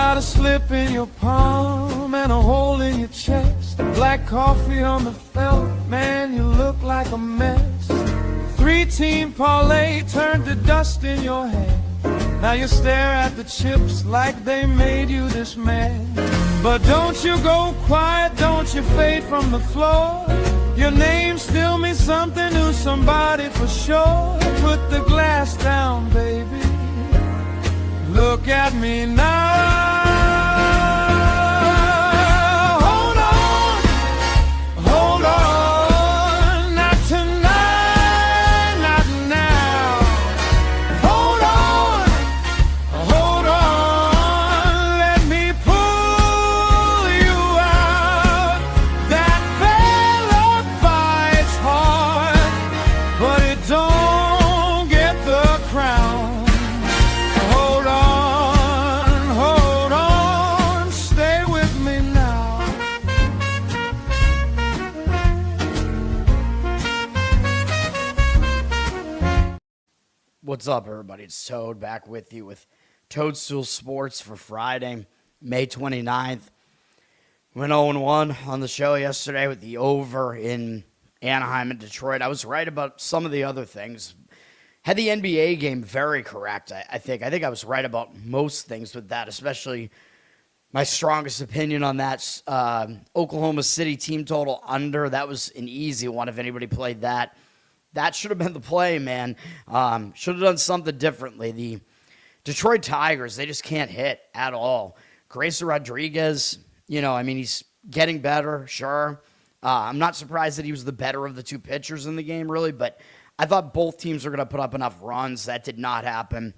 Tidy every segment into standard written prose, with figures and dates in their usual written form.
got a slip in your palm and a hole in your chest. Black coffee on the felt, man, you look like a mess. 3-team parlay turned to dust in your hand. Now you stare at the chips like they made you this man. But don't you go quiet, don't you fade from the floor. Your name still means something to somebody for sure. Put the glass down, baby. Look at me now. Hold on, hold on. Not tonight, not now. Hold on. Let me pull you out. That bad luck bites hard, but it don't get the crown. What's up, everybody? It's Toad back with you with Toadstool Sports for Friday, May 29th. Went 0-1 on the show yesterday with the over in Anaheim and Detroit. I was right about some of the other things. Had the NBA game very correct, I think. I think I was right about most things with that, especially my strongest opinion on that Oklahoma City team total under. That was an easy one if anybody played that. That should have been the play, man. Should have done something differently. The Detroit Tigers, they just can't hit at all. Grayson Rodriguez, he's getting better, sure. I'm not surprised that he was the better of the two pitchers in the game, really, but I thought both teams were going to put up enough runs. That did not happen.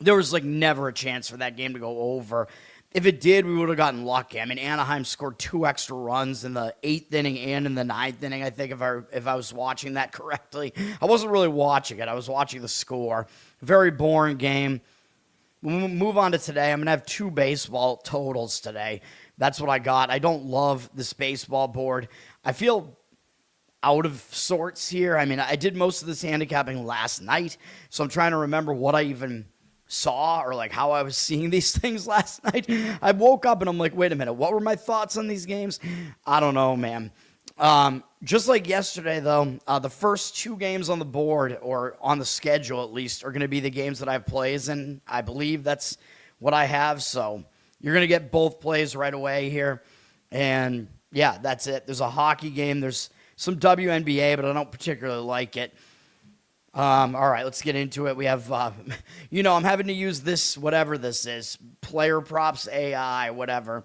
There was, never a chance for that game to go over. If it did, we would have gotten lucky. Anaheim scored 2 extra runs in the 8th inning and in the 9th inning, I think, if I was watching that correctly. I wasn't really watching it. I was watching the score. Very boring game. We'll move on to today. I'm going to have 2 baseball totals today. That's what I got. I don't love this baseball board. I feel out of sorts here. I did most of this handicapping last night, so I'm trying to remember what I even saw or how I was seeing these things last night. I woke up and I'm like, wait a minute, what were my thoughts on these games? I don't know, man. Just like yesterday, though, the first 2 games on the board, or on the schedule at least, are going to be the games that I have plays in. I believe that's what I have, so you're going to get both plays right away here. And, yeah, that's it. There's a hockey game. There's some WNBA, but I don't particularly like it. All right, let's get into it. We have, I'm having to use this, whatever this is, Player Props AI, whatever.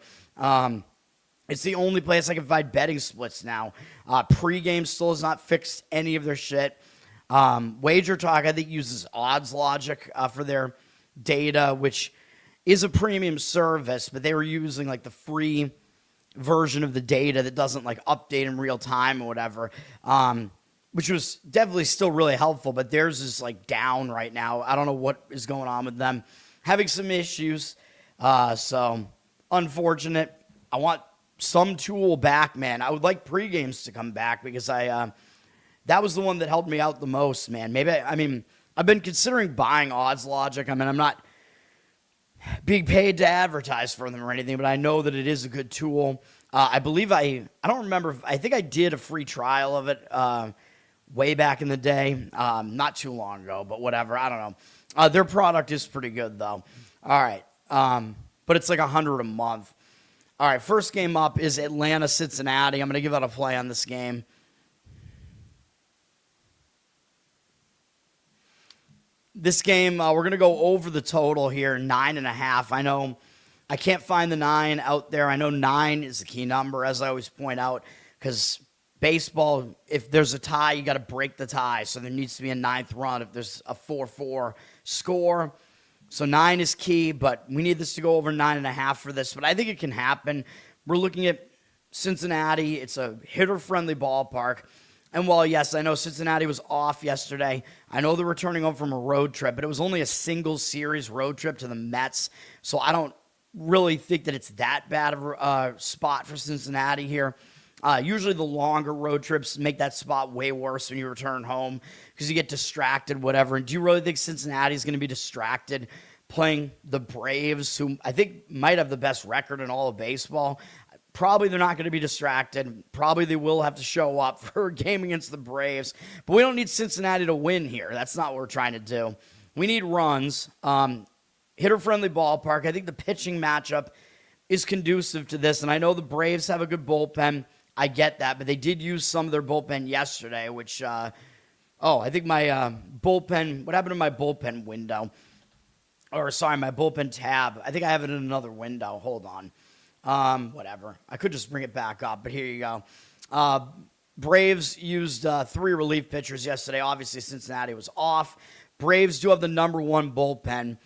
It's the only place I can find betting splits now. Pre-game still has not fixed any of their shit. Wager Talk, I think, uses Odds Logic for their data, which is a premium service, but they were using, the free version of the data that doesn't, update in real time or whatever. Which was definitely still really helpful, but theirs is, down right now. I don't know what is going on with them. Having some issues, so unfortunate. I want some tool back, man. I would like pre-games to come back because that was the one that helped me out the most, man. I've been considering buying Odds Logic. I'm not being paid to advertise for them or anything, but I know that it is a good tool. I believe I don't remember. I think I did a free trial of it way back in the day, not too long ago, but whatever. I don't know. Their product is pretty good, though. All right. But it's $100 a month. All right, first game up is Atlanta-Cincinnati. I'm going to give out a play on this game. This game, we're going to go over the total here, 9.5. I know I can't find the 9 out there. I know 9 is the key number, as I always point out, because baseball, if there's a tie, you got to break the tie. So there needs to be a 9th run if there's a 4-4 score. So 9 is key, but we need this to go over 9.5 for this. But I think it can happen. We're looking at Cincinnati. It's a hitter-friendly ballpark. And while, yes, I know Cincinnati was off yesterday, I know they're returning home from a road trip, but it was only a single-series road trip to the Mets. So I don't really think that it's that bad of a spot for Cincinnati here. Usually the longer road trips make that spot way worse when you return home because you get distracted, whatever. And do you really think Cincinnati is going to be distracted playing the Braves, who I think might have the best record in all of baseball. Probably they're not going to be distracted. Probably they will have to show up for a game against the Braves. But we don't need Cincinnati to win here. That's not what we're trying to do. We need runs. Hitter-friendly ballpark. I think the pitching matchup is conducive to this. And I know the Braves have a good bullpen. I get that. But they did use some of their bullpen yesterday, which, I think my bullpen, what happened to my bullpen window? Or, sorry, my bullpen tab. I think I have it in another window. Hold on. Whatever. I could just bring it back up, but here you go. Braves used 3 relief pitchers yesterday. Obviously, Cincinnati was off. Braves do have the number 1 bullpen,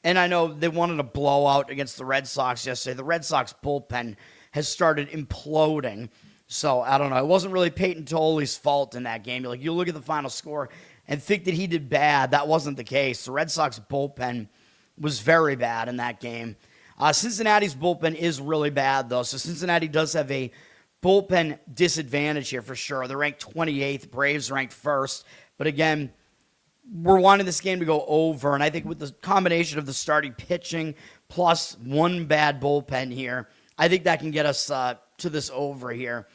and I know they wanted a blowout against the Red Sox yesterday. The Red Sox bullpen has started imploding. So, I don't know. It wasn't really Peyton Toley's fault in that game. You look at the final score and think that he did bad. That wasn't the case. The Red Sox bullpen was very bad in that game. Cincinnati's bullpen is really bad, though. So Cincinnati does have a bullpen disadvantage here for sure. They're ranked 28th. Braves ranked 1st. But again, we're wanting this game to go over. And I think with the combination of the starting pitching plus one bad bullpen here, I think that can get us to this over here.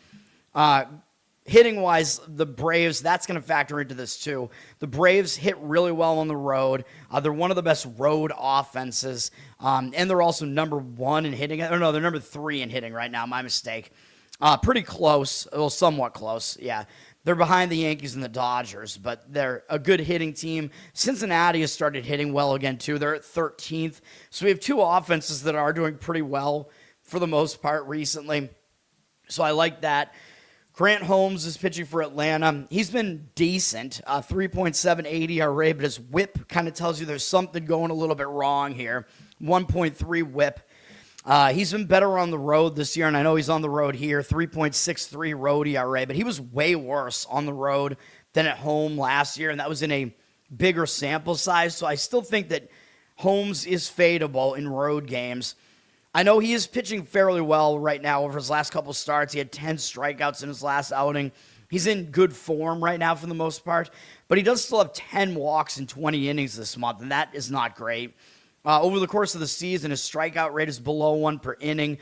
Hitting-wise, the Braves, that's going to factor into this too. The Braves hit really well on the road. They're one of the best road offenses, and they're also number 1 in hitting. Or no, they're number 3 in hitting right now. My mistake. Pretty close. Well, somewhat close, yeah. They're behind the Yankees and the Dodgers, but they're a good hitting team. Cincinnati has started hitting well again too. They're at 13th. So we have 2 offenses that are doing pretty well for the most part recently. So I like that. Grant Holmes is pitching for Atlanta. He's been decent, 3.78 ERA, but his whip kind of tells you there's something going a little bit wrong here. 1.3 whip. He's been better on the road this year, and I know he's on the road here, 3.63 road ERA, but he was way worse on the road than at home last year, and that was in a bigger sample size, so I still think that Holmes is fadeable in road games. I know he is pitching fairly well right now over his last couple starts. He had 10 strikeouts in his last outing. He's in good form right now for the most part, but he does still have 10 walks in 20 innings this month, and that is not great. Over the course of the season, his strikeout rate is below 1 per inning.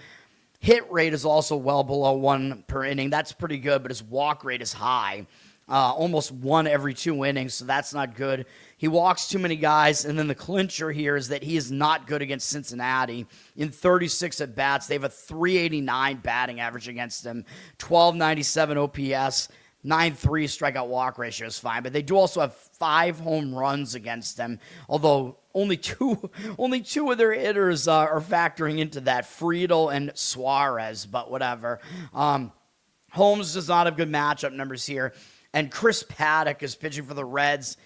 Hit rate is also well below 1 per inning. That's pretty good, but his walk rate is high. Almost 1 every 2 innings, so that's not good. He walks too many guys, and then the clincher here is that he is not good against Cincinnati. In 36 at-bats, they have a 389 batting average against him, 1297 OPS, 9.3 strikeout walk ratio is fine, but they do also have 5 home runs against them, although only two of their hitters are factoring into that, Friedel and Suarez, but whatever. Holmes does not have good matchup numbers here, and Chris Paddock is pitching for the Reds.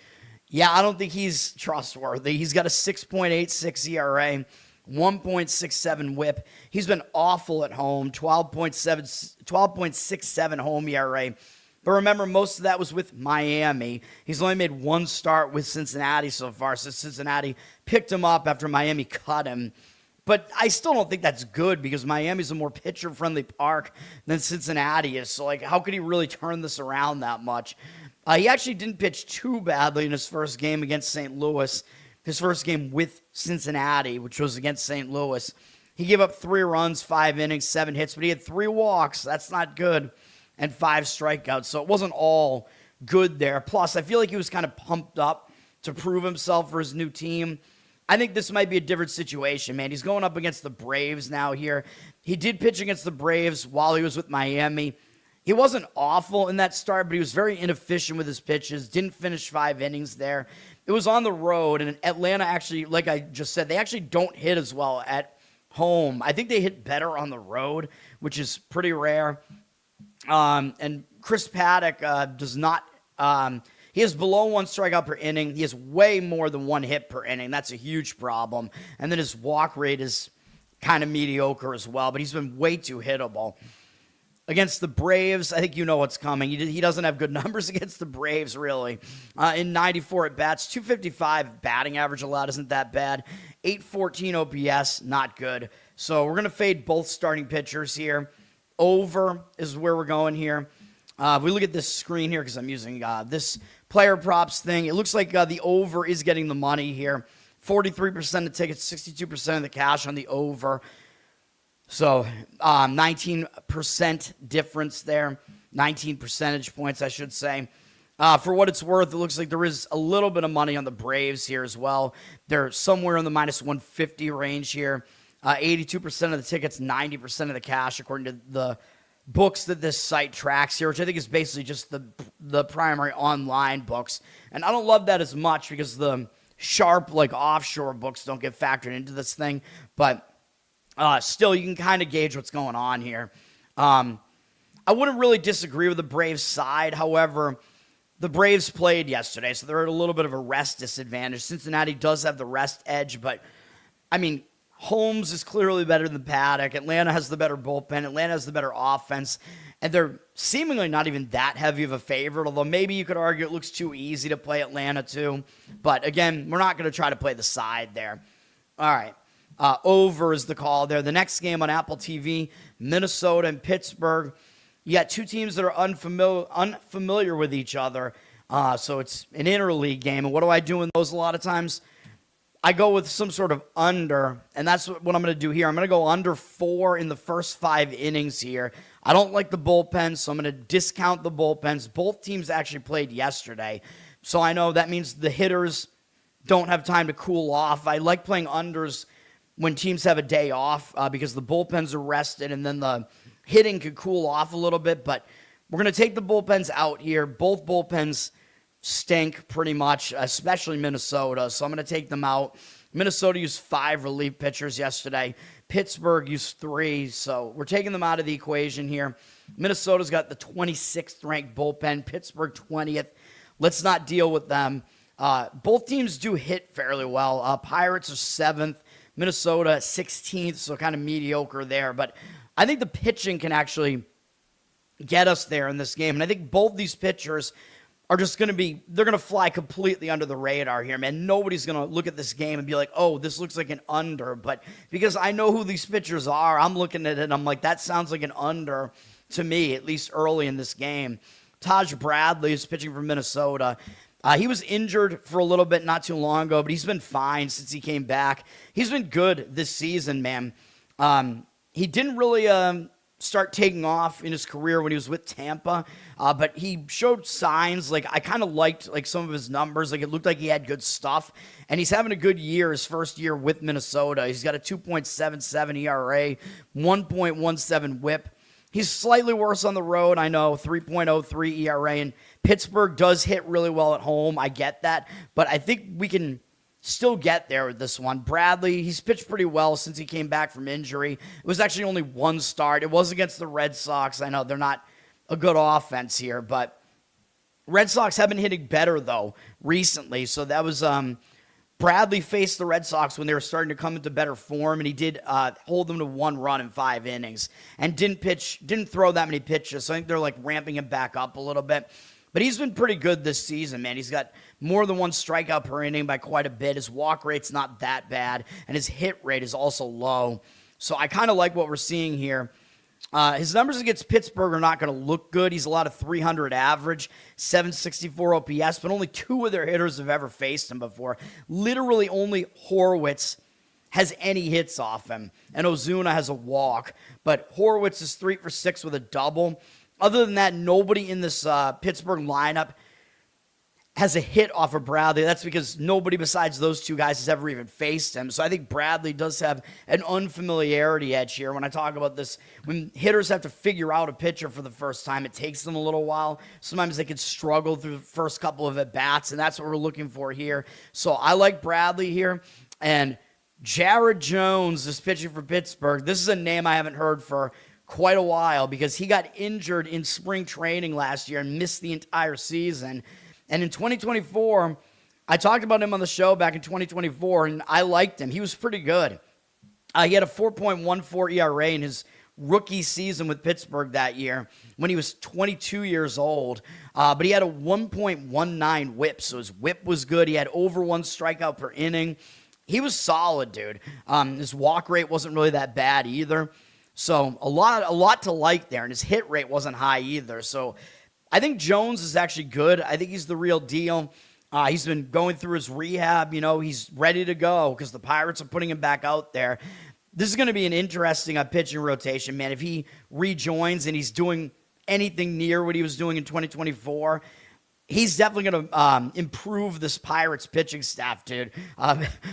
Yeah, I don't think he's trustworthy. He's got a 6.86 ERA, 1.67 whip. He's been awful at home, 12.67 home ERA. But remember, most of that was with Miami. He's only made 1 start with Cincinnati so far, so Cincinnati picked him up after Miami cut him. But I still don't think that's good because Miami's a more pitcher-friendly park than Cincinnati is. So, how could he really turn this around that much? He actually didn't pitch too badly in his first game against St. Louis. His first game with Cincinnati, which was against St. Louis. He gave up 3 runs, 5 innings, 7 hits, but he had 3 walks. That's not good. And 5 strikeouts. So it wasn't all good there. Plus, I feel like he was kind of pumped up to prove himself for his new team. I think this might be a different situation, man. He's going up against the Braves now here. He did pitch against the Braves while he was with Miami. He wasn't awful in that start, but he was very inefficient with his pitches. Didn't finish 5 innings there. It was on the road, and Atlanta actually, like I just said, they actually don't hit as well at home. I think they hit better on the road, which is pretty rare. And Chris Paddock does not he has below 1 strikeout per inning. He has way more than 1 hit per inning. That's a huge problem. And then his walk rate is kind of mediocre as well, but he's been way too hittable. Against the Braves, I think you know what's coming. He doesn't have good numbers against the Braves, really. In 94 at-bats, 255 batting average allowed isn't that bad. 814 OPS, not good. So we're going to fade both starting pitchers here. Over is where we're going here. If we look at this screen here, because I'm using this player props thing, it looks like the over is getting the money here. 43% of tickets, 62% of the cash on the over. So 19% difference there, 19 percentage points, I should say. For what it's worth, it looks like there is a little bit of money on the Braves here as well. They're somewhere in the minus 150 range here. 82% of the tickets, 90% of the cash, according to the books that this site tracks here, which I think is basically just the primary online books. And I don't love that as much because the sharp, like, offshore books don't get factored into this thing. But still, you can kind of gauge what's going on here. I wouldn't really disagree with the Braves side. However, the Braves played yesterday, so they're at a little bit of a rest disadvantage. Cincinnati does have the rest edge, but, I mean, Holmes is clearly better than Paddock. Atlanta has the better bullpen. Atlanta has the better offense. And they're seemingly not even that heavy of a favorite, although maybe you could argue it looks too easy to play Atlanta too. But, again, we're not going to try to play the side there. All right. Over is the call there. The next game on Apple TV, Minnesota and Pittsburgh. You got two teams that are unfamiliar with each other, so it's an interleague game. And what do I do in those a lot of times? I go with some sort of under, and that's what I'm going to do here. I'm going to go under 4 in the first 5 innings here. I don't like the bullpens, so I'm going to discount the bullpens. Both teams actually played yesterday, so I know that means the hitters don't have time to cool off. I like playing unders when teams have a day off because the bullpens are rested, and then the hitting could cool off a little bit, but we're going to take the bullpens out here. Both bullpens stink pretty much, especially Minnesota, so I'm going to take them out. Minnesota used 5 relief pitchers yesterday. Pittsburgh used 3, so we're taking them out of the equation here. Minnesota's got the 26th ranked bullpen, Pittsburgh 20th. Let's not deal with them. Both teams do hit fairly well. Pirates are 7th, Minnesota 16th, so kind of mediocre there, but I think the pitching can actually get us there in this game. And I think both these pitchers are just going to they're going to fly completely under the radar here, man. Nobody's going to look at this game and be like, oh, this looks like an under. But because I know who these pitchers are, I'm looking at it and I'm like, that sounds like an under to me, at least early in this game. Taj Bradley is pitching for Minnesota. He was injured for a little bit not too long ago, but he's been fine since he came back. He's been good this season, man. He didn't really start taking off in his career when he was with Tampa, but he showed signs. Like, I kind of liked like some of his numbers. Like, it looked like he had good stuff, and he's having a good year. His first year with Minnesota, he's got a 2.77 ERA, 1.17 WHIP. He's slightly worse on the road. I know, 3.03 ERA, and Pittsburgh does hit really well at home. I get that, but I think we can still get there with this one. Bradley, he's pitched pretty well since he came back from injury. It was actually only 1 start. It was against the Red Sox. I know they're not a good offense here, but Red Sox have been hitting better, though, recently. So that was Bradley faced the Red Sox when they were starting to come into better form, and he did hold them to 1 run in 5 innings and didn't throw that many pitches. So I think they're like ramping him back up a little bit. But he's been pretty good this season, man. He's got more than 1 strikeout per inning by quite a bit. His walk rate's not that bad, and his hit rate is also low. So I kind of like what we're seeing here. His numbers against Pittsburgh are not going to look good. He's a lot of 300 average, 764 OPS, but only 2 of their hitters have ever faced him before. Literally only Horwitz has any hits off him, and Ozuna has a walk. But Horwitz is 3 for 6 with a double. Other than that, nobody in this Pittsburgh lineup has a hit off of Bradley. That's because nobody besides those 2 guys has ever even faced him. So I think Bradley does have an unfamiliarity edge here. When I talk about this, when hitters have to figure out a pitcher for the first time, it takes them a little while. Sometimes they could struggle through the first couple of at-bats, and that's what we're looking for here. So I like Bradley here. And Jared Jones is pitching for Pittsburgh. This is a name I haven't heard for quite a while because he got injured in spring training last year and missed the entire season. And in 2024, I talked about him on the show back in 2024, and I liked him. He was pretty good. He had a 4.14 ERA in his rookie season with Pittsburgh that year when he was 22 years old. But he had a 1.19 WHIP, so his WHIP was good. He had over 1 strikeout per inning. He was solid, dude. His walk rate wasn't really that bad either. So a lot to like there, and his hit rate wasn't high either. So I think Jones is actually good. I think he's the real deal. He's been going through his rehab. He's ready to go because the Pirates are putting him back out there. This is going to be an interesting pitching rotation, man. If he rejoins and he's doing anything near what he was doing in 2024, he's definitely going to improve this Pirates pitching staff, dude.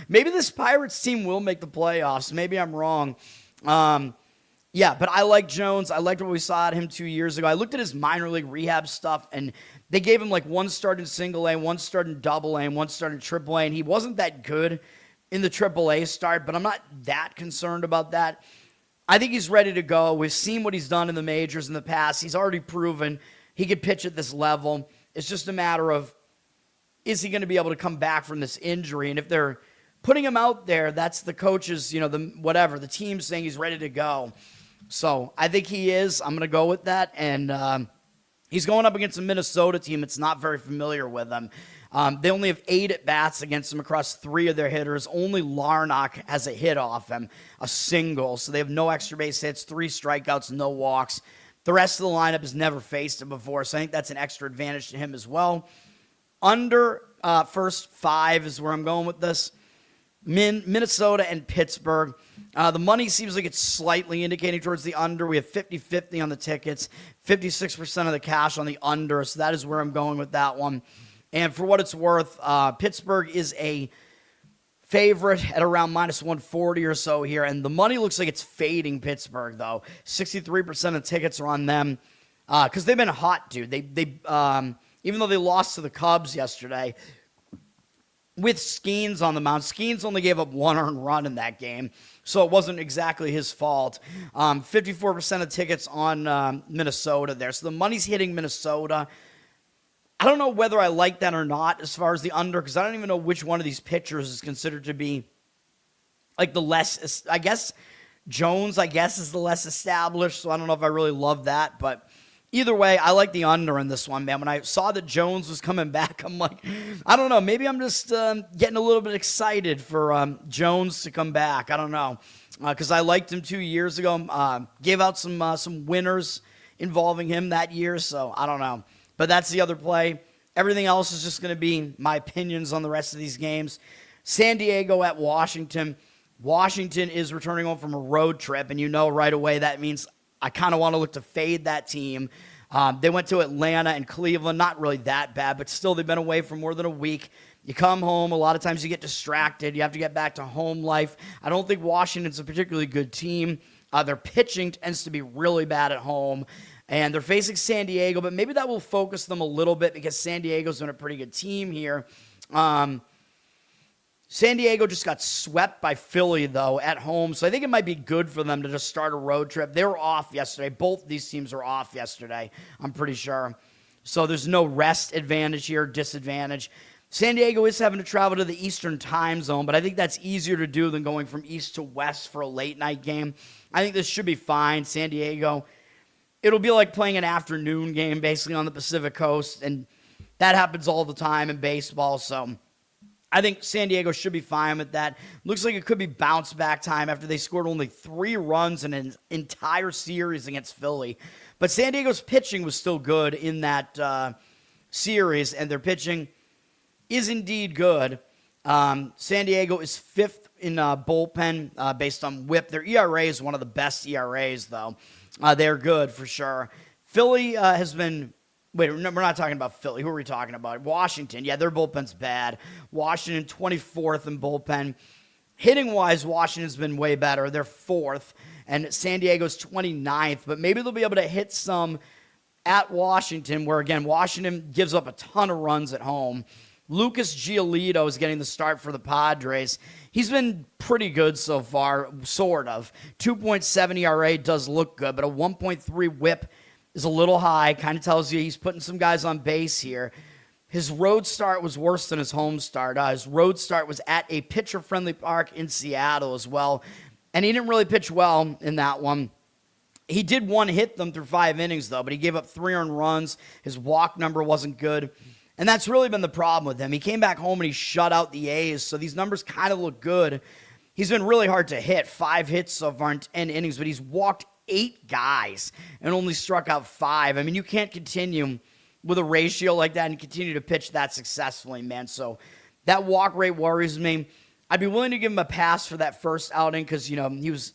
Maybe this Pirates team will make the playoffs. Maybe I'm wrong. Yeah, but I like Jones. I liked what we saw at him 2 years ago. I looked at his minor league rehab stuff, and they gave him like one start in single A, one start in double A, and one start in triple A, and he wasn't that good in the triple A start, but I'm not that concerned about that. I think he's ready to go. We've seen what he's done in the majors in the past. He's already proven he could pitch at this level. It's just a matter of, is he going to be able to come back from this injury? And if they're putting him out there, that's the coaches, the team saying he's ready to go. So I think he is. I'm going to go with that. And he's going up against a Minnesota team that's not very familiar with him. They only have 8 at-bats against him across 3 of their hitters. Only Larnach has a hit off him, a single. So they have no extra base hits, 3 strikeouts, no walks. The rest of the lineup has never faced him before, so I think that's an extra advantage to him as well. Under first 5 is where I'm going with this. Minnesota and Pittsburgh. The money seems like it's slightly indicating towards the under. We have 50-50 on the tickets, 56% of the cash on the under, so that is where I'm going with that one. And for what it's worth, Pittsburgh is a favorite at around minus 140 or so here, and the money looks like it's fading Pittsburgh, though. 63% of tickets are on them because they've been hot, dude. They even though they lost to the Cubs yesterday, with Skeens on the mound. Skeens only gave up 1 earned run in that game, so it wasn't exactly his fault. 54% of tickets on Minnesota there. So the money's hitting Minnesota. I don't know whether I like that or not as far as the under, because I don't even know which one of these pitchers is considered to be like the less, I guess Jones, is the less established, so I don't know if I really love that, but either way, I like the under in this one, man. When I saw that Jones was coming back, I'm like, I don't know, maybe I'm just getting a little bit excited for Jones to come back. I don't know, because I liked him 2 years ago, gave out some winners involving him that year, so I don't know. But that's the other play. Everything else is just going to be my opinions on the rest of these games. San Diego at Washington. Washington is returning home from a road trip, and right away that means I kind of want to look to fade that team. They went to Atlanta and Cleveland. Not really that bad, but still they've been away for more than a week. You come home, a lot of times you get distracted. You have to get back to home life. I don't think Washington's a particularly good team. Their pitching tends to be really bad at home. And they're facing San Diego, but maybe that will focus them a little bit because San Diego's been a pretty good team here. San Diego just got swept by Philly, though, at home, so I think it might be good for them to just start a road trip. They were off yesterday. Both these teams were off yesterday, I'm pretty sure. So there's no rest advantage here, disadvantage. San Diego is having to travel to the Eastern time zone, but I think that's easier to do than going from east to west for a late-night game. I think this should be fine. San Diego, it'll be like playing an afternoon game basically on the Pacific Coast, and that happens all the time in baseball. So I think San Diego should be fine with that. Looks like it could be bounce back time after they scored only 3 runs in an entire series against Philly. But San Diego's pitching was still good in that series, and their pitching is indeed good. San Diego is 5th in bullpen based on WHIP. Their ERA is one of the best ERAs, though. They're good for sure. Philly has been... Wait, no, we're not talking about Philly. Who are we talking about? Washington. Yeah, their bullpen's bad. Washington, 24th in bullpen. Hitting-wise, Washington's been way better. They're 4th. And San Diego's 29th. But maybe they'll be able to hit some at Washington, where, again, Washington gives up a ton of runs at home. Lucas Giolito is getting the start for the Padres. He's been pretty good so far, sort of. 2.7 ERA does look good, but a 1.3 WHIP is a little high. Kind of tells you he's putting some guys on base here. His road start was worse than his home start. His road start was at a pitcher-friendly park in Seattle as well, and he didn't really pitch well in that one. He did one hit them through 5 innings, though, but he gave up 3 earned runs. His walk number wasn't good. And that's really been the problem with him. He came back home and he shut out the A's, so these numbers kind of look good. He's been really hard to hit. 5 hits so far in 10 innings, but he's walked 8 guys and only struck out 5. I mean, you can't continue, with a ratio like that and continue to pitch that successfully, man. So that walk rate worries me. I'd be willing to give him a pass for that first outing because, you know, he was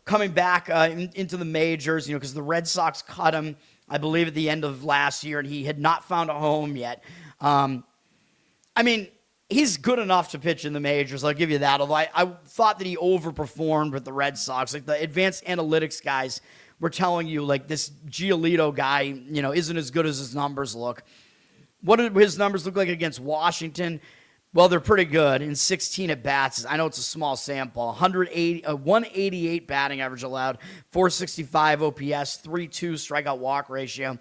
coming back into the majors, you know, because the Red Sox cut him, I believe, at the end of last year, and he had not found a home yet. I mean, he's good enough to pitch in the majors, I'll give you that, although I thought that he overperformed with the Red Sox. Like, the advanced analytics guys were telling you, like, this Giolito guy, you know, isn't as good as his numbers look. What did his numbers look like against Washington? Well, they're pretty good in 16 at-bats. I know it's a small sample. 188 batting average allowed, 465 OPS, 3.2 strikeout walk ratio.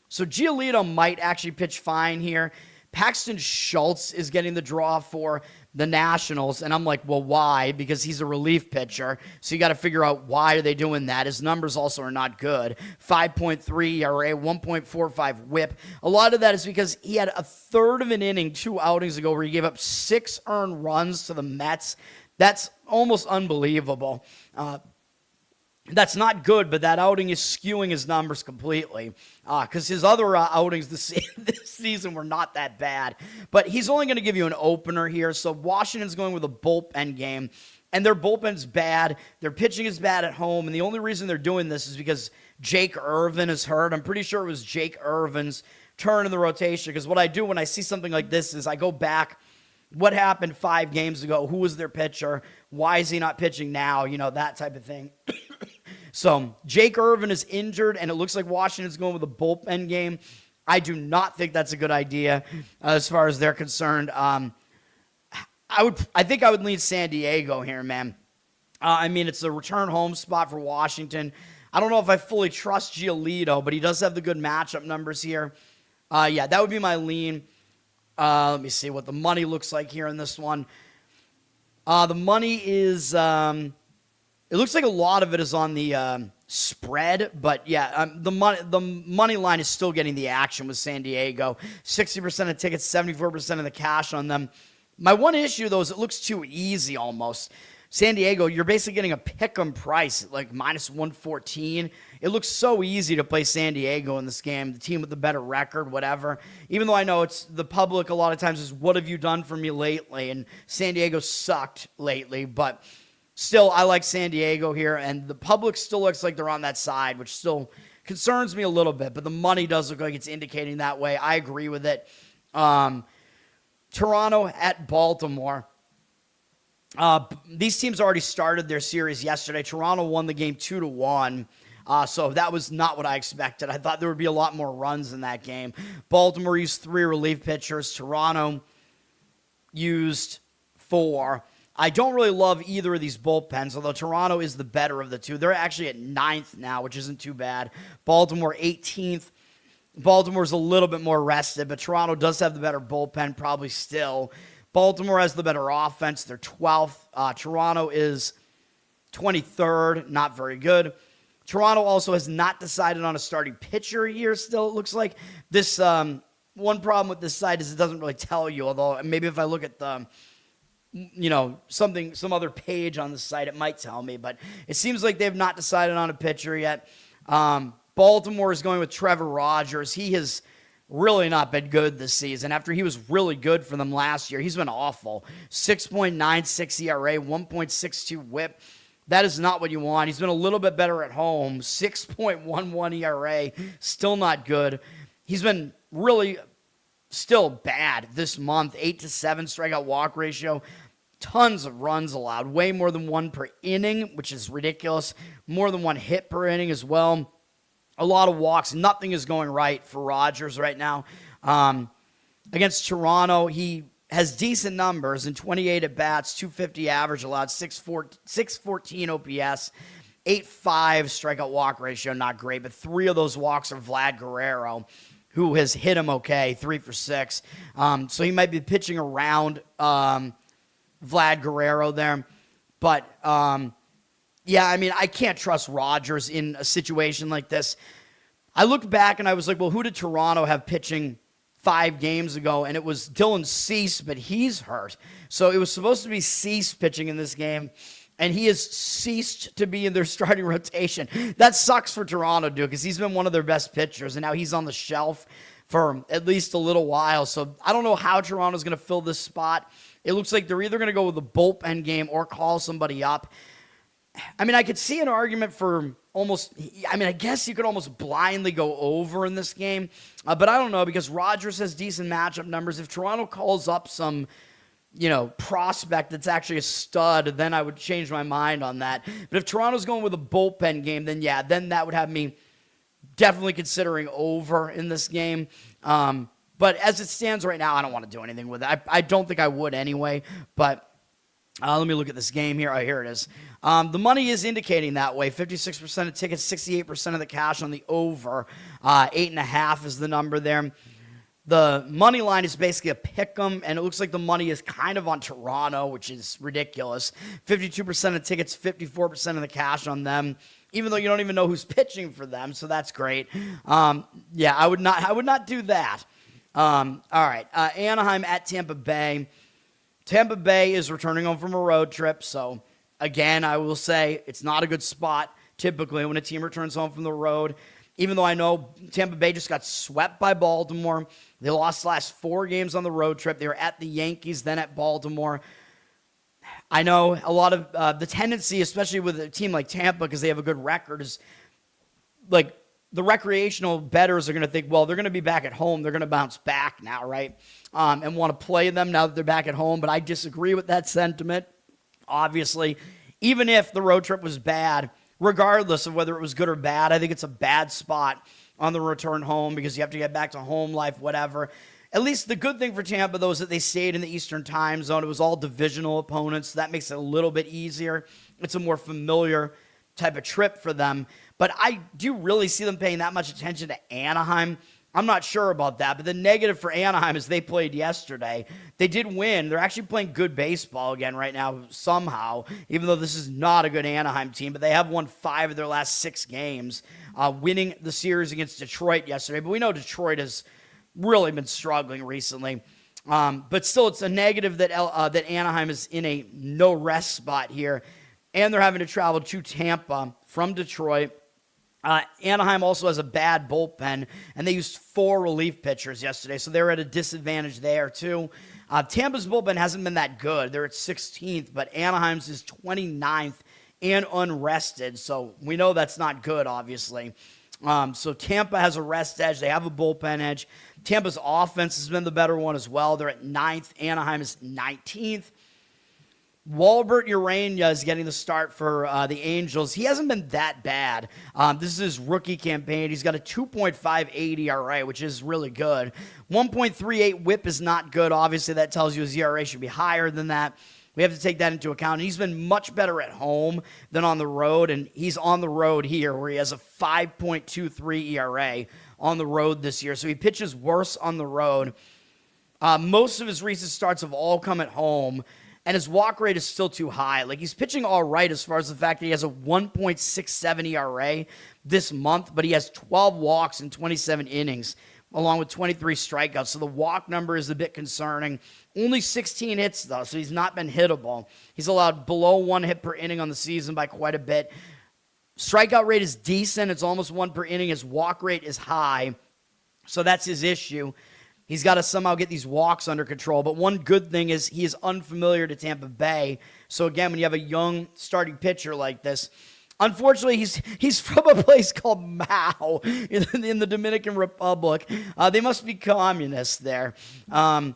So Giolito might actually pitch fine here. Paxton Schultz is getting the draw for the Nationals, and I'm like, well, why? Because he's a relief pitcher, so you got to figure out why are they doing that. His numbers also are not good. 5.3 ERA, 1.45 WHIP. A lot of that is because he had a third of an inning 2 outings ago where he gave up 6 earned runs to the Mets. That's almost unbelievable. That's not good, but that outing is skewing his numbers completely because his other outings this season were not that bad. But he's only going to give you an opener here, so Washington's going with a bullpen game, and their bullpen's bad. Their pitching is bad at home, and the only reason they're doing this is because Jake Irvin is hurt. I'm pretty sure it was Jake Irvin's turn in the rotation because what I do when I see something like this is I go back, what happened 5 games ago? Who was their pitcher? Why is he not pitching now? You know, that type of thing. So Jake Irvin is injured, and it looks like Washington's going with a bullpen game. I do not think that's a good idea as far as they're concerned. I think I would lean San Diego here, man. I mean, it's a return home spot for Washington. I don't know if I fully trust Giolito, but he does have the good matchup numbers here. Yeah, that would be my lean. Let me see what the money looks like here in this one. The money is... it looks like a lot of it is on the spread, but yeah, the money line is still getting the action with San Diego. 60% of tickets, 74% of the cash on them. My one issue, though, is it looks too easy almost. San Diego, you're basically getting a pick-em price at like minus 114. It looks so easy to play San Diego in this game, the team with the better record, whatever. Even though I know it's the public a lot of times is, what have you done for me lately? And San Diego sucked lately, but... still, I like San Diego here, and the public still looks like they're on that side, which still concerns me a little bit, but the money does look like it's indicating that way. I agree with it. Toronto at Baltimore. These teams already started their series yesterday. Toronto won the game 2-1, so that was not what I expected. I thought there would be a lot more runs in that game. Baltimore used 3 relief pitchers. Toronto used 4. I don't really love either of these bullpens, although Toronto is the better of the two. They're actually at 9th now, which isn't too bad. Baltimore 18th. Baltimore's a little bit more rested, but Toronto does have the better bullpen, probably still. Baltimore has the better offense. They're 12th. Toronto is 23rd, not very good. Toronto also has not decided on a starting pitcher here still, it looks like. This one problem with this site is it doesn't really tell you, although maybe if I look at the... you know, some other page on the site, it might tell me, but it seems like they've not decided on a pitcher yet. Baltimore is going with Trevor Rogers. He has really not been good this season. After he was really good for them last year, he's been awful. 6.96 ERA, 1.62 WHIP. That is not what you want. He's been a little bit better at home. 6.11 ERA, still not good. He's been really... still bad this month. 8-7 strikeout walk ratio. Tons of runs allowed. Way more than 1 per inning, which is ridiculous. More than 1 hit per inning as well. A lot of walks. Nothing is going right for Rogers right now. Against Toronto, he has decent numbers in 28 at-bats, 250 average allowed, 614 OPS, 8.5 strikeout walk ratio, not great, but 3 of those walks are Vlad Guerrero, who has hit him okay, 3 for 6. So he might be pitching around Vlad Guerrero there. But, yeah, I mean, I can't trust Rogers in a situation like this. I looked back and I was like, well, who did Toronto have pitching 5 games ago? And it was Dylan Cease, but he's hurt. So it was supposed to be Cease pitching in this game. and he has ceased to be in their starting rotation. That sucks for Toronto, dude, because he's been one of their best pitchers, and now he's on the shelf for at least a little while. So I don't know how Toronto's going to fill this spot. It looks like they're either going to go with a bullpen game or call somebody up. I mean, I could see an argument for I guess you could almost blindly go over in this game. But I don't know, because Rogers has decent matchup numbers. If Toronto calls up some, prospect that's actually a stud, then I would change my mind on that. But if Toronto's going with a bullpen game, then that would have me definitely considering over in this game. But as it stands right now, I don't want to do anything with it. I don't think I would anyway, but let me look at this game here. Oh, here it is. The money is indicating that way. 56% of tickets, 68% of the cash on the over. 8.5 is the number there. The money line is basically a pick 'em, and it looks like the money is kind of on Toronto, which is ridiculous. 52% of tickets, 54% of the cash on them, even though you don't even know who's pitching for them, so that's great. I would not do that. All right, Anaheim at Tampa Bay. Tampa Bay is returning home from a road trip, so again, I will say it's not a good spot typically when a team returns home from the road. Even though I know Tampa Bay just got swept by Baltimore. They lost the last 4 games on the road trip. They were at the Yankees, then at Baltimore. I know a lot of the tendency, especially with a team like Tampa, because they have a good record, is like the recreational bettors are going to think, well, they're going to be back at home. They're going to bounce back now, right? And want to play them now that they're back at home. But I disagree with that sentiment, obviously. Even if the road trip was bad, regardless of whether it was good or bad, I think it's a bad spot on the return home because you have to get back to home life, whatever. At least the good thing for Tampa, though, is that they stayed in the Eastern time zone. It was all divisional opponents. So that makes it a little bit easier. It's a more familiar type of trip for them. But I do really see them paying that much attention to Anaheim. I'm not sure about that. But the negative for Anaheim is they played yesterday. They did win. They're actually playing good baseball again right now somehow, even though this is not a good Anaheim team. But they have won 5 of their last 6 games, winning the series against Detroit yesterday. But we know Detroit has really been struggling recently. But still, it's a negative that Anaheim is in a no-rest spot here. And they're having to travel to Tampa from Detroit. Anaheim also has a bad bullpen, and they used 4 relief pitchers yesterday, so they're at a disadvantage there too. Tampa's bullpen hasn't been that good. They're at 16th, but Anaheim's is 29th and unrested, so we know that's not good, obviously. So Tampa has a rest edge. They have a bullpen edge. Tampa's offense has been the better one as well. They're at 9th. Anaheim is 19th. Walbert Urania is getting the start for the Angels. He hasn't been that bad. This is his rookie campaign. He's got a 2.58 ERA, which is really good. 1.38 whip is not good. Obviously, that tells you his ERA should be higher than that. We have to take that into account. And he's been much better at home than on the road, and he's on the road here where he has a 5.23 ERA on the road this year. So he pitches worse on the road. Most of his recent starts have all come at home. And his walk rate is still too high. Like, he's pitching all right as far as the fact that he has a 1.67 ERA this month, but he has 12 walks in 27 innings, along with 23 strikeouts. So the walk number is a bit concerning. Only 16 hits, though, so he's not been hittable. He's allowed below 1 hit per inning on the season by quite a bit. Strikeout rate is decent. It's almost 1 per inning. His walk rate is high, so that's his issue. He's got to somehow get these walks under control. But one good thing is he is unfamiliar to Tampa Bay. So, again, when you have a young starting pitcher like this, unfortunately, he's from a place called Mao in the Dominican Republic. They must be communists there. But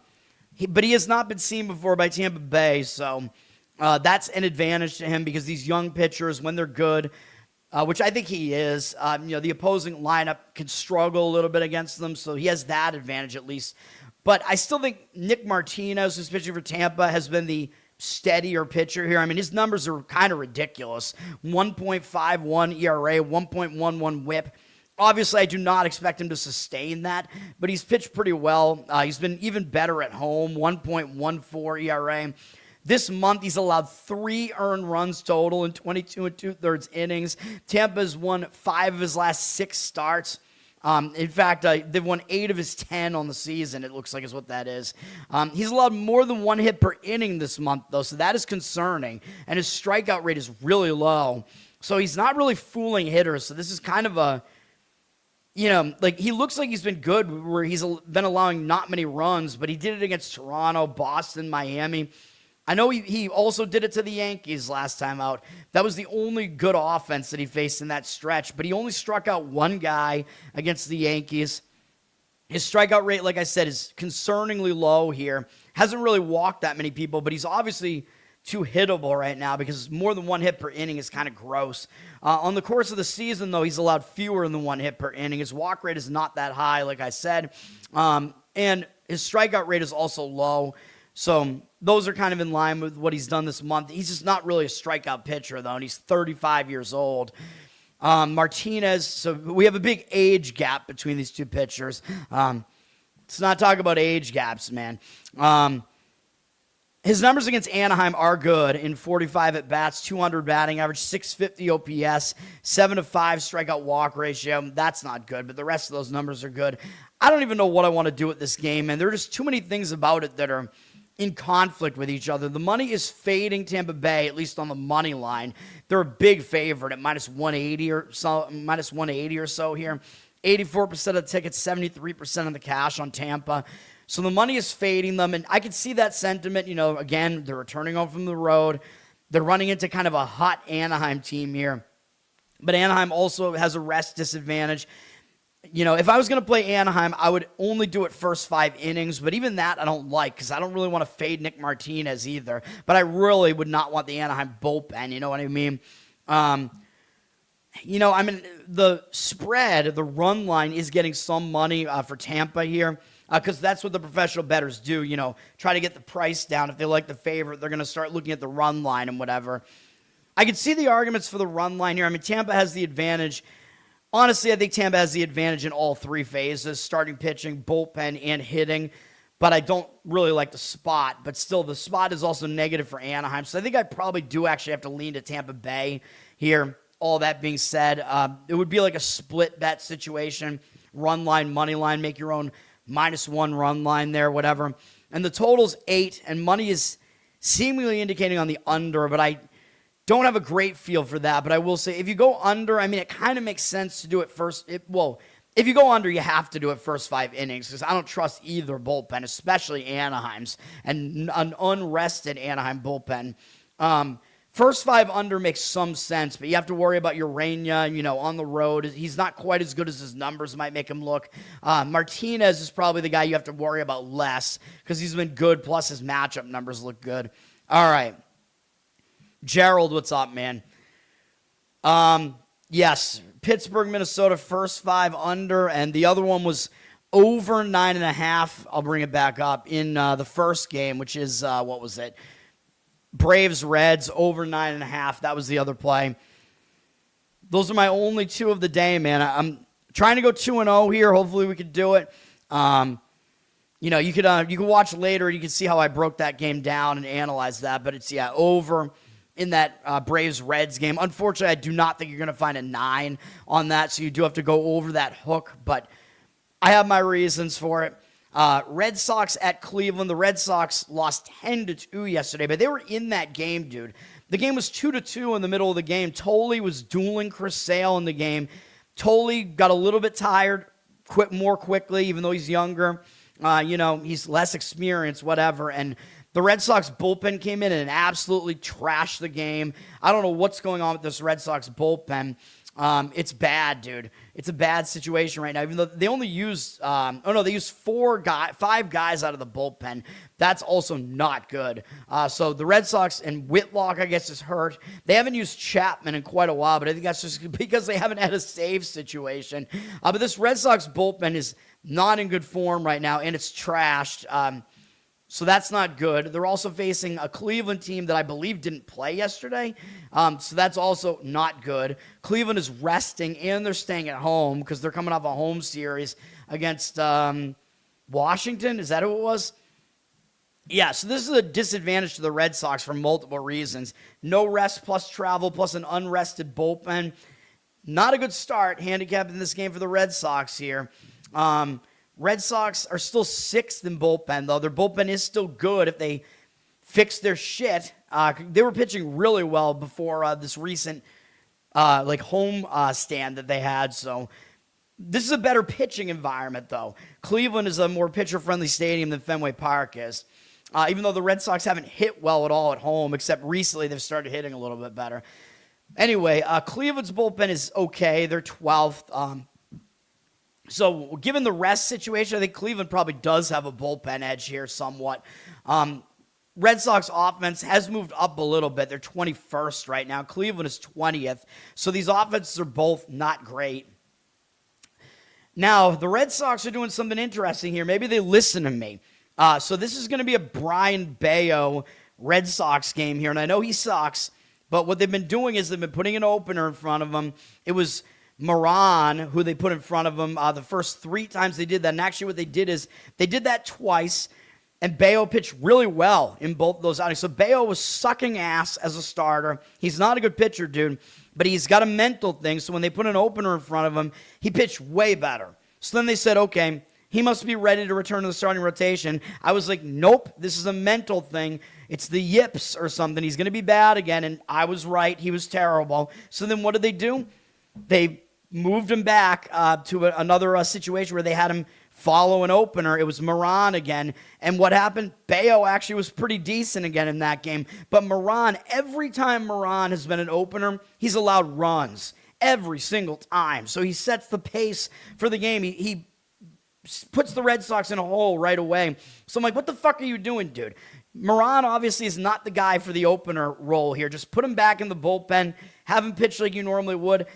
he has not been seen before by Tampa Bay. So that's an advantage to him because these young pitchers, when they're good, which I think he is. The opposing lineup can struggle a little bit against them, so he has that advantage at least. But I still think Nick Martinez, who's pitching for Tampa, has been the steadier pitcher here. I mean, his numbers are kind of ridiculous. 1.51 ERA, 1.11 whip. Obviously, I do not expect him to sustain that, but he's pitched pretty well. He's been even better at home, 1.14 ERA. This month, he's allowed 3 earned runs total in 22 2/3 innings. Tampa's won 5 of his last 6 starts. In fact, they've won 8 of his 10 on the season, it looks like is what that is. He's allowed more than 1 hit per inning this month, though, so that is concerning. And his strikeout rate is really low. So he's not really fooling hitters. So this is kind of a, like he looks like he's been good where he's been allowing not many runs, but he did it against Toronto, Boston, Miami. I know he also did it to the Yankees last time out. That was the only good offense that he faced in that stretch, but he only struck out 1 guy against the Yankees. His strikeout rate, like I said, is concerningly low here. Hasn't really walked that many people, but he's obviously too hittable right now because more than 1 hit per inning is kind of gross. On the course of the season, though, he's allowed fewer than 1 hit per inning. His walk rate is not that high, like I said, and his strikeout rate is also low. So those are kind of in line with what he's done this month. He's just not really a strikeout pitcher, though, and he's 35 years old. Martinez, so we have a big age gap between these two pitchers. Let's not talk about age gaps, man. His numbers against Anaheim are good in 45 at-bats, 200 batting average, 650 OPS, 7-5 strikeout walk ratio. That's not good, but the rest of those numbers are good. I don't even know what I want to do with this game, and there are just too many things about it that are in conflict with each other. The money is fading Tampa Bay, at least on the money line. They're a big favorite at minus 180 or so here. 84% of the tickets, 73% of the cash on Tampa. So the money is fading them, and I can see that sentiment. Again, they're returning home from the road. They're running into kind of a hot Anaheim team here. But Anaheim also has a rest disadvantage. If I was going to play Anaheim, I would only do it first 5 innings, but even that I don't like because I don't really want to fade Nick Martinez either. But I really would not want the Anaheim bullpen, you know what I mean? The spread, the run line is getting some money for Tampa here because that's what the professional bettors do, try to get the price down. If they like the favorite, they're going to start looking at the run line and whatever. I can see the arguments for the run line here. I mean, Tampa has the advantage. Honestly, I think Tampa has the advantage in all 3 phases, starting pitching, bullpen, and hitting. But I don't really like the spot. But still, the spot is also negative for Anaheim. So I think I probably do actually have to lean to Tampa Bay here. All that being said, it would be like a split bet situation. Run line, money line, make your own -1 run line there, whatever. And the total's 8, and money is seemingly indicating on the under, but I don't have a great feel for that, but I will say if you go under, I mean, it kind of makes sense to do it first. If you go under, you have to do it first 5 innings because I don't trust either bullpen, especially Anaheim's and an unrested Anaheim bullpen. First 5 under makes some sense, but you have to worry about Urania, on the road. He's not quite as good as his numbers might make him look. Martinez is probably the guy you have to worry about less because he's been good, plus his matchup numbers look good. All right. Gerald, what's up, man? Yes, Pittsburgh, Minnesota, first 5 under, and the other one was over 9.5. I'll bring it back up in the first game, which is, what was it? Braves, Reds, over 9.5. That was the other play. Those are my only 2 of the day, man. I'm trying to go 2-0 here. Hopefully we could do it. You could watch later. You can see how I broke that game down and analyze that, but it's, over in that Braves-Reds game. Unfortunately, I do not think you're going to find a 9 on that, so you do have to go over that hook, but I have my reasons for it. Red Sox at Cleveland. The Red Sox lost 10-2 yesterday, but they were in that game, dude. The game was 2-2 in the middle of the game. Tolley was dueling Chris Sale in the game. Tolley got a little bit tired, quit more quickly, even though he's younger. He's less experienced, whatever, and the Red Sox bullpen came in and absolutely trashed the game. I don't know what's going on with this Red Sox bullpen. It's bad, dude. It's a bad situation right now. Even though they only used, they used 5 guys out of the bullpen. That's also not good. So the Red Sox and Whitlock, I guess, is hurt. They haven't used Chapman in quite a while, but I think that's just because they haven't had a save situation. But this Red Sox bullpen is not in good form right now, and it's trashed. So that's not good. They're also facing a Cleveland team that I believe didn't play yesterday. So that's also not good. Cleveland is resting, and they're staying at home because they're coming off a home series against Washington. Is that who it was? Yeah, so this is a disadvantage to the Red Sox for multiple reasons. No rest plus travel plus an unrested bullpen. not a good start handicapping this game for the Red Sox here. Red Sox are still 6th in bullpen, though. Their bullpen is still good if they fix their shit. They were pitching really well before this recent home stand that they had. So this is a better pitching environment, though. Cleveland is a more pitcher-friendly stadium than Fenway Park is. Even though the Red Sox haven't hit well at all at home, except recently they've started hitting a little bit better. Anyway, Cleveland's bullpen is okay. They're 12th. So given the rest situation, I think Cleveland probably does have a bullpen edge here somewhat. Red Sox offense has moved up a little bit. They're 21st right now. Cleveland is 20th. So these offenses are both not great. Now, the Red Sox are doing something interesting here. Maybe they listen to me. So this is going to be a Brian Bayo Red Sox game here. And I know he sucks, but what they've been doing is they've been putting an opener in front of him. It was Moran who they put in front of him the first 3 times they did that. And actually what they did is they did that twice, and Bayo pitched really well in both those outings. So Bayo was sucking ass as a starter. He's not a good pitcher, dude, but he's got a mental thing. So when they put an opener in front of him, he pitched way better. So then they said, okay, he must be ready to return to the starting rotation. I was like, nope, this is a mental thing. It's the yips or something. He's going to be bad again, and I was right. He was terrible. So then what did they do? They moved him back to another situation where they had him follow an opener. It was Moran again. And what happened? Bayo actually was pretty decent again in that game. But Moran, every time Moran has been an opener, he's allowed runs every single time. So he sets the pace for the game. He puts the Red Sox in a hole right away. So I'm like, what the fuck are you doing, dude? Moran obviously is not the guy for the opener role here. Just put him back in the bullpen, have him pitch like you normally would.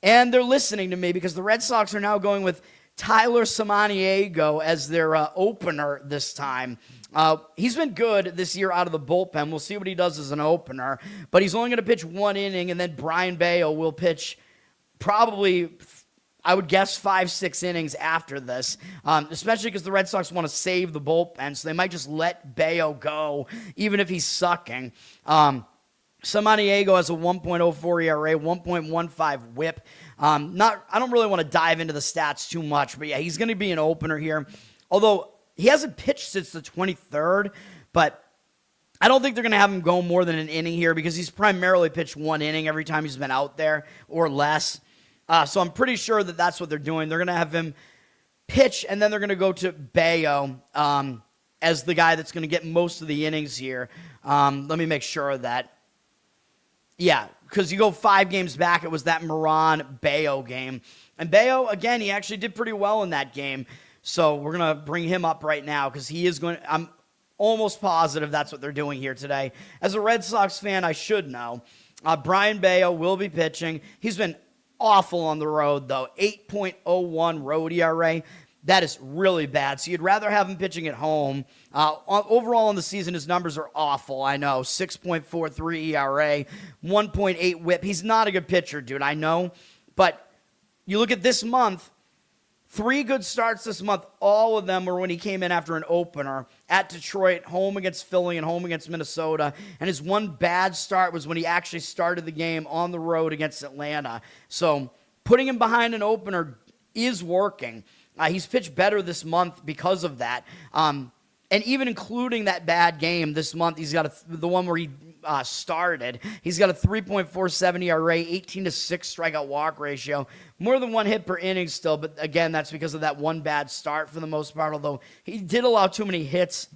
And they're listening to me because the Red Sox are now going with Tyler Samaniego as their opener this time. He's been good this year out of the bullpen. We'll see what he does as an opener. But he's only going to pitch 1 inning, and then Brian Bayo will pitch probably, I would guess, 5-6 innings after this, especially because the Red Sox want to save the bullpen, so they might just let Bayo go, even if he's sucking. Samaniego has a 1.04 ERA, 1.15 whip. I don't really want to dive into the stats too much, but yeah, he's going to be an opener here. Although he hasn't pitched since the 23rd, but I don't think they're going to have him go more than an inning here because he's primarily pitched 1 inning every time he's been out there or less. So I'm pretty sure that that's what they're doing. They're going to have him pitch, and then they're going to go to Bayo as the guy that's going to get most of the innings here. Let me make sure of that. Yeah, because you go 5 games back, it was that Moran-Bayo game. And Bayo, again, he actually did pretty well in that game. So we're going to bring him up right now because he is going – I'm almost positive that's what they're doing here today. As a Red Sox fan, I should know. Brian Bayo will be pitching. He's been awful on the road, though. 8.01 road ERA. That is really bad. So you'd rather have him pitching at home. Overall in the season, his numbers are awful. I know. 6.43 ERA, 1.8 whip. He's not a good pitcher, dude. I know. But you look at this month, 3 good starts this month. All of them were when he came in after an opener at Detroit, home against Philly, and home against Minnesota. And his one bad start was when he actually started the game on the road against Atlanta. So putting him behind an opener is working. He's pitched better this month because of that. And even including that bad game this month, he's got the one where he started. He's got a 3.47 ERA, 18-6 strikeout walk ratio. More than 1 hit per inning still, but again, that's because of that one bad start for the most part, although he did allow too many hits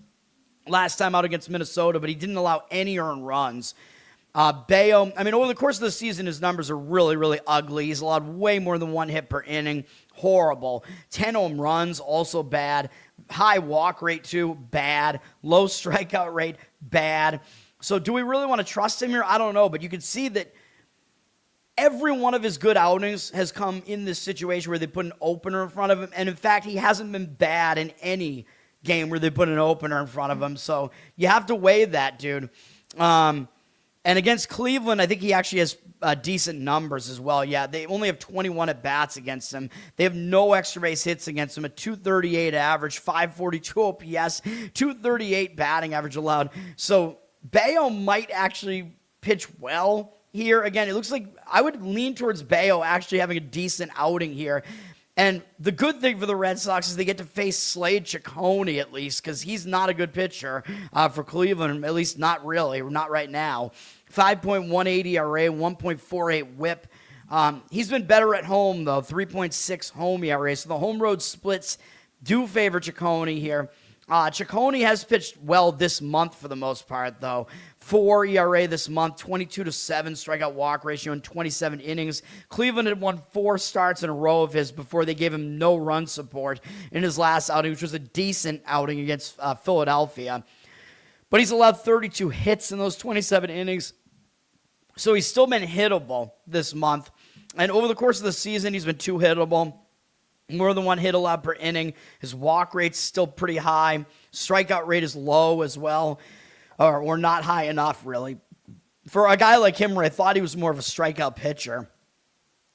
last time out against Minnesota, but he didn't allow any earned runs. Bayo, I mean, over the course of the season, his numbers are really, really ugly. He's allowed way more than 1 hit per inning. Horrible. 10 home runs, also bad. High walk rate, too, bad. Low strikeout rate, bad. So do we really want to trust him here? I don't know, but you can see that every one of his good outings has come in this situation where they put an opener in front of him. And, in fact, he hasn't been bad in any game where they put an opener in front of him. So you have to weigh that, dude. And against Cleveland, I think he actually has decent numbers as well. Yeah, they only have 21 at-bats against him. They have no extra base hits against him, a 238 average, 542 OPS, 238 batting average allowed. So Bayo might actually pitch well here. Again, it looks like I would lean towards Bayo actually having a decent outing here. And the good thing for the Red Sox is they get to face Slade Ciccone at least, because he's not a good pitcher for Cleveland, at least not really, not right now. 5.18 ERA, 1.48 whip. He's been better at home, though, 3.6 home ERA. So the home road splits do favor Ciccone here. Ciccone has pitched well this month for the most part, though. 4 ERA this month, 22-7 strikeout walk ratio in 27 innings. Cleveland had won 4 starts in a row of his before they gave him no run support in his last outing, which was a decent outing against Philadelphia. But he's allowed 32 hits in those 27 innings. So he's still been hittable this month. And over the course of the season, he's been 2 hittable. More than 1 hit allowed per inning. His walk rate's still pretty high. Strikeout rate is low as well, or not high enough, really. For a guy like him, where I thought he was more of a strikeout pitcher.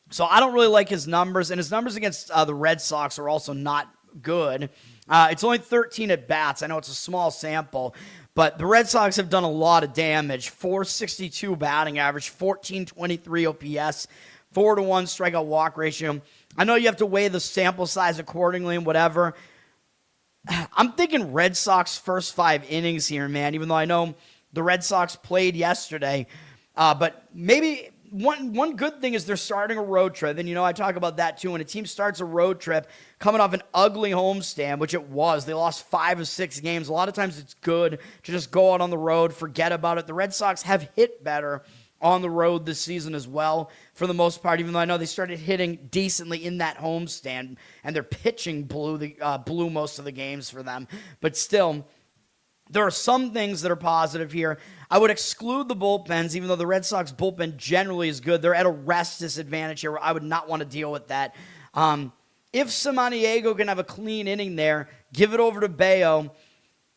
So I don't really like his numbers, and his numbers against the Red Sox are also not good. It's only 13 at-bats. I know it's a small sample, but the Red Sox have done a lot of damage. 462 batting average, 1423 OPS, 4-1 strikeout walk ratio. I know you have to weigh the sample size accordingly and whatever. I'm thinking Red Sox first 5 innings here, man, even though I know the Red Sox played yesterday. But maybe one good thing is they're starting a road trip. And, I talk about that too. When a team starts a road trip coming off an ugly homestand, which it was, they lost 5 of 6 games. A lot of times it's good to just go out on the road, forget about it. The Red Sox have hit better on the road this season as well, for the most part, even though I know they started hitting decently in that homestand, and their pitching blew most of the games for them. But still, there are some things that are positive here. I would exclude the bullpens, even though the Red Sox bullpen generally is good. They're at a rest disadvantage here where I would not want to deal with that. If Samaniego can have a clean inning there, give it over to Bayo,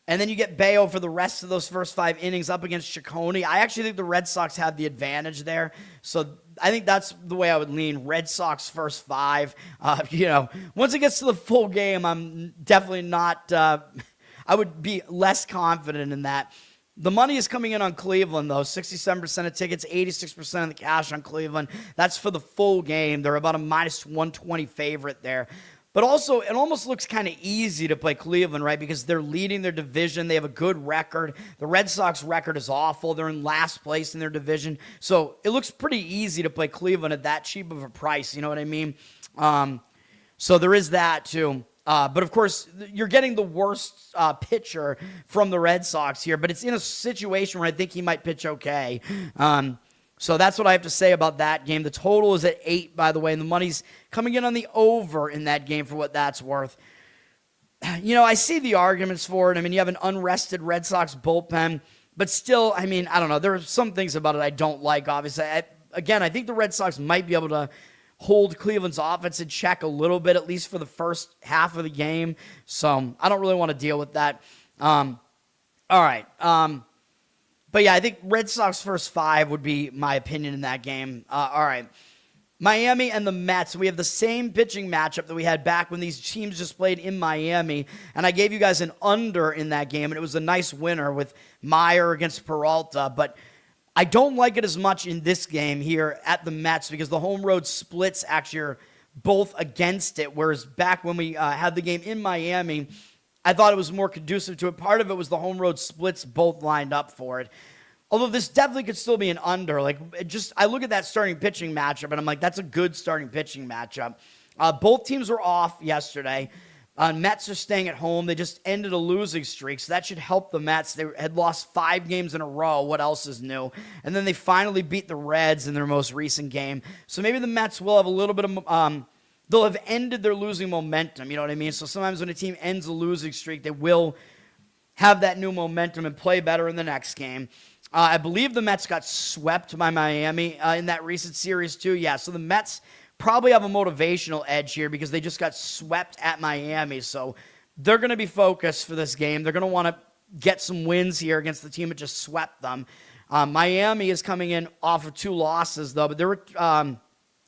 and then you get Bayo for the rest of those first 5 innings up against Ciccone. I actually think the Red Sox have the advantage there. So I think that's the way I would lean. Red Sox first 5. Once it gets to the full game, I'm definitely not... I would be less confident in that. The money is coming in on Cleveland, though. 67% of tickets, 86% of the cash on Cleveland. That's for the full game. They're about a minus 120 favorite there. But also, it almost looks kind of easy to play Cleveland, right? Because they're leading their division. They have a good record. The Red Sox record is awful. They're in last place in their division. So it looks pretty easy to play Cleveland at that cheap of a price. You know what I mean? So there is that, too. But, of course, you're getting the worst pitcher from the Red Sox here. But it's in a situation where I think he might pitch okay. So that's what I have to say about that game. The total is at 8, by the way, and the money's coming in on the over in that game for what that's worth. I see the arguments for it. I mean, you have an unrested Red Sox bullpen, but still, I don't know. There are some things about it I don't like, obviously. I think the Red Sox might be able to hold Cleveland's offense in check a little bit, at least for the first half of the game. So I don't really want to deal with that. All right. But yeah, I think Red Sox first 5 would be my opinion in that game. All right. Miami and the Mets. We have the same pitching matchup that we had back when these teams just played in Miami. And I gave you guys an under in that game, and it was a nice winner with Meyer against Peralta. But I don't like it as much in this game here at the Mets because the home road splits actually are both against it. Whereas back when we had the game in Miami, I thought it was more conducive to it. Part of it was the home road splits both lined up for it. Although this definitely could still be an under. I look at that starting pitching matchup, and I'm like, that's a good starting pitching matchup. Both teams were off yesterday. Mets are staying at home. They just ended a losing streak, so that should help the Mets. They had lost 5 games in a row. What else is new? And then they finally beat the Reds in their most recent game. So maybe the Mets will have a little bit of... they'll have ended their losing momentum, you know what I mean? So sometimes when a team ends a losing streak, they will have that new momentum and play better in the next game. I believe the Mets got swept by Miami in that recent series too. Yeah, so the Mets probably have a motivational edge here because they just got swept at Miami. So they're going to be focused for this game. They're going to want to get some wins here against the team that just swept them. Miami is coming in off of 2 losses, though, but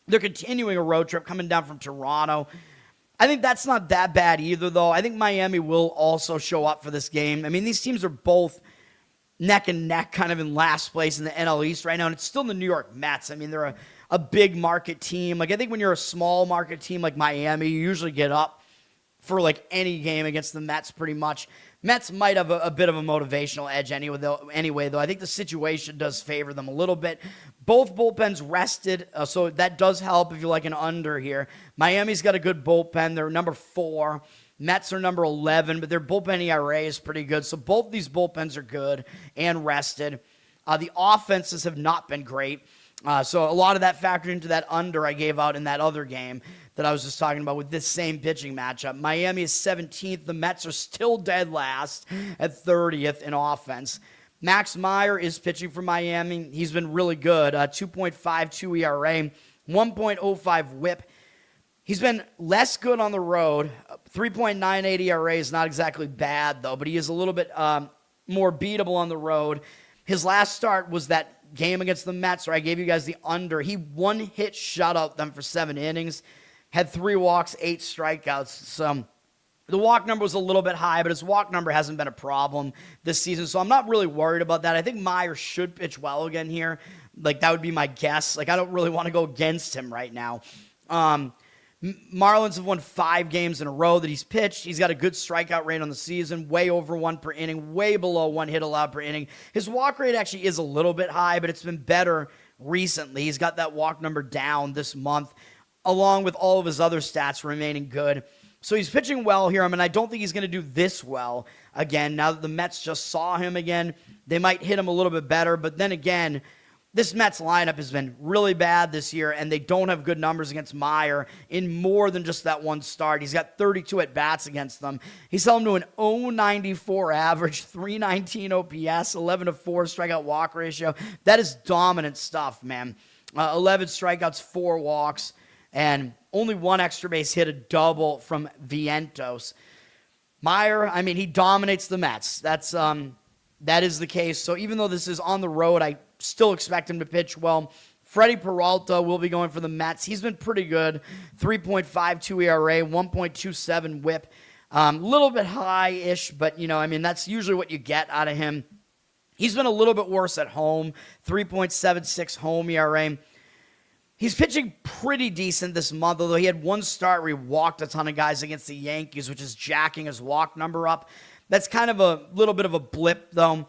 they're continuing a road trip coming down from Toronto. I think that's not that bad either, though. I think Miami will also show up for this game. I mean, these teams are both neck and neck kind of in last place in the NL East right now, and it's still the New York Mets. I mean, they're a big market team. Like, I think when you're a small market team like Miami, you usually get up for like any game against the Mets pretty much. Mets might have a bit of a motivational edge anyway, though. I think the situation does favor them a little bit. Both bullpens rested, so that does help if you like an under here. Miami's got a good bullpen. They're number 4. Mets are number 11, but their bullpen ERA is pretty good. So both these bullpens are good and rested. The offenses have not been great. So a lot of that factored into that under I gave out in that other game that I was just talking about with this same pitching matchup. Miami is 17th. The Mets are still dead last at 30th in offense. Max Meyer is pitching for Miami. He's been really good. 2.52 ERA, 1.05 whip. He's been less good on the road. 3.98 ERA is not exactly bad, though, but he is a little bit more beatable on the road. His last start was that game against the Mets where I gave you guys the under. He one-hit shutout them for 7 innings, had 3 walks, 8 strikeouts. So the walk number was a little bit high, but his walk number hasn't been a problem this season, so I'm not really worried about that. I think Meyer should pitch well again here. Like, that would be my guess. Like, I don't really want to go against him right now. Marlins have won 5 games in a row that he's pitched. He's got a good strikeout rate on the season, way over 1 per inning, way below 1 hit allowed per inning. His walk rate actually is a little bit high, but it's been better recently. He's got that walk number down this month, along with all of his other stats remaining good. So he's pitching well here. I mean, I don't think he's going to do this well again. Now that the Mets just saw him again, they might hit him a little bit better. But then again, this Mets lineup has been really bad this year, and they don't have good numbers against Meyer in more than just that one start. He's got 32 at-bats against them. He's held them to an 0.94 average, 319 OPS, 11-4 strikeout walk ratio. That is dominant stuff, man. 11 strikeouts, 4 walks, and only 1 extra base hit, a double from Vientos. Meyer, I mean, he dominates the Mets. That is the case. So even though this is on the road, I still expect him to pitch well. Fedde Peralta will be going for the Mets. He's been pretty good. 3.52 ERA, 1.27 whip. Little bit high-ish, but, I mean, that's usually what you get out of him. He's been a little bit worse at home. 3.76 home ERA. He's pitching pretty decent this month, although he had 1 start where he walked a ton of guys against the Yankees, which is jacking his walk number up. That's kind of a little bit of a blip, though.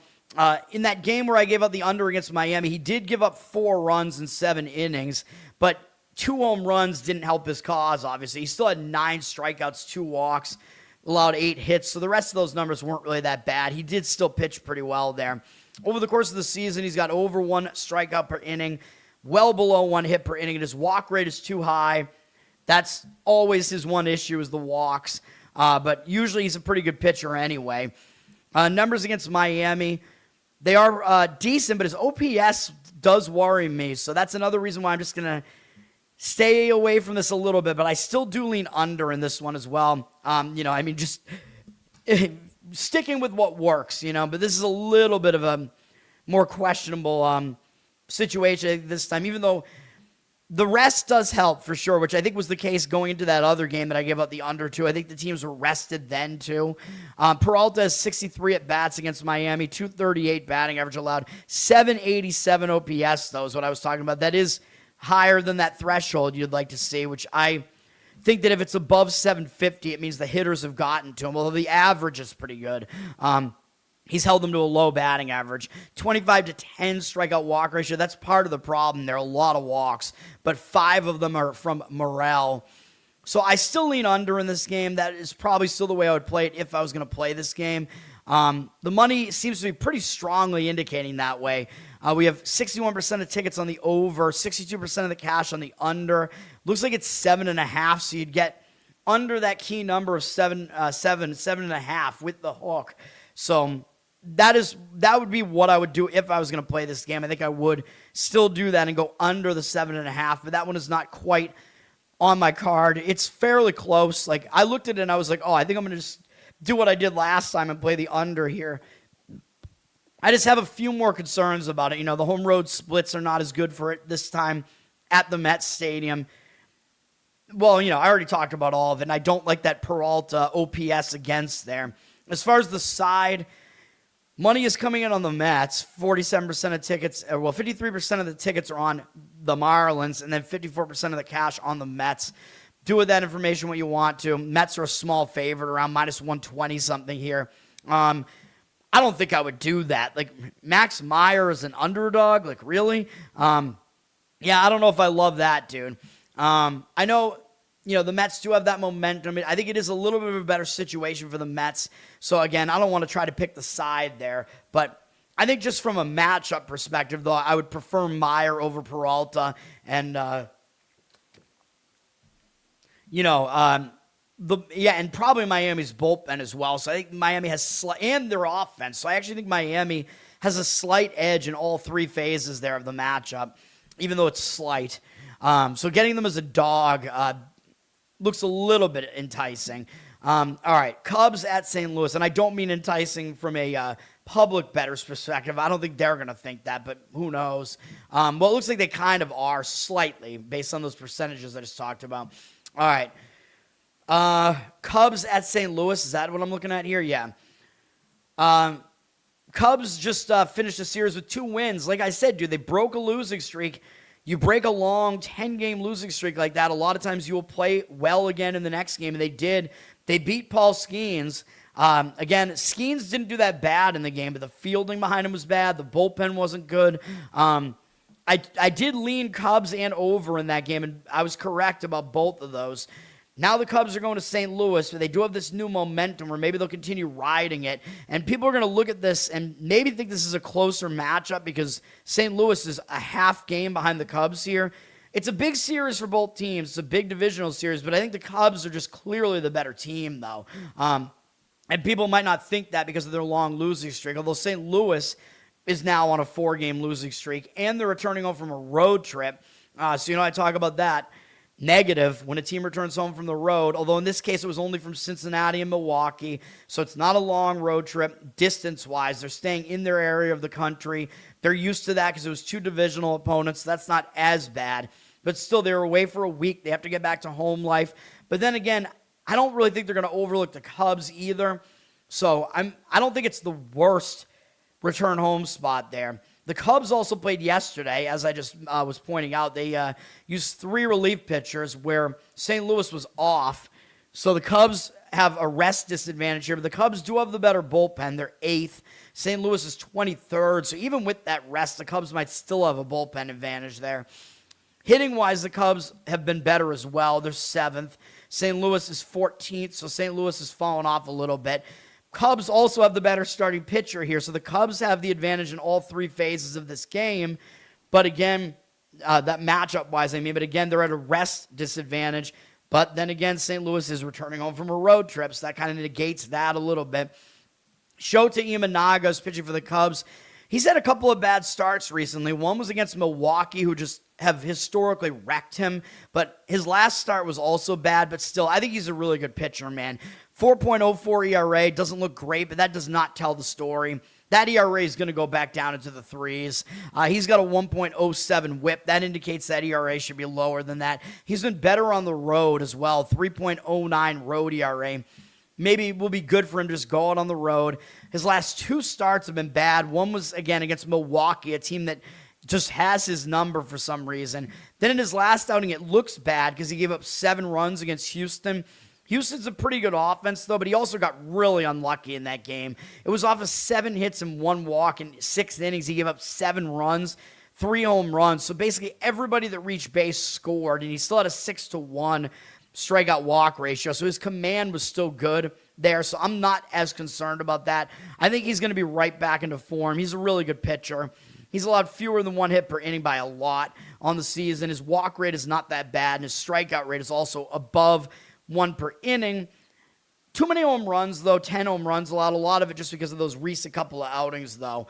In that game where I gave out the under against Miami, he did give up 4 runs in 7 innings, but 2 home runs didn't help his cause, obviously. He still had 9 strikeouts, 2 walks, allowed 8 hits, so the rest of those numbers weren't really that bad. He did still pitch pretty well there. Over the course of the season, he's got over 1 strikeout per inning, well below 1 hit per inning, and his walk rate is too high. That's always his one issue, is the walks, but usually he's a pretty good pitcher anyway. Numbers against Miami, they are decent, but his OPS does worry me. So that's another reason why I'm just going to stay away from this a little bit. But I still do lean under in this one as well. I mean, just sticking with what works, But this is a little bit of a more questionable situation this time, even though the rest does help for sure, which I think was the case going into that other game that I gave out the under to. I think the teams were rested then too. Peralta has 63 at-bats against Miami, 238 batting average allowed, 787 OPS, though, is what I was talking about. That is higher than that threshold you'd like to see, which I think that if it's above 750, it means the hitters have gotten to him, although the average is pretty good. He's held them to a low batting average. 25 to 10 strikeout walk ratio. That's part of the problem. There are a lot of walks, but 5 of them are from Morel. So I still lean under in this game. That is probably still the way I would play it if I was going to play this game. The money seems to be pretty strongly indicating that way. We have 61% of tickets on the over, 62% of the cash on the under. Looks like it's 7.5, so you'd get under that key number of 7.5 with the hook. So that would be what I would do if I was going to play this game. I think I would still do that and go under the 7.5, but that one is not quite on my card. It's fairly close. Like, I looked at it and I was like, I think I'm going to just do what I did last time and play the under here. I just have a few more concerns about it. The home road splits are not as good for it this time at the Mets Stadium. Well, I already talked about all of it, and I don't like that Peralta OPS against there. As far as the side, Money is coming in on the Mets. 47% of tickets, 53% of the tickets are on the Marlins, and then 54% of the cash on the Mets. Do with that information what you want to. Mets are a small favorite, around minus 120 something here. I don't think I would do that. Like, Max Meyer is an underdog. Like, really? Yeah, I don't know if I love that, dude. I know, the Mets do have that momentum. I think it is a little bit of a better situation for the Mets. So, again, I don't want to try to pick the side there. But I think just from a matchup perspective, though, I would prefer Meyer over Peralta. And, and probably Miami's bullpen as well. So I think Miami has and their offense. So I actually think Miami has a slight edge in all three phases there of the matchup, even though it's slight. So getting them as a dog looks a little bit enticing. All right, Cubs at St. Louis. And I don't mean enticing from a public bettor's perspective. I don't think they're going to think that, but who knows? Well, it looks like they kind of are slightly based on those percentages I just talked about. All right. Cubs at St. Louis. Is that what I'm looking at here? Yeah. Cubs just finished a series with 2 wins. Like I said, dude, they broke a losing streak. You break a long 10-game losing streak like that, a lot of times you will play well again in the next game, and they did. They beat Paul Skeens. Again, Skeens didn't do that bad in the game, but the fielding behind him was bad. The bullpen wasn't good. I did lean Cubs and over in that game, and I was correct about both of those. Now the Cubs are going to St. Louis, but they do have this new momentum where maybe they'll continue riding it. And people are going to look at this and maybe think this is a closer matchup because St. Louis is a half game behind the Cubs here. It's a big series for both teams. It's a big divisional series, but I think the Cubs are just clearly the better team, though. And people might not think that because of their long losing streak, although St. Louis is now on a 4-game losing streak, and they're returning home from a road trip. So, I talk about that. Negative when a team returns home from the road, although in this case it was only from Cincinnati and Milwaukee, so it's not a long road trip distance-wise. They're staying in their area of the country. They're used to that because it was 2 divisional opponents. So that's not as bad, but still, they were away for a week. They have to get back to home life. But then again, I don't really think they're going to overlook the Cubs either, so I don't think it's the worst return home spot there. The Cubs also played yesterday, as I just was pointing out. They used 3 relief pitchers where St. Louis was off. So the Cubs have a rest disadvantage here. But the Cubs do have the better bullpen. They're 8th. St. Louis is 23rd. So even with that rest, the Cubs might still have a bullpen advantage there. Hitting-wise, the Cubs have been better as well. They're 7th. St. Louis is 14th. So St. Louis has fallen off a little bit. Cubs also have the better starting pitcher here. So the Cubs have the advantage in all 3 phases of this game. But again, that matchup-wise, but again, they're at a rest disadvantage. But then again, St. Louis is returning home from a road trip, so that kind of negates that a little bit. Shota Imanaga is pitching for the Cubs. He's had a couple of bad starts recently. One was against Milwaukee, who just have historically wrecked him. But his last start was also bad, but still, I think he's a really good pitcher, man. 4.04 ERA, doesn't look great, but that does not tell the story. That ERA is going to go back down into the 3s. He's got a 1.07 whip. That indicates that ERA should be lower than that. He's been better on the road as well, 3.09 road ERA. Maybe it will be good for him to just go out on the road. His last 2 starts have been bad. One was, again, against Milwaukee, a team that just has his number for some reason. Then in his last outing, it looks bad because he gave up 7 runs against Houston. Houston's a pretty good offense, though, but he also got really unlucky in that game. It was off of 7 hits and 1 walk in 6 innings. He gave up 7 runs, 3 home runs. So basically everybody that reached base scored, and he still had a 6-1 strikeout walk ratio. So his command was still good there. So I'm not as concerned about that. I think he's going to be right back into form. He's a really good pitcher. He's allowed fewer than 1 hit per inning by a lot on the season. His walk rate is not that bad, and his strikeout rate is also above 1 per inning. Too many home runs, though. 10 home runs allowed. A lot of it just because of those recent couple of outings, though.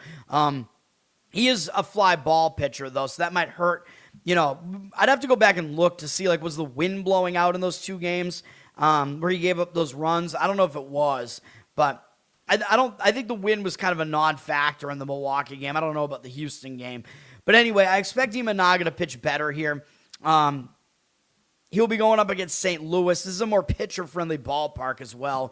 He is a fly ball pitcher, though, so that might hurt. I'd have to go back and look to see, was the wind blowing out in those 2 games where he gave up those runs? I don't know if it was, but I think the wind was kind of a non-factor in the Milwaukee game. I don't know about the Houston game. But anyway, I expect Imanaga to pitch better here. He'll be going up against St. Louis. This is a more pitcher-friendly ballpark as well.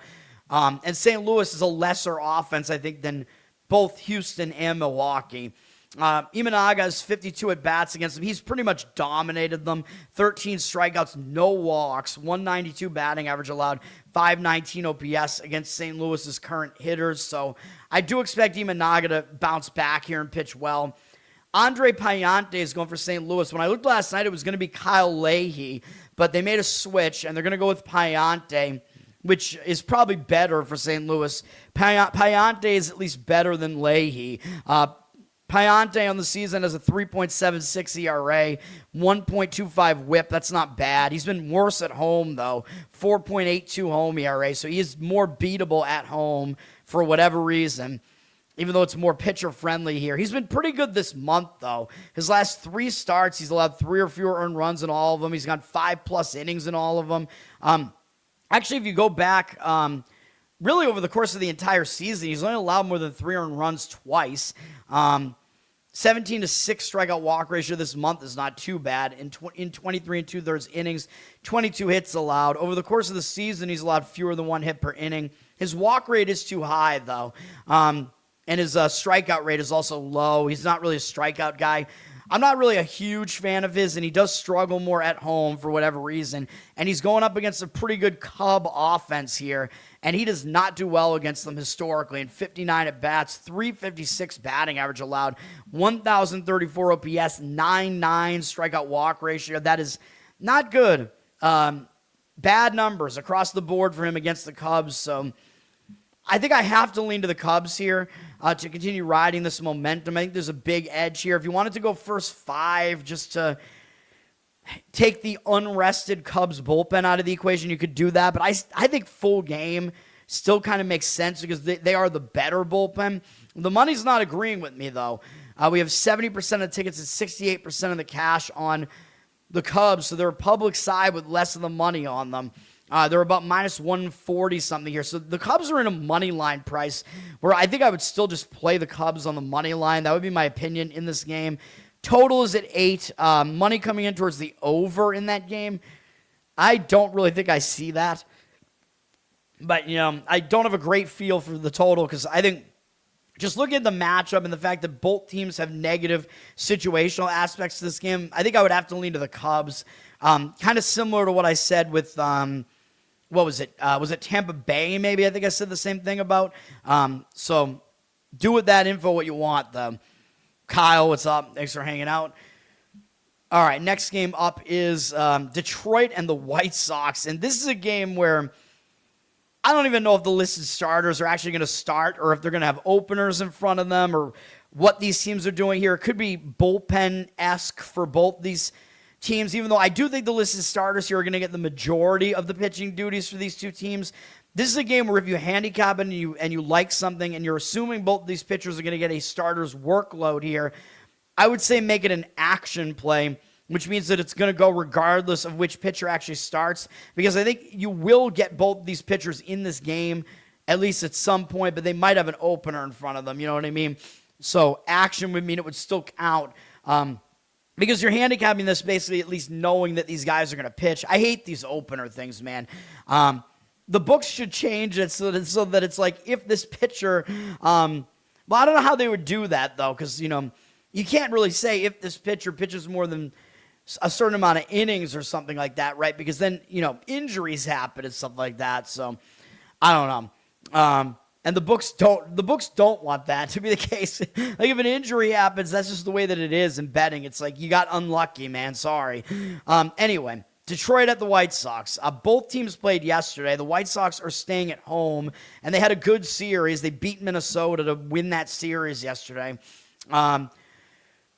And St. Louis is a lesser offense, I think, than both Houston and Milwaukee. Imanaga has 52 at-bats against them. He's pretty much dominated them. 13 strikeouts, no walks, 192 batting average allowed, 519 OPS against St. Louis's current hitters. So I do expect Imanaga to bounce back here and pitch well. Andre Payante is going for St. Louis. When I looked last night, it was going to be Kyle Leahy, but they made a switch, and they're going to go with Payante, which is probably better for St. Louis. Payante is at least better than Leahy. Payante on the season has a 3.76 ERA, 1.25 whip. That's not bad. He's been worse at home, though. 4.82 home ERA, so he is more beatable at home for whatever reason, even though it's more pitcher-friendly here. He's been pretty good this month, though. His last 3 starts, he's allowed 3 or fewer earned runs in all of them. He's gone 5+ innings in all of them. Actually, if you go back, really over the course of the entire season, he's only allowed more than 3 earned runs twice. 17-6 strikeout walk ratio this month is not too bad. In 23 2/3 innings, 22 hits allowed. Over the course of the season, he's allowed fewer than 1 hit per inning. His walk rate is too high, though. And his strikeout rate is also low. He's not really a strikeout guy. I'm not really a huge fan of his, and he does struggle more at home for whatever reason. And he's going up against a pretty good Cub offense here, and he does not do well against them historically. In 59 at-bats, 356 batting average allowed, 1,034 OPS, 9.9 strikeout walk ratio. That is not good. Bad numbers across the board for him against the Cubs, so I think I have to lean to the Cubs here to continue riding this momentum. I think there's a big edge here. If you wanted to go first 5 just to take the unrested Cubs bullpen out of the equation, you could do that. But I think full game still kind of makes sense because they are the better bullpen. The money's not agreeing with me, though. We have 70% of tickets and 68% of the cash on the Cubs, so they're a public side with less of the money on them. They're about minus 140 something here. So the Cubs are in a money line price where I think I would still just play the Cubs on the money line. That would be my opinion in this game. Total is at 8. Money coming in towards the over in that game. I don't really think I see that. But, I don't have a great feel for the total because I think just looking at the matchup and the fact that both teams have negative situational aspects to this game, I think I would have to lean to the Cubs. Kind of similar to what I said with what was it? Was it Tampa Bay, maybe? I think I said the same thing about. So do with that info what you want, though. Kyle, what's up? Thanks for hanging out. All right, next game up is Detroit and the White Sox. And this is a game where I don't even know if the listed starters are actually going to start or if they're going to have openers in front of them or what these teams are doing here. It could be bullpen-esque for both these teams, even though I do think the listed starters here are going to get the majority of the pitching duties for these two teams. This is a game where if you handicap it and you like something and you're assuming both these pitchers are going to get a starter's workload here, I would say make it an action play, which means that it's going to go regardless of which pitcher actually starts, because I think you will get both these pitchers in this game, at least at some point, but they might have an opener in front of them, you know what I mean? So action would mean it would still count. Because you're handicapping this basically at least knowing that these guys are going to pitch. I hate these opener things, man. The books should change it so that it's like if this pitcher, well, I don't know how they would do that, though, because, you can't really say if this pitcher pitches more than a certain amount of innings or something like that, right? Because then, injuries happen and stuff like that. So I don't know. And the books don't want that to be the case. Like if an injury happens, that's just the way that it is in betting. It's like you got unlucky, man. Sorry. Anyway, Detroit at the White Sox. Both teams played yesterday. The White Sox are staying at home, and they had a good series. They beat Minnesota to win that series yesterday.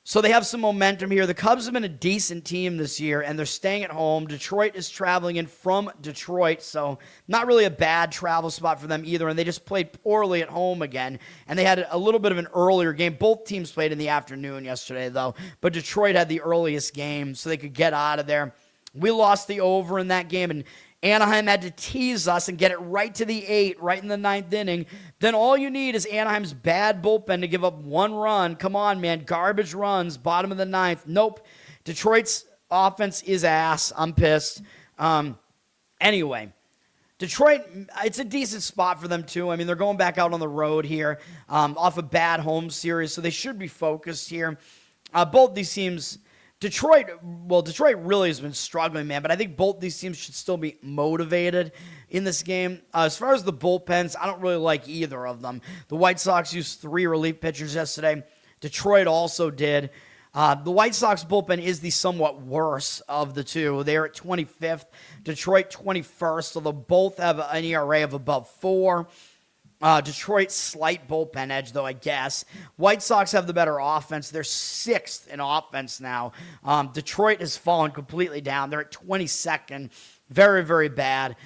So they have some momentum here. The Cubs have been a decent team this year, and they're staying at home. Detroit is traveling in from Detroit, so not really a bad travel spot for them either, and they just played poorly at home again, and they had a little bit of an earlier game. Both teams played in the afternoon yesterday, though, but Detroit had the earliest game, so they could get out of there. We lost the over in that game, and Anaheim had to tease us and get it right to the 8, right in the 9th inning. Then all you need is Anaheim's bad bullpen to give up 1 run. Come on, man. Garbage runs, bottom of the 9th. Nope. Detroit's offense is ass. I'm pissed. Anyway, Detroit, it's a decent spot for them, too. I mean, they're going back out on the road here off a bad home series, so they should be focused here. Both these teams, Detroit really has been struggling, man, but I think both these teams should still be motivated in this game. As far as the bullpens, I don't really like either of them. The White Sox used 3 relief pitchers yesterday. Detroit also did. The White Sox bullpen is the somewhat worse of the two. They're at 25th, Detroit 21st, so they'll both have an ERA of above 4. Detroit's slight bullpen edge, though, I guess. White Sox have the better offense. They're 6th in offense now. Detroit has fallen completely down. They're at 22nd. Very, very bad.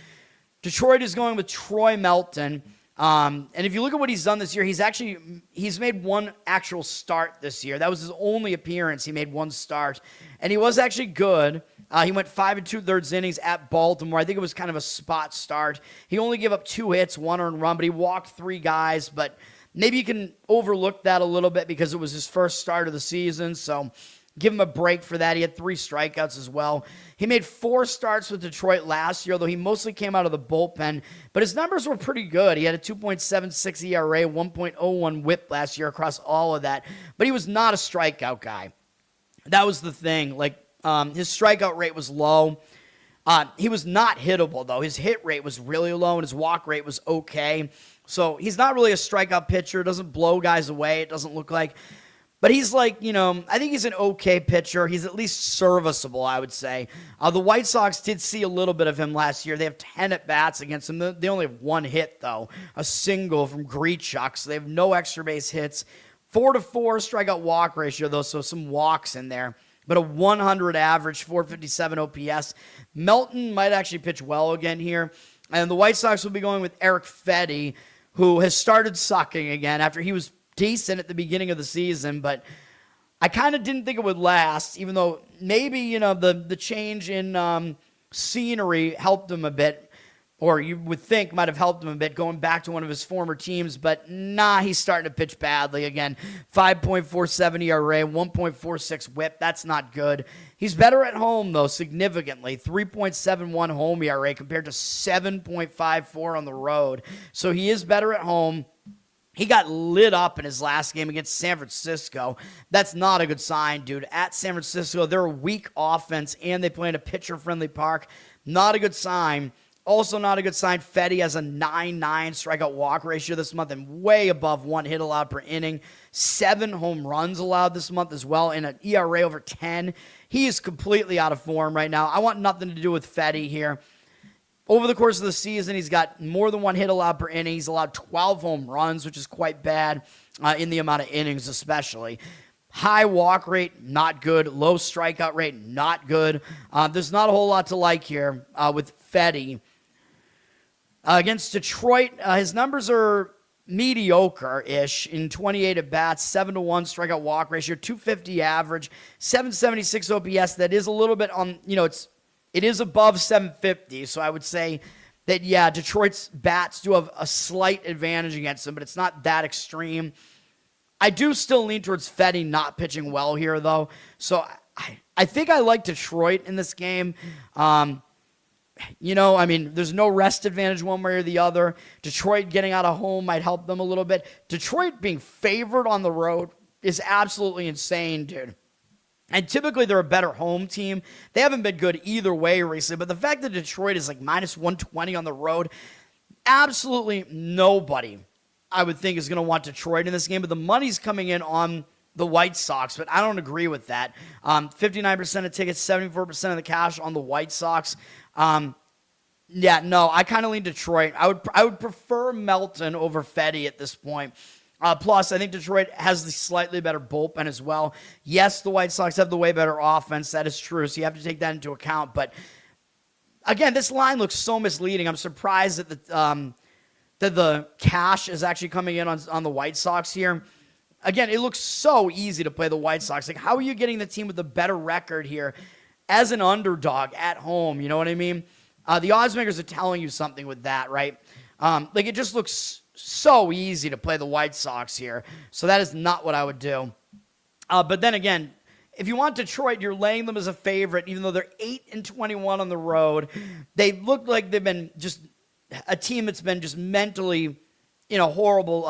Detroit is going with Troy Melton. And if you look at what he's done this year, he's made one actual start this year. That was his only appearance. He made one start, and he was actually good. He went 5 2/3 innings at Baltimore. I think it was kind of a spot start. He only gave up 2 hits, 1 earned run, but he walked 3 guys. But maybe you can overlook that a little bit because it was his first start of the season. So give him a break for that. He had 3 strikeouts as well. He made 4 starts with Detroit last year, though he mostly came out of the bullpen. But his numbers were pretty good. He had a 2.76 ERA, 1.01 whip last year across all of that. But he was not a strikeout guy. That was the thing. His strikeout rate was low. He was not hittable, though. His hit rate was really low, and his walk rate was okay. So he's not really a strikeout pitcher. Doesn't blow guys away, it doesn't look like. But he's I think he's an okay pitcher. He's at least serviceable, I would say. The White Sox did see a little bit of him last year. They have 10 at-bats against him. They only have 1 hit, though, a single from Grichuk. So they have no extra base hits. 4-4 strikeout walk ratio, though, so some walks in there. But a 100 average, 457 OPS. Melton might actually pitch well again here. And the White Sox will be going with Eric Fedde, who has started sucking again after he was decent at the beginning of the season, but I kind of didn't think it would last, even though maybe, the change in scenery helped him a bit, or you would think might have helped him a bit going back to one of his former teams, but nah, he's starting to pitch badly again. 5.47 ERA, 1.46 whip. That's not good. He's better at home, though, significantly. 3.71 home ERA compared to 7.54 on the road. So he is better at home. He got lit up in his last game against San Francisco. That's not a good sign, dude. At San Francisco, they're a weak offense, and they play in a pitcher-friendly park. Not a good sign. Also not a good sign, Fedde has a 9.9 strikeout walk ratio this month and way above 1 hit allowed per inning. 7 home runs allowed this month as well, and an ERA over 10. He is completely out of form right now. I want nothing to do with Fedde here. Over the course of the season, he's got more than 1 hit allowed per inning. He's allowed 12 home runs, which is quite bad in the amount of innings especially. High walk rate, not good. Low strikeout rate, not good. There's not a whole lot to like here with Fedde. Against Detroit, his numbers are mediocre-ish in 28 at-bats, 7-1 strikeout walk ratio, 250 average, 776 OPS. That is a little bit on, it is above 750, so I would say that, yeah, Detroit's bats do have a slight advantage against them, but it's not that extreme. I do still lean towards Fedde not pitching well here, though, so I think I like Detroit in this game. There's no rest advantage one way or the other. Detroit getting out of home might help them a little bit. Detroit being favored on the road is absolutely insane, dude. And typically they're a better home team. They haven't been good either way recently, but the fact that Detroit is like minus 120 on the road, absolutely nobody, I would think, is going to want Detroit in this game. But the money's coming in on the White Sox, but I don't agree with that. 59% of tickets, 74% of the cash on the White Sox. I kind of lean Detroit. I would prefer Melton over Fedde at this point. Plus, I think Detroit has the slightly better bullpen as well. Yes, the White Sox have the way better offense. That is true, so you have to take that into account. But, again, this line looks so misleading. I'm surprised that the cash is actually coming in on the White Sox here. Again, it looks so easy to play the White Sox. Like, how are you getting the team with a better record here as an underdog at home? You know what I mean? The odds makers are telling you something with that, right? It just looks so easy to play the White Sox here. So that is not what I would do. But then again, if you want Detroit, you're laying them as a favorite, even though they're 8-21 on the road. They look like they've been just a team that's been just mentally, horrible.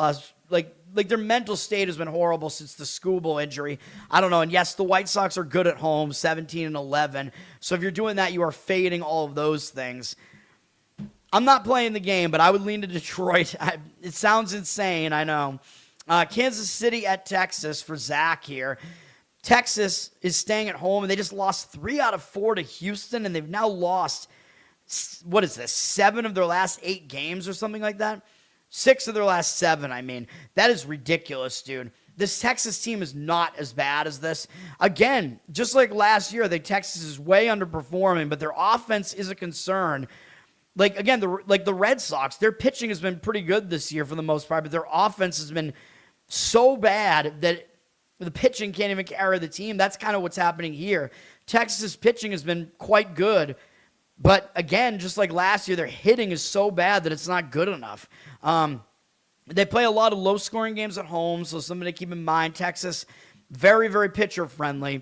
Like their mental state has been horrible since the Skubal injury. I don't know. And yes, the White Sox are good at home, 17-11. So if you're doing that, you are fading all of those things. I'm not playing the game, but I would lean to Detroit. It sounds insane, I know. Kansas City at Texas for Zach here. Texas is staying at home, and they just lost 3 out of 4 to Houston, and they've now lost, 7 of their last 8 games or something like that? 6 of their last 7, I mean. That is ridiculous, dude. This Texas team is not as bad as this. Again, just like last year, Texas is way underperforming, but their offense is a concern. Like, again, the Red Sox, their pitching has been pretty good this year for the most part, but their offense has been so bad that the pitching can't even carry the team. That's kind of what's happening here. Texas' pitching has been quite good, but again, just like last year, their hitting is so bad that it's not good enough. They play a lot of low-scoring games at home, so something to keep in mind. Texas, very, very pitcher-friendly.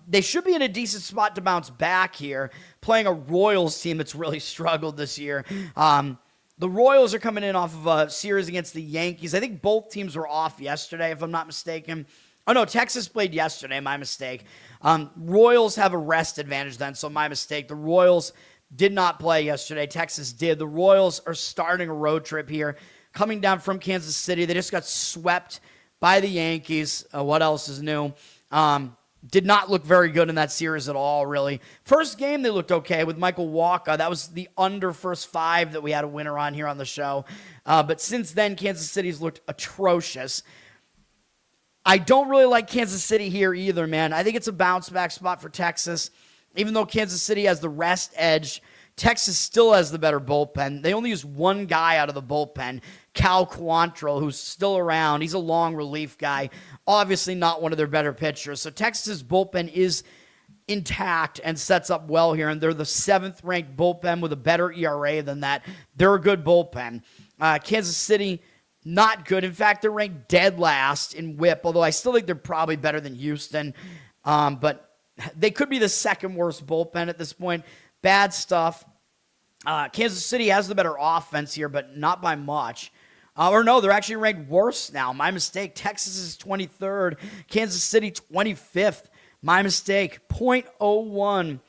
They should be in a decent spot to bounce back here, playing a Royals team that's really struggled this year. The Royals are coming in off of a series against the Yankees. I think both teams were off yesterday, if I'm not mistaken. Oh, no, Texas played yesterday, my mistake. Royals have a rest advantage then, so my mistake. The Royals did not play yesterday. Texas did. The Royals are starting a road trip here, coming down from Kansas City. They just got swept by the Yankees. What else is new? Did not look very good in that series at all, really. First game, they looked okay with Michael Walker. That was the under first 5 that we had a winner on here on the show. But since then, Kansas City's looked atrocious. I don't really like Kansas City here either, man. I think it's a bounce-back spot for Texas. Even though Kansas City has the rest edge, Texas still has the better bullpen. They only use one guy out of the bullpen, Cal Quantrill, who's still around. He's a long relief guy. Obviously not one of their better pitchers. So Texas' bullpen is intact and sets up well here, and they're the 7th-ranked bullpen with a better ERA than that. They're a good bullpen. Kansas City, not good. In fact, they're ranked dead last in WHIP, although I still think they're probably better than Houston. But they could be the 2nd-worst bullpen at this point. Bad stuff. Kansas City has the better offense here, but not by much. No, they're actually ranked worse now. My mistake. Texas is 23rd. Kansas City 25th. My mistake. 0.01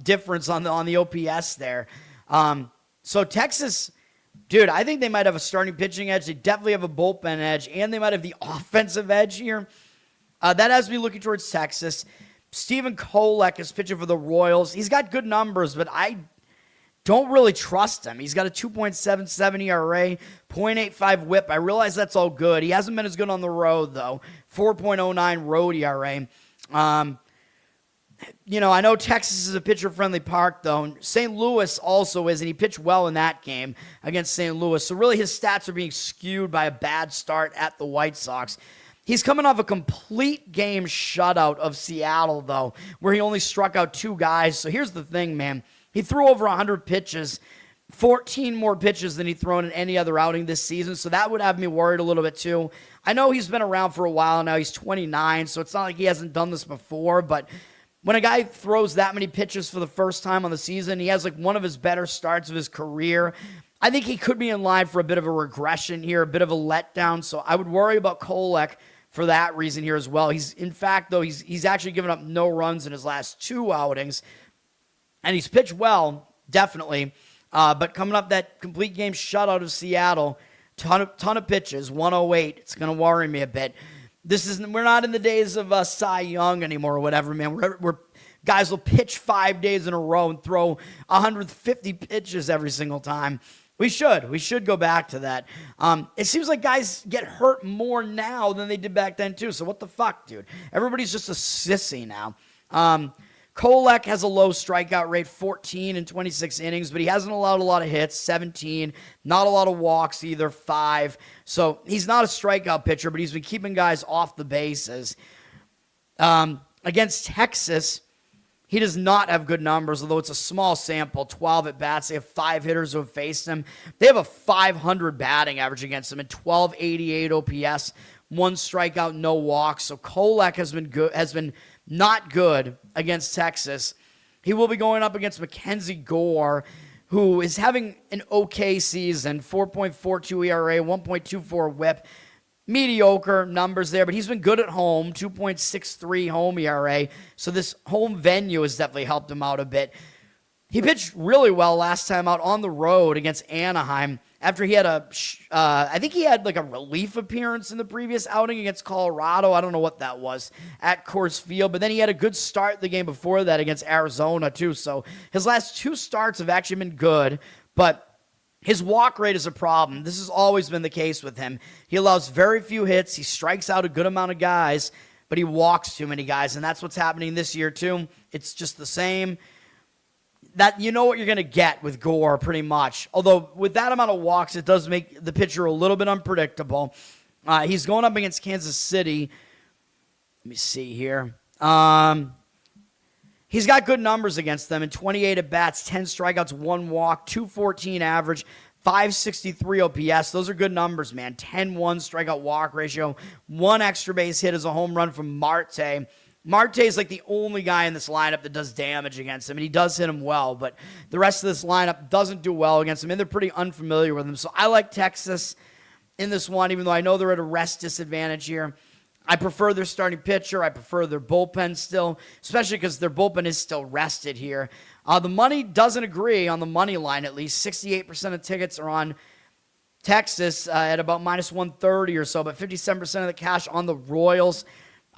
difference on the OPS there. So Texas, dude, I think they might have a starting pitching edge. They definitely have a bullpen edge, and they might have the offensive edge here. That has me looking towards Texas. Stephen Kolek is pitching for the Royals. He's got good numbers, but I don't really trust him. He's got a 2.77 ERA, 0.85 WHIP. I realize that's all good. He hasn't been as good on the road, though. 4.09 road ERA. I know Texas is a pitcher-friendly park, though. St. Louis also is, and he pitched well in that game against St. Louis. So really his stats are being skewed by a bad start at the White Sox. He's coming off a complete game shutout of Seattle, though, where he only struck out 2 guys. So here's the thing, man. He threw over 100 pitches, 14 more pitches than he'd thrown in any other outing this season. So that would have me worried a little bit, too. I know he's been around for a while now. He's 29, so it's not like he hasn't done this before. But when a guy throws that many pitches for the first time on the season, he has like one of his better starts of his career. I think he could be in line for a bit of a regression here, a bit of a letdown. So I would worry about Kolek for that reason here as well. He's actually given up no runs in his last 2 outings, and he's pitched well, definitely. But coming up that complete game shutout of Seattle, ton of pitches, 108. It's going to worry me a bit. We're not in the days of Cy Young anymore or whatever, man. We're guys will pitch 5 days in a row and throw 150 pitches every single time. We should go back to that. It seems like guys get hurt more now than they did back then, too. So what the fuck, dude? Everybody's just a sissy now. Kolek has a low strikeout rate, 14 in 26 innings, but he hasn't allowed a lot of hits, 17. Not a lot of walks either, 5. So he's not a strikeout pitcher, but he's been keeping guys off the bases. Against Texas, he does not have good numbers, although it's a small sample, 12 at-bats. They have 5 hitters who have faced him. They have a 500 batting average against him and 1288 OPS, 1 strikeout, no walks. So Kolek has been not good against Texas. He will be going up against Mackenzie Gore, who is having an okay season, 4.42 ERA, 1.24 whip, mediocre numbers there, but he's been good at home, 2.63 home ERA, so this home venue has definitely helped him out a bit. He pitched really well last time out on the road against Anaheim after he had I think he had like a relief appearance in the previous outing against Colorado. I don't know what that was at Coors Field, but then he had a good start the game before that against Arizona too. So his last 2 starts have actually been good, but his walk rate is a problem. This has always been the case with him. He allows very few hits. He strikes out a good amount of guys, but he walks too many guys, and that's what's happening this year too. It's just the same. That you know what you're going to get with Gore pretty much. Although with that amount of walks, it does make the pitcher a little bit unpredictable. He's going up against Kansas City. Let me see here. He's got good numbers against them in 28 at-bats, 10 strikeouts, 1 walk, 214 average, 563 OPS. Those are good numbers, man. 10-1 strikeout walk ratio, 1 extra base hit as a home run from Marte. Marte is like the only guy in this lineup that does damage against him, and he does hit him well, but the rest of this lineup doesn't do well against him, and they're pretty unfamiliar with him. So I like Texas in this one, even though I know they're at a rest disadvantage here. I prefer their starting pitcher. I prefer their bullpen still, especially because their bullpen is still rested here. The money doesn't agree on the money line, at least. 68% of tickets are on Texas at about minus 130 or so, but 57% of the cash on the Royals.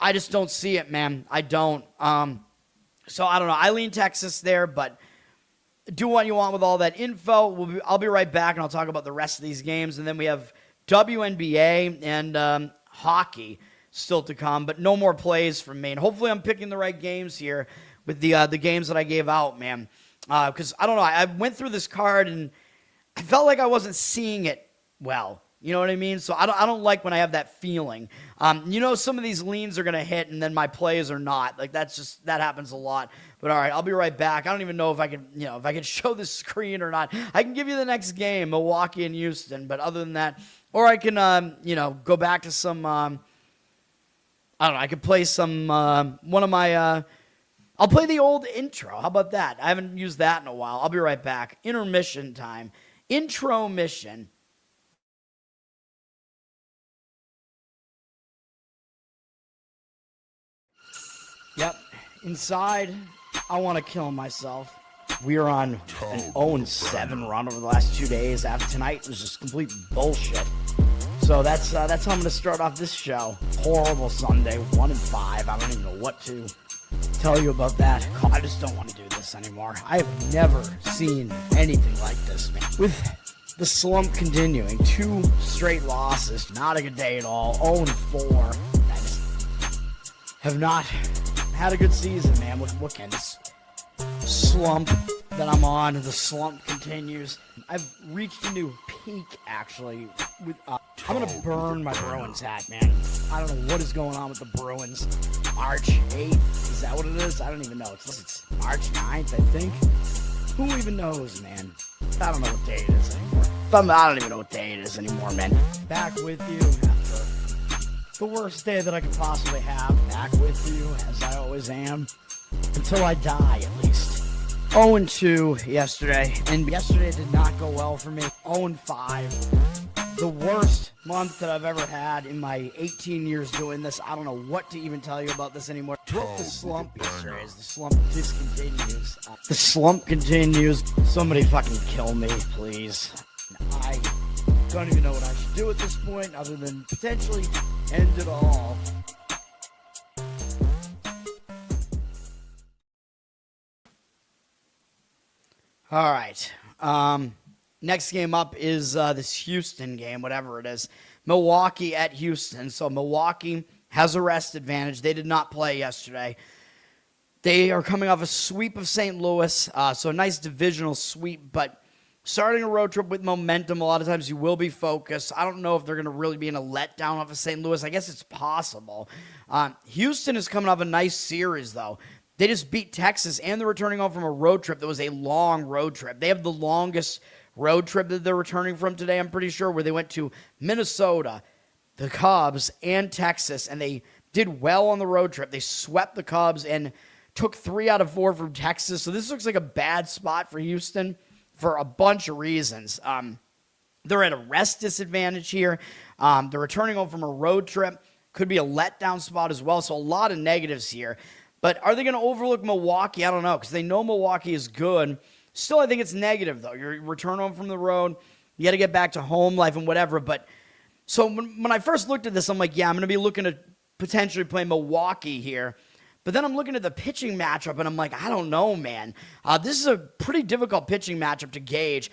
I just don't see it, man. I don't. So I don't know. I lean Texas there, but do what you want with all that info. I'll be right back, and I'll talk about the rest of these games. And then we have WNBA and hockey still to come, but no more plays from me. And hopefully I'm picking the right games here with the games that I gave out, man. Because, I don't know, I went through this card, and I felt like I wasn't seeing it well. You know what I mean? So I don't like when I have that feeling. Some of these leans are going to hit, and then my plays are not. Like, that happens a lot. But, all right, I'll be right back. I don't even know if I can show the screen or not. I can give you the next game, Milwaukee and Houston. But other than that, or I can, go back to some, I don't know, I could play some, one of my, I'll play the old intro. How about that? I haven't used that in a while. I'll be right back. Intermission time. Intro mission. Yep. Inside, I want to kill myself. We are on an 0-7 run over the last 2 days. After tonight was just complete bullshit. So that's how I'm going to start off this show. Horrible Sunday, 1-5. I don't even know what to tell you about that. I just don't want to do this anymore. I have never seen anything like this, man. With the slump continuing, 2 straight losses, not a good day at all. 0-4. I just have not had a good season, man. What can this slump that I'm on? The slump continues. I've reached a new peak, actually. I'm going to burn my Bruins hat, man. I don't know what is going on with the Bruins. March 8th. Is that what it is? I don't even know. It's March 9th, I think. Who even knows, man? I don't know what day it is anymore. I don't even know what day it is anymore, man. Back with you after the worst day that I could possibly have. Back with you, as I always am. Until I die, at least. 0-2 yesterday. And yesterday did not go well for me. 0-5. The worst month that I've ever had in my 18 years doing this. I don't know what to even tell you about this anymore. Broke the slump yesterday as the slump discontinues. The slump continues. Somebody fucking kill me, please. I don't even know what I should do at this point other than potentially end it all. All right. Next game up is this Houston game, whatever it is. Milwaukee at Houston. So Milwaukee has a rest advantage. They did not play yesterday. They are coming off a sweep of St. Louis. So a nice divisional sweep, but starting a road trip with momentum, a lot of times you will be focused. I don't know if they're going to really be in a letdown off of St. Louis. I guess it's possible. Houston is coming off a nice series, though. They just beat Texas, and they're returning home from a road trip that was a long road trip. They have the longest road trip that they're returning from today, I'm pretty sure, where they went to Minnesota, the Cubs, and Texas, and they did well on the road trip. They swept the Cubs and took 3 out of 4 from Texas. So this looks like a bad spot for Houston. for a bunch of reasons. They're at a rest disadvantage here. They're returning home from a road trip. Could be a letdown spot as well. So a lot of negatives here. But are they going to overlook Milwaukee? I don't know, because they know Milwaukee is good. Still, I think it's negative, though. You're return home from the road. You got to get back to home life and whatever. But so when I first looked at this, I'm like, yeah, I'm going to be looking to potentially play Milwaukee here. But then I'm looking at the pitching matchup, and I'm like, I don't know, man. This is a pretty difficult pitching matchup to gauge.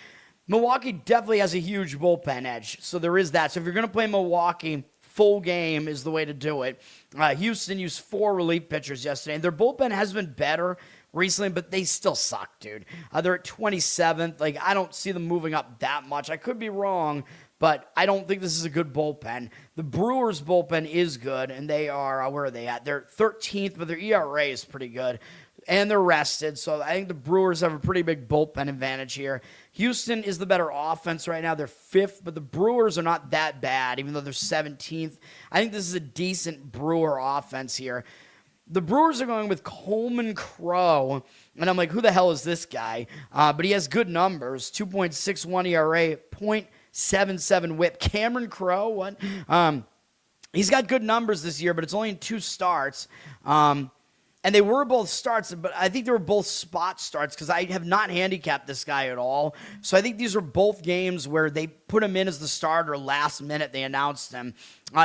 Milwaukee definitely has a huge bullpen edge, so there is that. So if you're going to play Milwaukee, full game is the way to do it. Houston used 4 relief pitchers yesterday, and their bullpen has been better recently, but they still suck, dude. They're at 27th. Like, I don't see them moving up that much. I could be wrong, but I don't think this is a good bullpen. The Brewers' bullpen is good, and they are, where are they at? They're 13th, but their ERA is pretty good, and they're rested, so I think the Brewers have a pretty big bullpen advantage here. Houston is the better offense right now. They're 5th, but the Brewers are not that bad, even though they're 17th. I think this is a decent Brewer offense here. The Brewers are going with Coleman Crow, and I'm like, who the hell is this guy? But he has good numbers, 2.61 ERA, 0.77 whip. Cameron Crow, what? He's got good numbers this year, but it's only in 2 starts. And they were both starts, but I think they were both spot starts because I have not handicapped this guy at all. So I think these are both games where they put him in as the starter last minute. They announced him.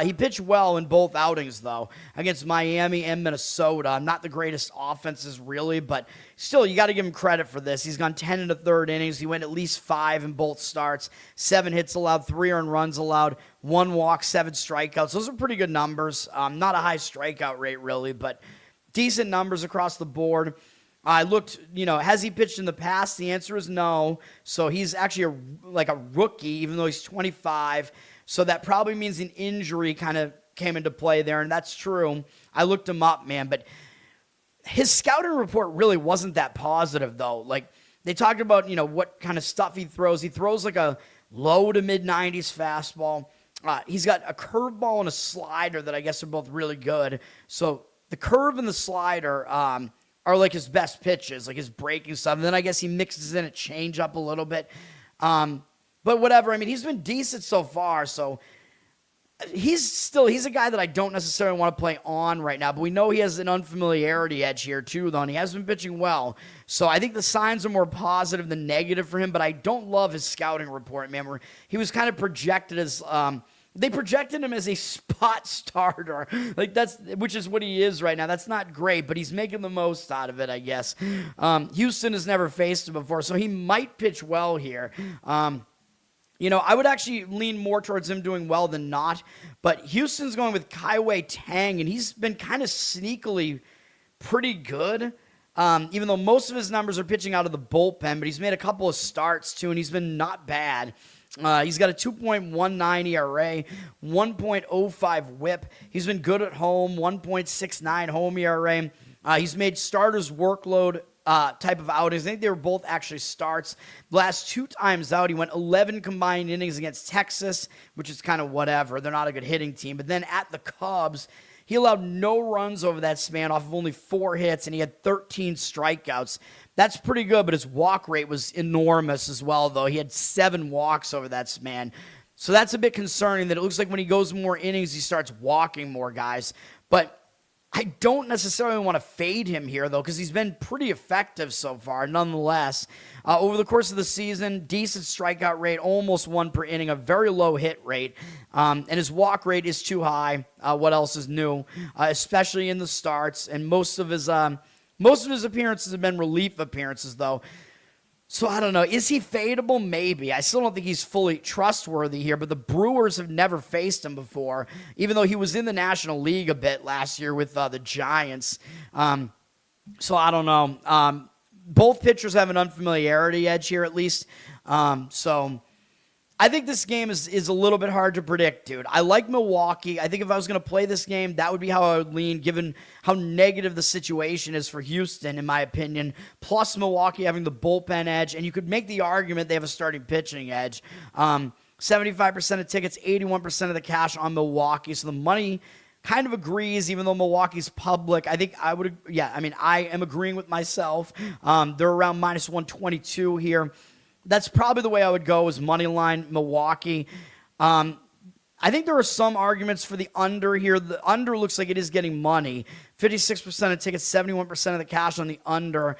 He pitched well in both outings, though, against Miami and Minnesota. Not the greatest offenses, really, but still, you got to give him credit for this. He's gone 10 1/3 innings. He went at least 5 in both starts. 7 hits allowed, 3 earned runs allowed, 1 walk, 7 strikeouts. Those are pretty good numbers. Not a high strikeout rate, really, but decent numbers across the board. I looked, has he pitched in the past? The answer is no. So he's actually like a rookie, even though he's 25. So that probably means an injury kind of came into play there, and that's true. I looked him up, man, but his scouting report really wasn't that positive, though. Like, they talked about, what kind of stuff he throws. He throws like a low to mid-90s fastball. He's got a curveball and a slider that I guess are both really good. So the curve and the slider are like his best pitches, like his breaking stuff. And then I guess he mixes in a changeup a little bit. But whatever. I mean, he's been decent so far. So he's a guy that I don't necessarily want to play on right now. But we know he has an unfamiliarity edge here too, though, and he has been pitching well. So I think the signs are more positive than negative for him. But I don't love his scouting report, man. Where he was kind of projected as they projected him as a spot starter, which is what he is right now. That's not great, but he's making the most out of it, I guess. Houston has never faced him before, so he might pitch well here. I would actually lean more towards him doing well than not, but Houston's going with Kaiwei Tang, and he's been kind of sneakily pretty good, even though most of his numbers are pitching out of the bullpen, but he's made a couple of starts, too, and he's been not bad. He's got a 2.19 ERA, 1.05 whip. He's been good at home, 1.69 home ERA. He's made starters workload type of outings. I think they were both actually starts. The last 2 times out, he went 11 combined innings against Texas, which is kind of whatever. They're not a good hitting team. But then at the Cubs, he allowed no runs over that span off of only 4 hits, and he had 13 strikeouts. That's pretty good, but his walk rate was enormous as well, though. He had 7 walks over that span. So that's a bit concerning that it looks like when he goes more innings, he starts walking more guys. But I don't necessarily want to fade him here, though, because he's been pretty effective so far, nonetheless. Over the course of the season, decent strikeout rate, almost 1 per inning, a very low hit rate. And his walk rate is too high. What else is new? Especially in the starts. And most of his appearances have been relief appearances, though. So I don't know. Is he fadeable? Maybe. I still don't think he's fully trustworthy here, but the Brewers have never faced him before, even though he was in the National League a bit last year with the Giants. So I don't know. Both pitchers have an unfamiliarity edge here, at least. So I think this game is a little bit hard to predict, dude. I like Milwaukee. I think if I was going to play this game, that would be how I would lean, given how negative the situation is for Houston, in my opinion. Plus Milwaukee having the bullpen edge, and you could make the argument they have a starting pitching edge. 75% of tickets, 81% of the cash on Milwaukee. So the money kind of agrees, even though Milwaukee's public. I am agreeing with myself. They're around minus 122 here. That's probably the way I would go is Moneyline Milwaukee. I think there are some arguments for the under here. The under looks like it is getting money. 56% of tickets, 71% of the cash on the under.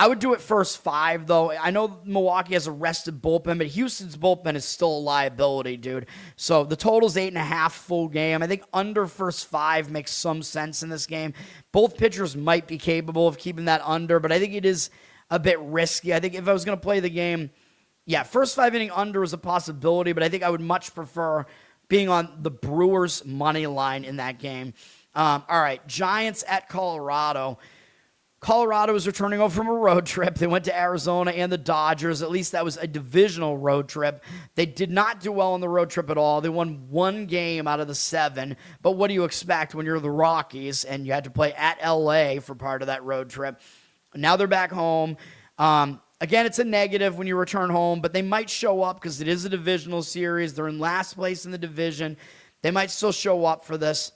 I would do it first 5, though. I know Milwaukee has a rested bullpen, but Houston's bullpen is still a liability, dude. So the total's 8.5 full game. I think under first 5 makes some sense in this game. Both pitchers might be capable of keeping that under, but I think it is a bit risky. I think if I was going to play the game, yeah, first 5 inning under is a possibility, but I think I would much prefer being on the Brewers' money line in that game. All right, Giants at Colorado. Colorado is returning over from a road trip. They went to Arizona and the Dodgers. At least that was a divisional road trip. They did not do well on the road trip at all. They won 1 game out of the 7. But what do you expect when you're the Rockies and you had to play at L.A. for part of that road trip? Now they're back home. Again, it's a negative when you return home, but they might show up because it is a divisional series. They're in last place in the division. They might still show up for this.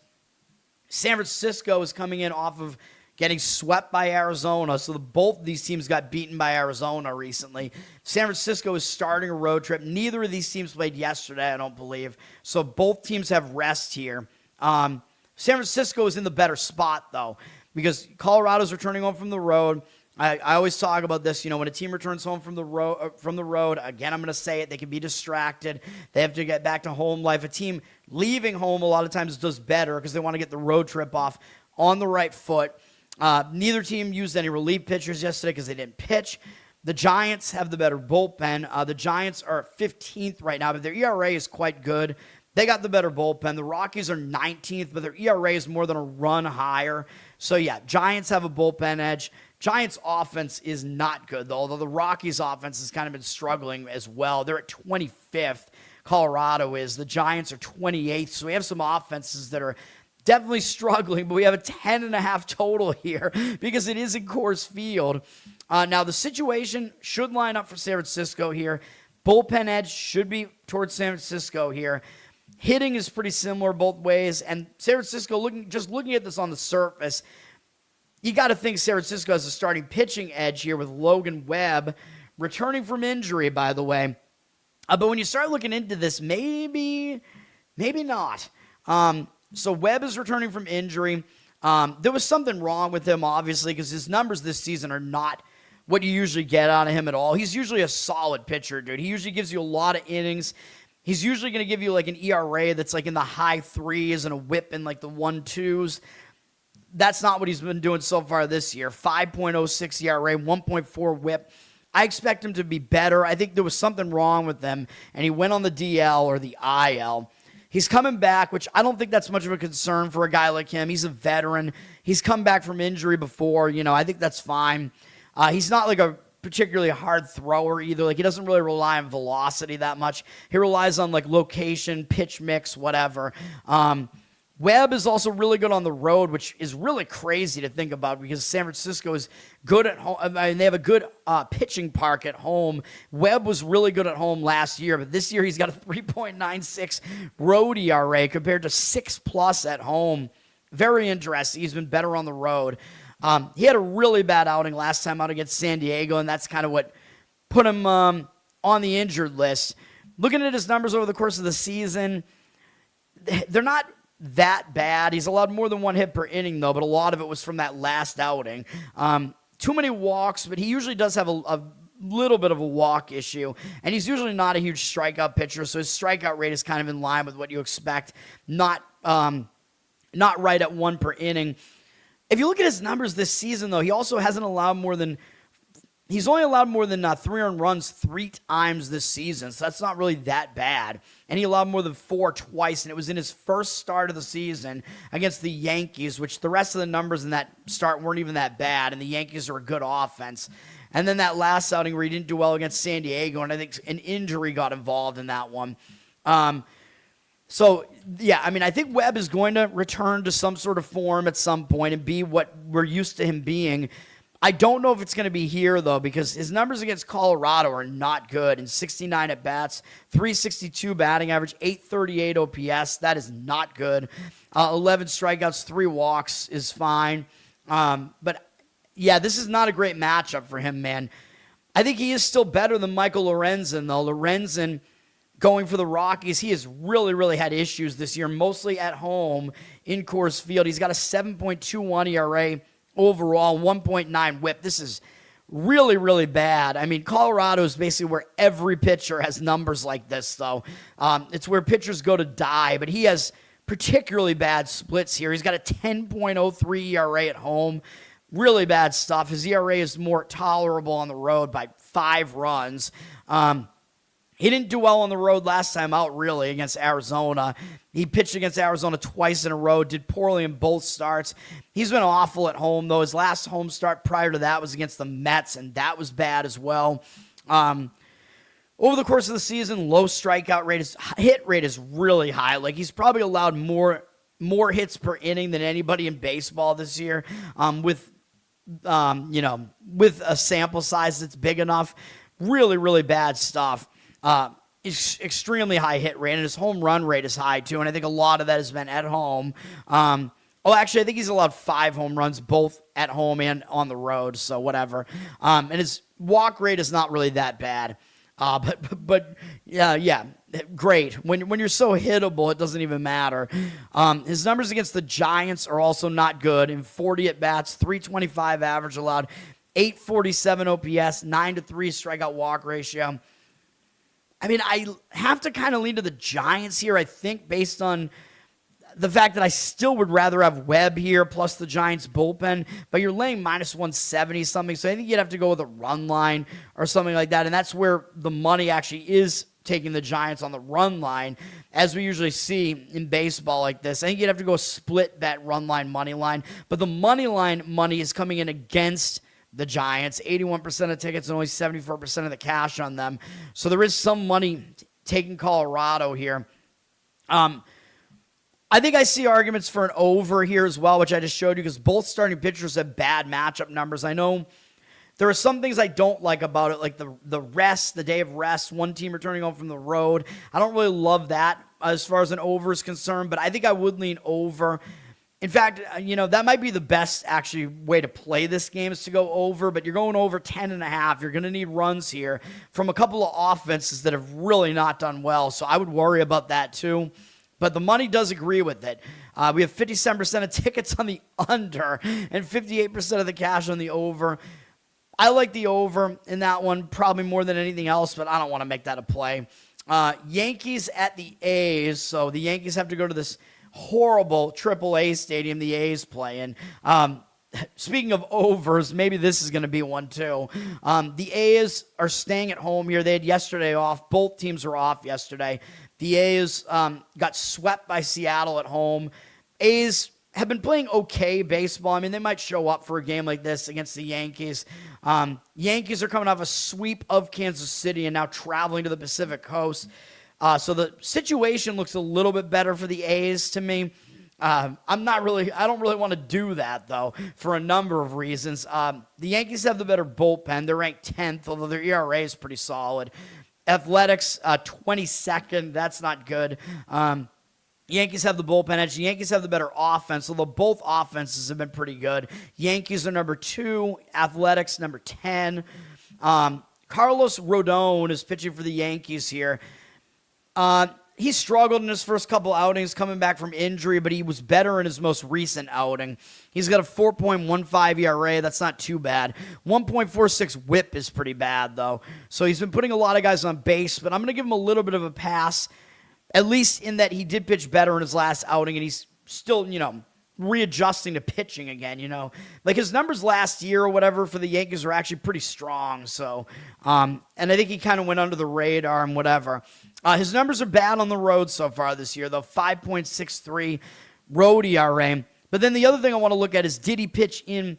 San Francisco is coming in off of getting swept by Arizona. So both these teams got beaten by Arizona recently. San Francisco is starting a road trip. Neither of these teams played yesterday, I don't believe. So both teams have rest here. San Francisco is in the better spot, though, because Colorado's returning home from the road. I always talk about this, when a team returns home from the road, again, I'm going to say it, they can be distracted. They have to get back to home life. A team leaving home a lot of times does better because they want to get the road trip off on the right foot. Neither team used any relief pitchers yesterday because they didn't pitch. The Giants have the better bullpen. The Giants are 15th right now, but their ERA is quite good. They got the better bullpen. The Rockies are 19th, but their ERA is more than a run higher. So, yeah, Giants have a bullpen edge. Giants' offense is not good, though, although the Rockies' offense has kind of been struggling as well. They're at 25th. Colorado is. The Giants are 28th, so we have some offenses that are definitely struggling, but we have a 10.5 total here because it is in Coors Field. Now, the situation should line up for San Francisco here. Bullpen edge should be towards San Francisco here. Hitting is pretty similar both ways, and San Francisco, looking at this on the surface, you got to think San Francisco has a starting pitching edge here with Logan Webb returning from injury, by the way. But when you start looking into this, maybe not. So Webb is returning from injury. There was something wrong with him, obviously, because his numbers this season are not what you usually get out of him at all. He's usually a solid pitcher, dude. He usually gives you a lot of innings. He's usually going to give you like an ERA that's like in the high 3s and a whip in like the 1.2s. That's not what he's been doing so far this year. 5.06 ERA, 1.4 whip. I expect him to be better. I think there was something wrong with him, and he went on the DL or the IL. He's coming back, which I don't think that's much of a concern for a guy like him. He's a veteran. He's come back from injury before. I think that's fine. He's not like a particularly hard thrower either. Like, he doesn't really rely on velocity that much. He relies on like location, pitch mix, whatever. Webb is also really good on the road, which is really crazy to think about because San Francisco is good at home. I mean, they have a good pitching park at home. Webb was really good at home last year, but this year he's got a 3.96 road ERA compared to 6+ at home. Very interesting. He's been better on the road. He had a really bad outing last time out against San Diego, and that's kind of what put him on the injured list. Looking at his numbers over the course of the season, they're not that bad. He's allowed more than 1 hit per inning, though, but a lot of it was from that last outing. Too many walks, but he usually does have a little bit of a walk issue, and he's usually not a huge strikeout pitcher, so his strikeout rate is kind of in line with what you expect, not right at 1 per inning. If you look at his numbers this season, though, he also hasn't allowed more than He's only allowed more than 3 earned runs 3 times this season, so that's not really that bad. And he allowed more than 4 twice, and it was in his first start of the season against the Yankees, which the rest of the numbers in that start weren't even that bad, and the Yankees are a good offense. And then that last outing where he didn't do well against San Diego, and I think an injury got involved in that one. So, yeah, I mean, I think Webb is going to return to some sort of form at some point and be what we're used to him being. I don't know if it's going to be here, though, because his numbers against Colorado are not good. In 69 at-bats, 362 batting average, 838 OPS. That is not good. 11 strikeouts, 3 walks is fine. But, yeah, this is not a great matchup for him, man. I think he is still better than Michael Lorenzen, though. Lorenzen, going for the Rockies, he has really, really had issues this year, mostly at home in Coors Field. He's got a 7.21 ERA overall, 1.9 whip. This is really, really bad. I mean, Colorado is basically where every pitcher has numbers like this, though. It's where pitchers go to die, but he has particularly bad splits here. He's got a 10.03 ERA at home. Really bad stuff. His ERA is more tolerable on the road by 5 runs. He didn't do well on the road last time out, really, against Arizona. He pitched against Arizona twice in a row, did poorly in both starts. He's been awful at home, though. His last home start prior to that was against the Mets, and that was bad as well. Over the course of the season, low strikeout rate. His hit rate is really high. Like, he's probably allowed more hits per inning than anybody in baseball this year, with a sample size that's big enough. Really, really bad stuff. Extremely high hit rate, and his home run rate is high too, and I think a lot of that has been at home. Actually, I think he's allowed 5 home runs, both at home and on the road, so whatever. And his walk rate is not really that bad. But yeah, great. When you're so hittable, it doesn't even matter. His numbers against the Giants are also not good. In 40 at-bats, 325 average allowed, 847 OPS, 9-3 strikeout walk ratio. I mean, I have to kind of lean to the Giants here, I think, based on the fact that I still would rather have Webb here plus the Giants bullpen, but you're laying minus 170 something, so I think you'd have to go with a run line or something like that, and that's where the money actually is taking the Giants on the run line, as we usually see in baseball like this. I think you'd have to go split bet run line, money line, but the money line money is coming in against the Giants, 81% of tickets and only 74% of the cash on them. So there is some money taking Colorado here. I think I see arguments for an over here as well, which I just showed you, because both starting pitchers have bad matchup numbers. I know there are some things I don't like about it, like the rest, the day of rest, one team returning home from the road. I don't really love that as far as an over is concerned, but I think I would lean over. In fact, that might be the best actually way to play this game, is to go over, but you're going over 10.5. You're going to need runs here from a couple of offenses that have really not done well, so I would worry about that too. But the money does agree with it. We have 57% of tickets on the under and 58% of the cash on the over. I like the over in that one probably more than anything else, but I don't want to make that a play. Yankees at the A's, so the Yankees have to go to this horrible AAA stadium the A's play in. Speaking of overs, maybe this is going to be one too. The A's are staying at home here. They had yesterday off. Both teams were off yesterday. The A's got swept by Seattle at home. A's have been playing okay baseball. I mean, they might show up for a game like this against the Yankees. Yankees are coming off a sweep of Kansas City and now traveling to the Pacific Coast. So the situation looks a little bit better for the A's to me. I don't really want to do that, though, for a number of reasons. The Yankees have the better bullpen. They're ranked 10th, although their ERA is pretty solid. Athletics, 22nd. That's not good. Yankees have the bullpen edge. The Yankees have the better offense, although both offenses have been pretty good. Yankees are number 2. Athletics, number 10. Carlos Rodon is pitching for the Yankees here. He struggled in his first couple outings coming back from injury, but he was better in his most recent outing. He's got a 4.15 ERA. That's not too bad. 1.46 whip is pretty bad, though. So he's been putting a lot of guys on base, but I'm going to give him a little bit of a pass, at least in that he did pitch better in his last outing, and he's still, readjusting to pitching again, Like his numbers last year or whatever for the Yankees are actually pretty strong. So, and I think he kind of went under the radar and whatever. His numbers are bad on the road so far this year, though. 5.63 road ERA. But then the other thing I want to look at is, did he pitch in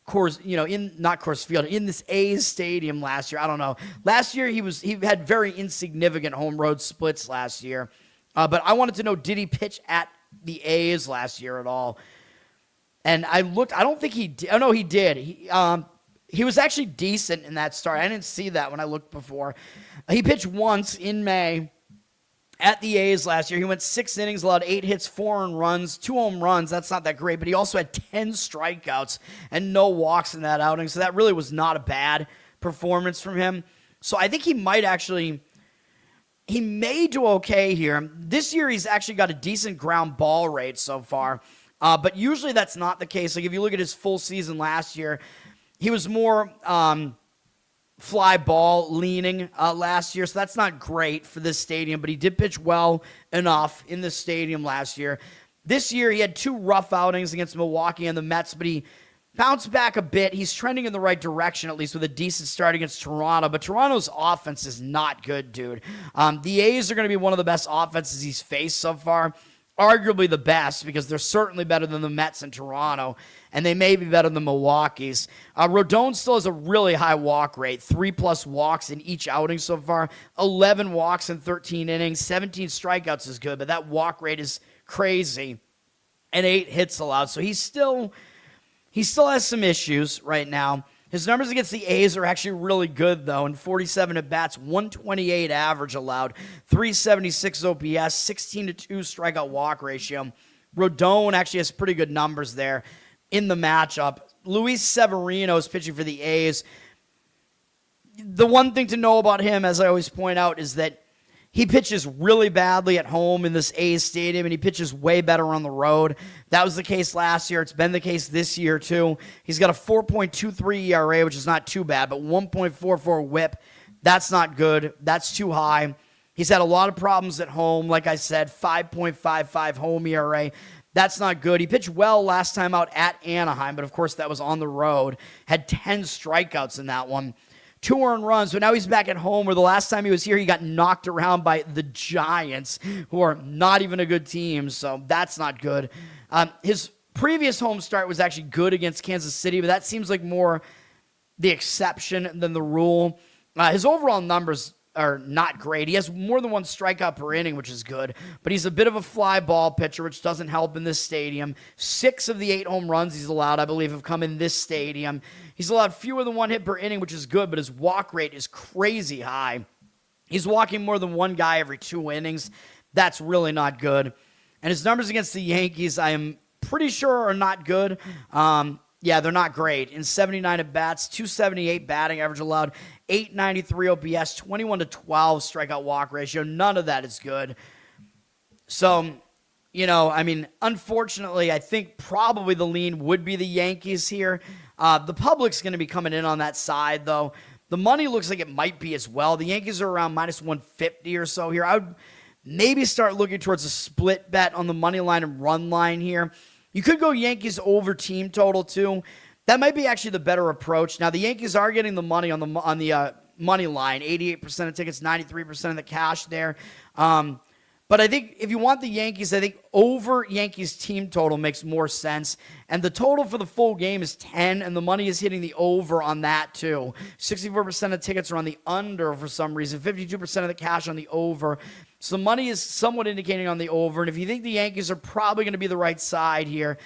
not Coors Field, in this A's stadium last year? I don't know. Last year he had very insignificant home road splits last year. But I wanted to know, did he pitch at the A's last year at all? And I looked. I don't think he did. Oh, no, he did. He was actually decent in that start. I didn't see that when I looked before. He pitched once in May at the A's last year. He went 6 innings, allowed 8 hits, 4 earned runs, 2 home runs. That's not that great, but he also had 10 strikeouts and no walks in that outing, so that really was not a bad performance from him. So I think he may do okay here. This year, he's actually got a decent ground ball rate so far. But usually that's not the case. Like if you look at his full season last year, he was more fly ball leaning last year. So that's not great for this stadium, but he did pitch well enough in this stadium last year. This year, he had 2 rough outings against Milwaukee and the Mets, but he bounced back a bit. He's trending in the right direction, at least with a decent start against Toronto. But Toronto's offense is not good, dude. The A's are going to be one of the best offenses he's faced so far. Arguably the best, because they're certainly better than the Mets and Toronto, and they may be better than Milwaukee's. Rodon still has a really high walk rate, 3+ walks in each outing so far, 11 walks in 13 innings, 17 strikeouts is good, but that walk rate is crazy, and 8 hits allowed. So he still has some issues right now. His numbers against the A's are actually really good, though. In 47 at-bats, 128 average allowed, 376 OPS, 16-2 strikeout walk ratio. Rodon actually has pretty good numbers there in the matchup. Luis Severino is pitching for the A's. The one thing to know about him, as I always point out, is that he pitches really badly at home in this A's stadium, and he pitches way better on the road. That was the case last year. It's been the case this year, too. He's got a 4.23 ERA, which is not too bad, but 1.44 whip. That's not good. That's too high. He's had a lot of problems at home. Like I said, 5.55 home ERA. That's not good. He pitched well last time out at Anaheim, but of course that was on the road. Had 10 strikeouts in that one. 2 earned runs, but now he's back at home, where the last time he was here, he got knocked around by the Giants, who are not even a good team, so that's not good. His previous home start was actually good against Kansas City, but that seems like more the exception than the rule. His overall numbers are not great. He has more than 1 strikeout per inning, which is good, but he's a bit of a fly ball pitcher, which doesn't help in this stadium. 6 of the 8 home runs he's allowed, I believe, have come in this stadium. He's allowed fewer than 1 hit per inning, which is good, but his walk rate is crazy high. He's walking more than 1 guy every 2 innings. That's really not good. And his numbers against the Yankees, I am pretty sure, are not good. Yeah, they're not great. In 79 at-bats, 278 batting average allowed, 893 OPS, 21-12 strikeout walk ratio. None of that is good. So, unfortunately, I think probably the lean would be the Yankees here. The public's going to be coming in on that side, though. The money looks like it might be as well. The Yankees are around minus 150 or so here. I would maybe start looking towards a split bet on the money line and run line here. You could go Yankees over team total, too. That might be actually the better approach. Now, the Yankees are getting the money on the money line, 88% of tickets, 93% of the cash there. But I think if you want the Yankees, I think over Yankees team total makes more sense. And the total for the full game is 10, and the money is hitting the over on that, too. 64% of tickets are on the under for some reason, 52% of the cash on the over. So the money is somewhat indicating on the over. And if you think the Yankees are probably going to be the right side here,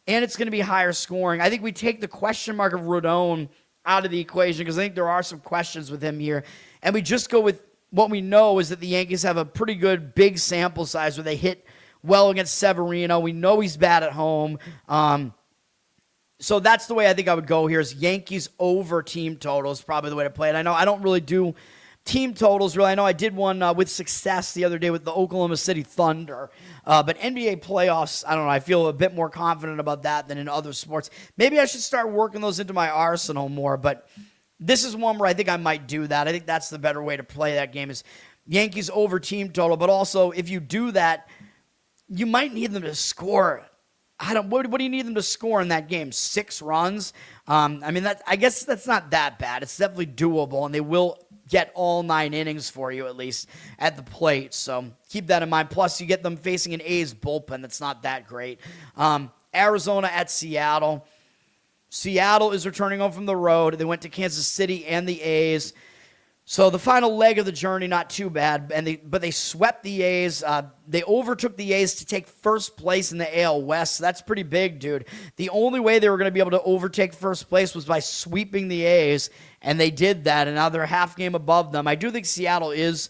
and it's going to be higher scoring, I think we take the question mark of Rodon out of the equation, because I think there are some questions with him here. And we just go with what we know is that the Yankees have a pretty good big sample size where they hit well against Severino. We know he's bad at home. So that's the way I think I would go here, is Yankees over team total is probably the way to play it. I know I don't really do team totals, really. I know I did one with success the other day with the Oklahoma City Thunder. But NBA playoffs, I don't know, I feel a bit more confident about that than in other sports. Maybe I should start working those into my arsenal more, but this is one where I think I might do that. I think that's the better way to play that game, is Yankees over team total. But also, if you do that, you might need them to score. What do you need them to score in that game? 6 runs? I guess that's not that bad. It's definitely doable, and they will get all 9 innings for you, at least, at the plate. So keep that in mind. Plus, you get them facing an A's bullpen that's not that great. Arizona at Seattle. Seattle is returning home from the road. They went to Kansas City and the A's. So the final leg of the journey, not too bad, but they swept the A's. They overtook the A's to take first place in the AL West. So that's pretty big, dude. The only way they were going to be able to overtake first place was by sweeping the A's, and they did that, and now they're a half game above them. I do think Seattle is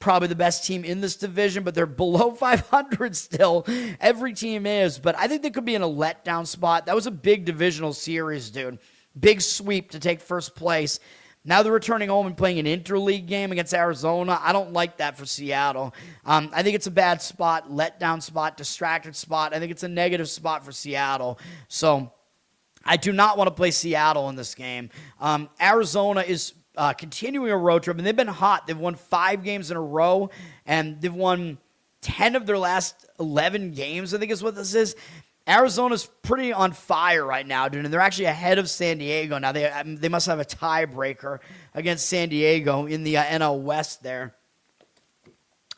probably the best team in this division, but they're below 500 still. Every team is, but I think they could be in a letdown spot. That was a big divisional series, dude. Big sweep to take first place. Now they're returning home and playing an interleague game against Arizona. I don't like that for Seattle. I think it's a bad spot, letdown spot, distracted spot. I think it's a negative spot for Seattle. So I do not want to play Seattle in this game. Arizona is continuing a road trip, and they've been hot. They've won 5 games in a row, and they've won 10 of their last 11 games, I think is what this is. Arizona's pretty on fire right now, dude, and they're actually ahead of San Diego. Now, they must have a tiebreaker against San Diego in the NL West there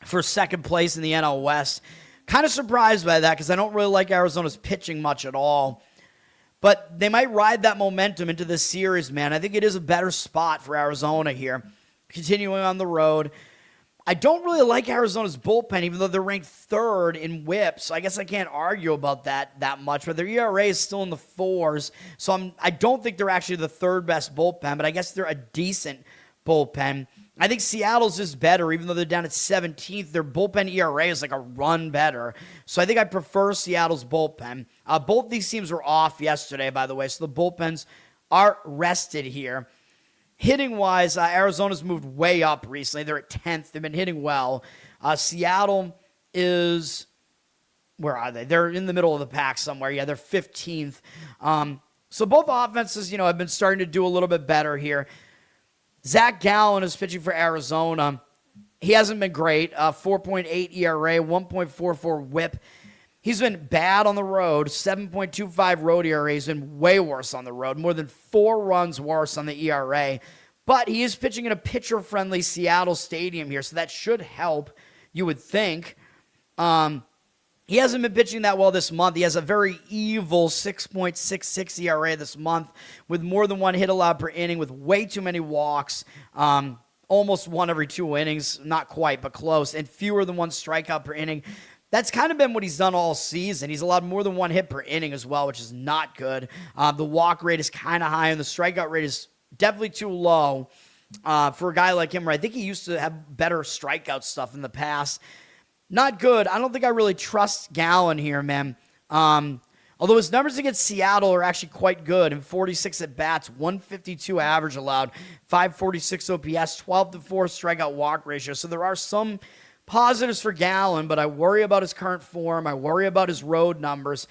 for second place in the NL West. Kind of surprised by that because I don't really like Arizona's pitching much at all. But they might ride that momentum into this series, man. I think it is a better spot for Arizona here, continuing on the road. I don't really like Arizona's bullpen, even though they're ranked 3rd in whip. So I guess I can't argue about that much. But their ERA is still in the 4s. So I don't think they're actually the 3rd best bullpen, but I guess they're a decent bullpen. I think Seattle's just better, even though they're down at 17th. Their bullpen ERA is like a run better. So I think I prefer Seattle's bullpen. Both these teams were off yesterday, by the way, so the bullpens are rested here. Hitting-wise, Arizona's moved way up recently. They're at 10th. They've been hitting well. Seattle is, where are they? They're in the middle of the pack somewhere. Yeah, they're 15th. So both offenses, have been starting to do a little bit better here. Zach Gallen is pitching for Arizona. He hasn't been great. 4.8 ERA, 1.44 whip. He's been bad on the road, 7.25 road ERA. He's been way worse on the road, more than 4 runs worse on the ERA. But he is pitching in a pitcher-friendly Seattle stadium here, so that should help, you would think. He hasn't been pitching that well this month. He has a very evil 6.66 ERA this month with more than 1 hit allowed per inning, with way too many walks, almost 1 every 2 innings, not quite, but close, and fewer than 1 strikeout per inning. That's kind of been what he's done all season. He's allowed more than 1 hit per inning as well, which is not good. The walk rate is kind of high, and the strikeout rate is definitely too low for a guy like him, where I think he used to have better strikeout stuff in the past. Not good. I don't think I really trust Gallen here, man. Although his numbers against Seattle are actually quite good. In 46 at-bats, 152 average allowed, 546 OPS, 12-4 strikeout walk ratio. So there are some positives for Gallen, but I worry about his current form. I worry about his road numbers.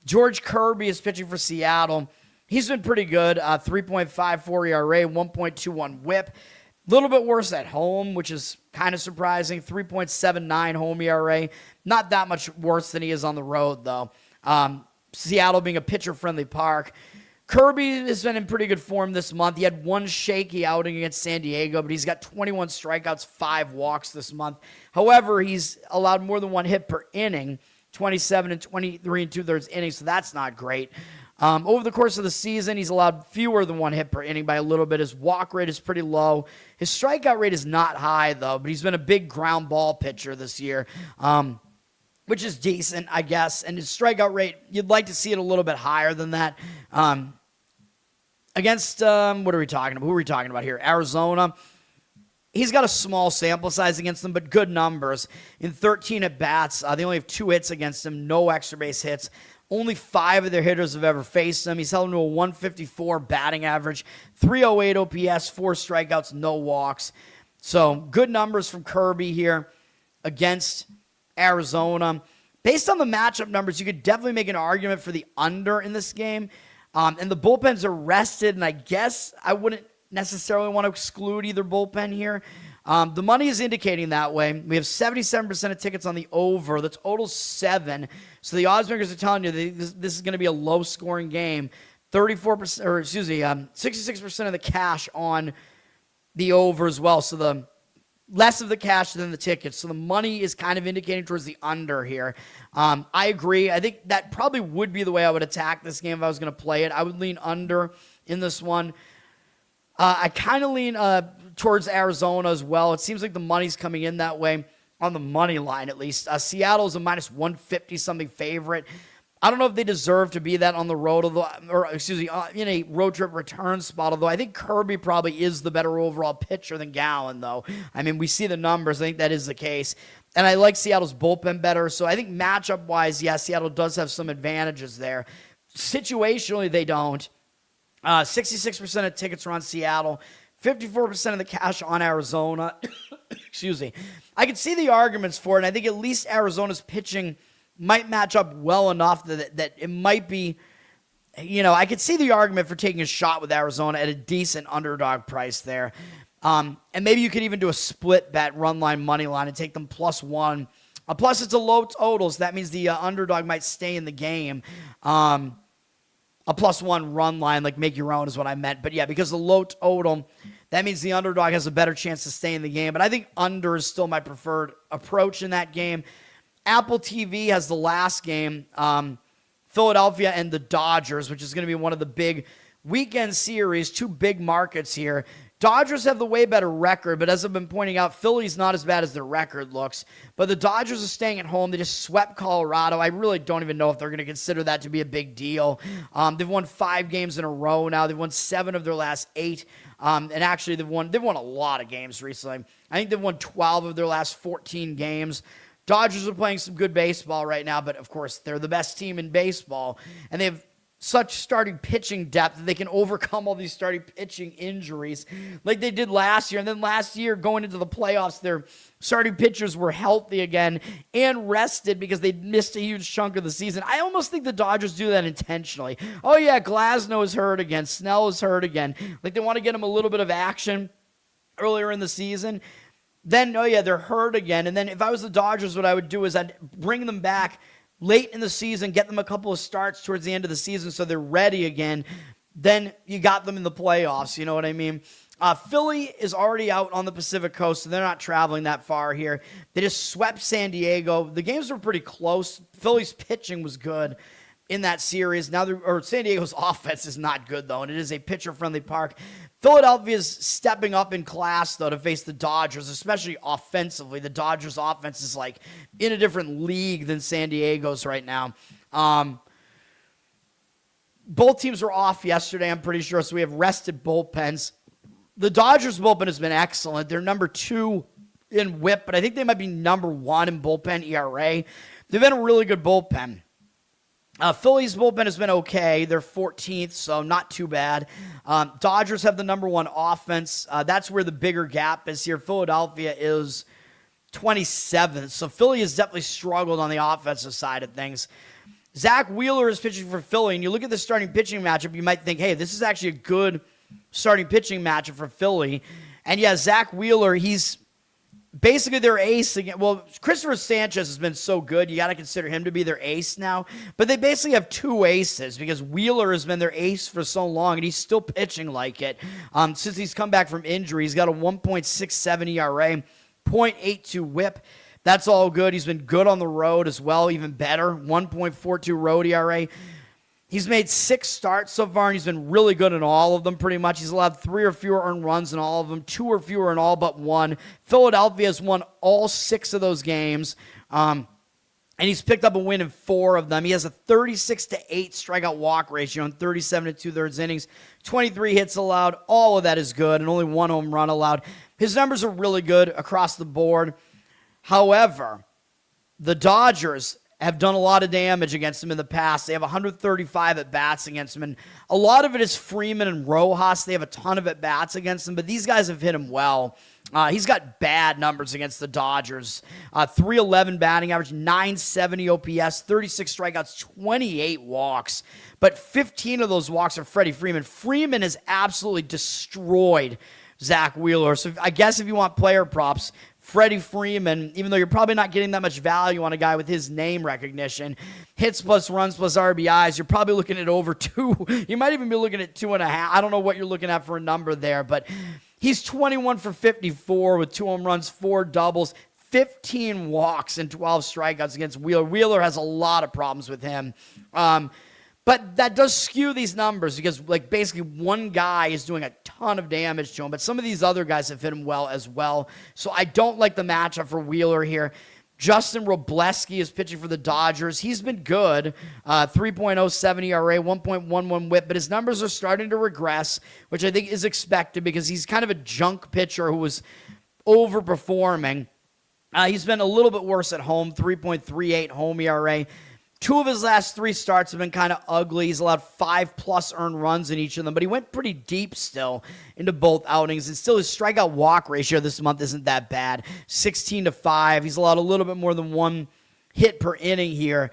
George Kirby is pitching for Seattle. He's been pretty good. 3.54 ERA, 1.21 whip. A little bit worse at home, which is kind of surprising. 3.79 home ERA. Not that much worse than he is on the road, though. Seattle being a pitcher-friendly park. Kirby has been in pretty good form this month. He had 1 shaky outing against San Diego, but he's got 21 strikeouts, 5 walks this month. However, he's allowed more than 1 hit per inning, 27 and 23 and 2/3 innings, so that's not great. Over the course of the season, he's allowed fewer than 1 hit per inning by a little bit. His walk rate is pretty low. His strikeout rate is not high, though, but he's been a big ground ball pitcher this year, which is decent, I guess. And his strikeout rate, you'd like to see it a little bit higher than that. Against, what are we talking about? Who are we talking about here? Arizona. He's got a small sample size against them, but good numbers. In 13 at-bats, they only have 2 hits against him, no extra base hits. Only 5 of their hitters have ever faced him. He's held him to a 154 batting average, 308 OPS, 4 strikeouts, no walks. So good numbers from Kirby here against Arizona. Based on the matchup numbers, you could definitely make an argument for the under in this game. And the bullpens are rested, and I guess I wouldn't necessarily want to exclude either bullpen here. The money is indicating that way. We have 77% of tickets on the over. The total's 7. So the odds makers are telling you that this is going to be a low-scoring game. 66% of the cash on the over as well. So the less of the cash than the tickets. So the money is kind of indicating towards the under here. I agree. I think that probably would be the way I would attack this game if I was going to play it. I would lean under in this one. I kind of lean towards Arizona as well. It seems like the money's coming in that way on the money line, at least. Seattle's a minus 150-something favorite. I don't know if they deserve to be that on the road, in a road trip return spot, although I think Kirby probably is the better overall pitcher than Gallen, though. I mean, we see the numbers. I think that is the case. And I like Seattle's bullpen better. So I think matchup-wise, yeah, Seattle does have some advantages there. Situationally, they don't. 66% of tickets are on Seattle. 54% of the cash on Arizona. Excuse me. I could see the arguments for it, and I think at least Arizona's pitching might match up well enough that it might be, I could see the argument for taking a shot with Arizona at a decent underdog price there. And maybe you could even do a split bet, run line, money line, and take them +1. Plus, it's a low total, so that means the underdog might stay in the game. A +1 run line, like make your own is what I meant. But yeah, because the low total, that means the underdog has a better chance to stay in the game. But I think under is still my preferred approach in that game. Apple TV has the last game, Philadelphia and the Dodgers, which is going to be one of the big weekend series, two big markets here. Dodgers have the way better record, but as I've been pointing out, Philly's not as bad as their record looks. But the Dodgers are staying at home. They just swept Colorado. I really don't even know if they're going to consider that to be a big deal. They've won 5 games in a row now. They've won 7 of their last 8. And actually, they've won a lot of games recently. I think they've won 12 of their last 14 games. Dodgers are playing some good baseball right now, but of course, they're the best team in baseball. And they have such starting pitching depth that they can overcome all these starting pitching injuries like they did last year. And then last year, going into the playoffs, their starting pitchers were healthy again and rested because they missed a huge chunk of the season. I almost think the Dodgers do that intentionally. Oh, yeah, Glasnow is hurt again. Snell is hurt again. Like they want to get him a little bit of action earlier in the season. Then, oh, yeah, they're hurt again. And then if I was the Dodgers, what I would do is I'd bring them back late in the season, get them a couple of starts towards the end of the season so they're ready again. Then you got them in the playoffs, you know what I mean? Philly is already out on the Pacific Coast, so they're not traveling that far here. They just swept San Diego. The games were pretty close. Philly's pitching was good in that series. Now, San Diego's offense is not good, though, and it is a pitcher-friendly park. Philadelphia's stepping up in class, though, to face the Dodgers, especially offensively. The Dodgers' offense is, like, in a different league than San Diego's right now. Both teams were off yesterday, I'm pretty sure, so we have rested bullpens. The Dodgers' bullpen has been excellent. They're number 2 in WHIP, but I think they might be number 1 in bullpen ERA. They've been a really good bullpen. Philly's bullpen has been okay. They're 14th, so not too bad. Dodgers have the number 1 offense. That's where the bigger gap is here. Philadelphia is 27th, so Philly has definitely struggled on the offensive side of things. Zach Wheeler is pitching for Philly, and you look at the starting pitching matchup, you might think, hey, this is actually a good starting pitching matchup for Philly. And yeah, Zach Wheeler, he's basically their ace again. Well, Christopher Sanchez has been so good, you got to consider him to be their ace now. But they basically have 2 aces because Wheeler has been their ace for so long, and he's still pitching like it. Since he's come back from injury, he's got a 1.67 ERA, 0.82 WHIP. That's all good. He's been good on the road as well, even better. 1.42 road ERA. He's made 6 starts so far, and he's been really good in all of them pretty much. He's allowed 3 or fewer earned runs in all of them, 2 or fewer in all but 1. Philadelphia has won all 6 of those games, and he's picked up a win in 4 of them. He has a 36-8 strikeout walk ratio in 37 2/3 innings, 23 hits allowed. All of that is good, and only 1 home run allowed. His numbers are really good across the board. However, the Dodgers have done a lot of damage against him in the past. They have 135 at-bats against him, and a lot of it is Freeman and Rojas. They have a ton of at-bats against him, but these guys have hit him well. He's got bad numbers against the Dodgers. 311 batting average, 970 OPS, 36 strikeouts, 28 walks, but 15 of those walks are Freddie Freeman. Freeman has absolutely destroyed Zach Wheeler, so I guess if you want player props, Freddie Freeman, even though you're probably not getting that much value on a guy with his name recognition, hits plus runs plus RBIs, you're probably looking at over 2. You might even be looking at 2.5. I don't know what you're looking at for a number there, but he's 21 for 54 with 2 home runs, 4 doubles, 15 walks, and 12 strikeouts against Wheeler. Wheeler has a lot of problems with him. But that does skew these numbers because, like, basically one guy is doing a ton of damage to him, but some of these other guys have hit him well as well. So I don't like the matchup for Wheeler here. Justin Robleski is pitching for the Dodgers. He's been good, 3.07 ERA, 1.11 WHIP, but his numbers are starting to regress, which I think is expected because he's kind of a junk pitcher who was overperforming. He's been a little bit worse at home, 3.38 home ERA. 2 of his last 3 starts have been kind of ugly. He's allowed 5+ earned runs in each of them, but he went pretty deep still into both outings, and still his strikeout walk ratio this month isn't that bad, 16-5. He's allowed a little bit more than 1 hit per inning here.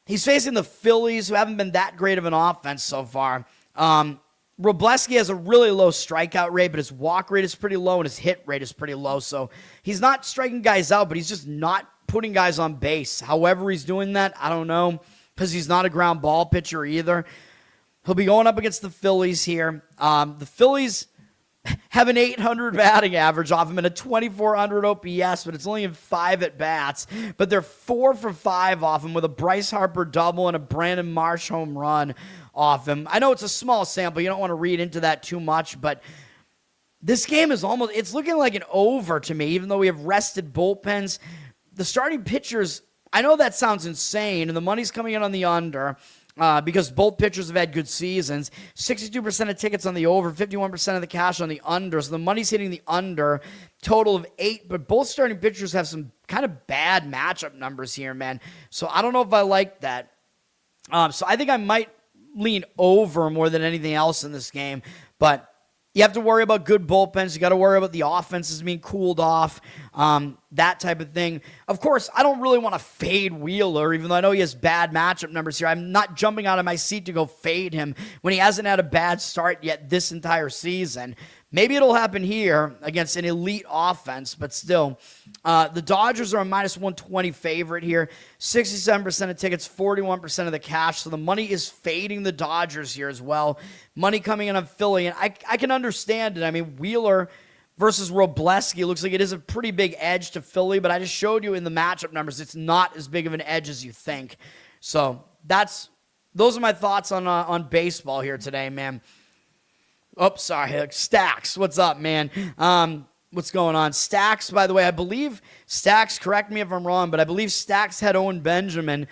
He's facing the Phillies, who haven't been that great of an offense so far. Robleski has a really low strikeout rate, but his walk rate is pretty low and his hit rate is pretty low, so he's not striking guys out, but he's just not putting guys on base. However he's doing that, I don't know, because he's not a ground ball pitcher either. He'll be going up against the Phillies here. The Phillies have an 800 batting average off him and a 2,400 OPS, but it's only in 5 at-bats. But they're 4 for 5 off him with a Bryce Harper double and a Brandon Marsh home run off him. I know it's a small sample. You don't want to read into that too much, but this game is it's looking like an over to me, even though we have rested bullpens. The starting pitchers, I know that sounds insane, and the money's coming in on the under because both pitchers have had good seasons. 62% of tickets on the over, 51% of the cash on the under. So the money's hitting the under, total of 8. But both starting pitchers have some kind of bad matchup numbers here, man. So I don't know if I like that. So I think I might lean over more than anything else in this game. But you have to worry about good bullpens. You got to worry about the offenses being cooled off, that type of thing. Of course, I don't really want to fade Wheeler, even though I know he has bad matchup numbers here. I'm not jumping out of my seat to go fade him when he hasn't had a bad start yet this entire season. Maybe it'll happen here against an elite offense, but still. The Dodgers are a -120 favorite here. 67% of tickets, 41% of the cash. So the money is fading the Dodgers here as well. Money coming in on Philly, and I can understand it. I mean, Wheeler versus Robleski looks like it is a pretty big edge to Philly, but I just showed you in the matchup numbers, it's not as big of an edge as you think. So those are my thoughts on baseball here today, man. Oh, sorry. Stacks, what's up, man? What's going on? Stacks, by the way, I believe Stacks, correct me if I'm wrong, but I believe Stacks had Owen Benjamin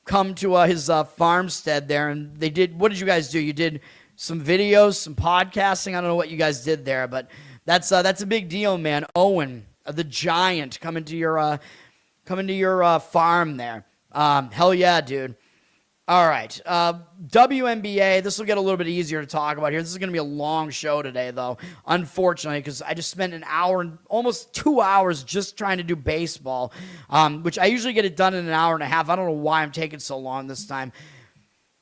come to his farmstead there, and they did, what did you guys do? You did some videos, some podcasting. I don't know what you guys did there, but that's a big deal, man. Owen, the Giant, coming to your farm there. Hell yeah, dude. All right, WNBA, this will get a little bit easier to talk about here. This is going to be a long show today, though, unfortunately, because I just spent an hour and almost 2 hours just trying to do baseball, which I usually get it done in an hour and a half. I don't know why I'm taking so long this time.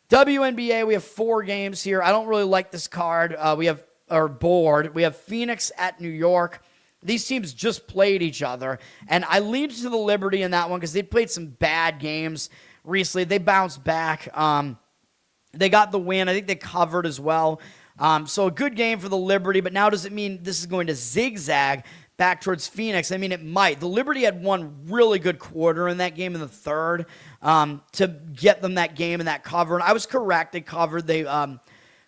WNBA, we have 4 games here. I don't really like this card. We have Phoenix at New York. These teams just played each other, and I leaned to the Liberty in that one because they played some bad games recently. They bounced back. They got the win. I think they covered as well. So a good game for the Liberty, but now does it mean this is going to zigzag back towards Phoenix? I mean, it might. The Liberty had one really good quarter in that game in the third to get them that game and that cover. And I was correct. They covered. They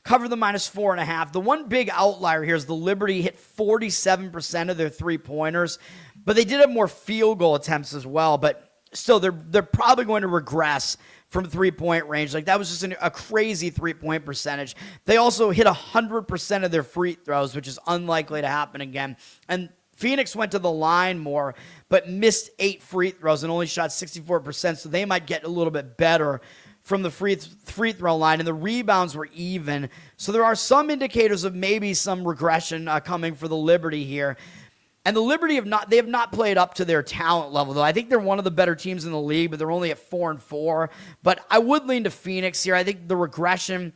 covered the -4.5. The one big outlier here is the Liberty hit 47% of their three-pointers, but they did have more field goal attempts as well. But still, they're probably going to regress from three-point range. Like, that was just a crazy three-point percentage. They also hit 100% of their free throws, which is unlikely to happen again. And Phoenix went to the line more, but missed 8 free throws and only shot 64%, so they might get a little bit better from the free throw line, and the rebounds were even. So there are some indicators of maybe some regression coming for the Liberty here. And the Liberty have not played up to their talent level, though. I think they're one of the better teams in the league, but they're only at 4-4. But I would lean to Phoenix here. I think the regression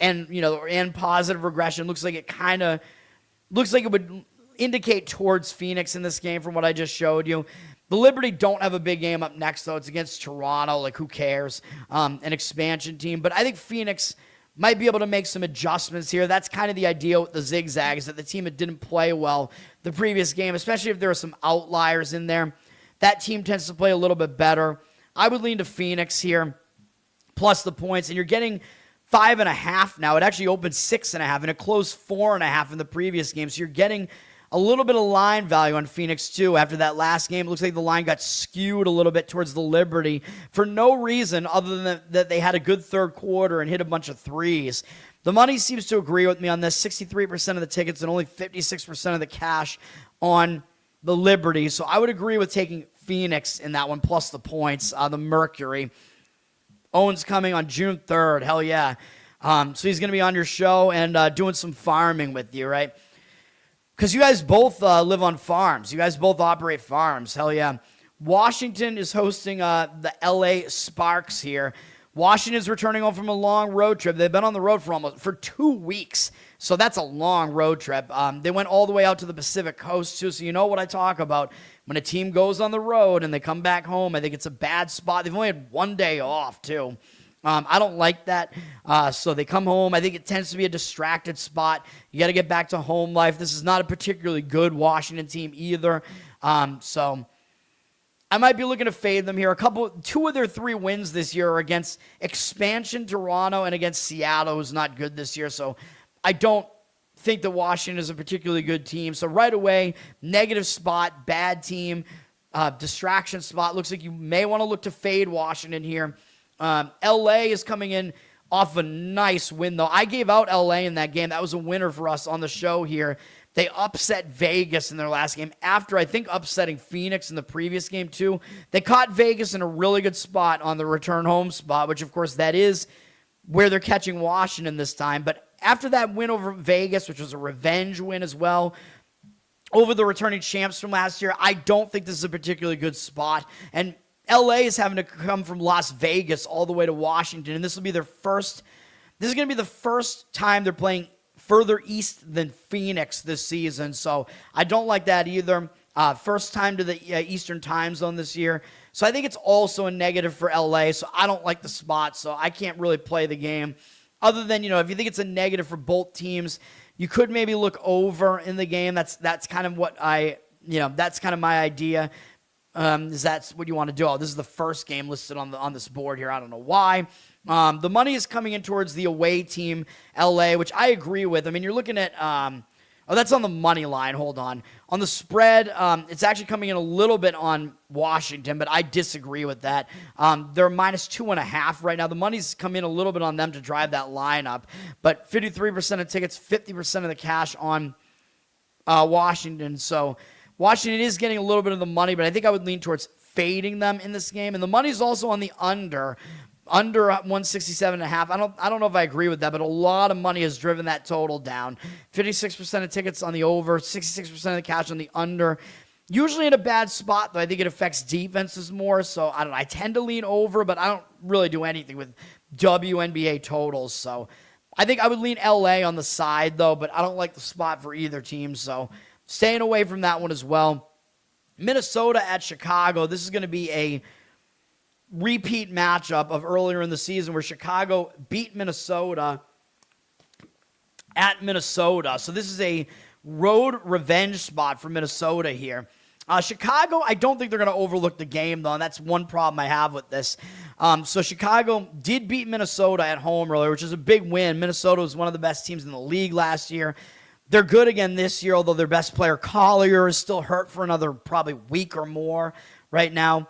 and positive regression looks like it would indicate towards Phoenix in this game from what I just showed you. The Liberty don't have a big game up next, though. It's against Toronto. Like, who cares? An expansion team. But I think Phoenix might be able to make some adjustments here. That's kind of the idea with the zigzag, is that the team that didn't play well the previous game, especially if there are some outliers in there, that team tends to play a little bit better. I would lean to Phoenix here, plus the points, and you're getting 5.5 now. It actually opened 6.5, and it closed 4.5 in the previous game, so you're getting a little bit of line value on Phoenix, too. After that last game, it looks like the line got skewed a little bit towards the Liberty for no reason other than that they had a good third quarter and hit a bunch of threes. The money seems to agree with me on this. 63% of the tickets and only 56% of the cash on the Liberty. So I would agree with taking Phoenix in that one, plus the points, the Mercury. Owen's coming on June 3rd. Hell yeah. So he's going to be on your show and doing some farming with you, right? Because you guys both live on farms. You guys both operate farms. Hell yeah. Washington is hosting the LA Sparks here. Washington's returning home from a long road trip. They've been on the road for 2 weeks. So that's a long road trip. They went all the way out to the Pacific Coast, too. So you know what I talk about. When a team goes on the road and they come back home, I think it's a bad spot. They've only had 1 day off, too. I don't like that. So they come home. I think it tends to be a distracted spot. You got to get back to home life. This is not a particularly good Washington team either. So I might be looking to fade them here. 2 of their 3 wins this year are against expansion Toronto and against Seattle, who's not good this year. So I don't think that Washington is a particularly good team. So right away, negative spot, bad team, distraction spot. Looks like you may want to look to fade Washington here. LA is coming in off a nice win, though. I gave out LA in that game. That was a winner for us on the show here. They upset Vegas in their last game after, I think, upsetting Phoenix in the previous game, too. They caught Vegas in a really good spot on the return home spot, which, of course, that is where they're catching Washington this time. But after that win over Vegas, which was a revenge win as well, over the returning champs from last year, I don't think this is a particularly good spot. And LA is having to come from Las Vegas all the way to Washington, and this will be their first. This is going to be the first time they're playing further east than Phoenix this season, so I don't like that either. First time to the Eastern time zone this year, so I think it's also a negative for LA, so I don't like the spot, so I can't really play the game. Other than, if you think it's a negative for both teams, you could maybe look over in the game. That's kind of what that's kind of my idea. Is that's what you want to do? Oh, this is the first game listed on this board here. I don't know why. The money is coming in towards the away team, LA, which I agree with. I mean, you're looking at that's on the money line. Hold on. On the spread, it's actually coming in a little bit on Washington, but I disagree with that. They're minus 2.5 right now. The money's come in a little bit on them to drive that line up, but 53% of tickets, 50% of the cash on Washington. So Washington is getting a little bit of the money, but I think I would lean towards fading them in this game. And the money's also on the under 167.5. I don't know if I agree with that, but a lot of money has driven that total down. 56% of tickets on the over, 66% of the cash on the under. Usually in a bad spot, though, I think it affects defenses more. So I don't know. I tend to lean over, but I don't really do anything with WNBA totals. So I think I would lean LA on the side, though, but I don't like the spot for either team. So staying away from that one as well. Minnesota at Chicago. This is going to be a repeat matchup of earlier in the season where Chicago beat Minnesota at Minnesota. So this is a road revenge spot for Minnesota here. Chicago, I don't think they're going to overlook the game, though, and that's one problem I have with this. So Chicago did beat Minnesota at home earlier, which is a big win. Minnesota was one of the best teams in the league last year. They're good again this year, although their best player, Collier, is still hurt for another probably week or more right now.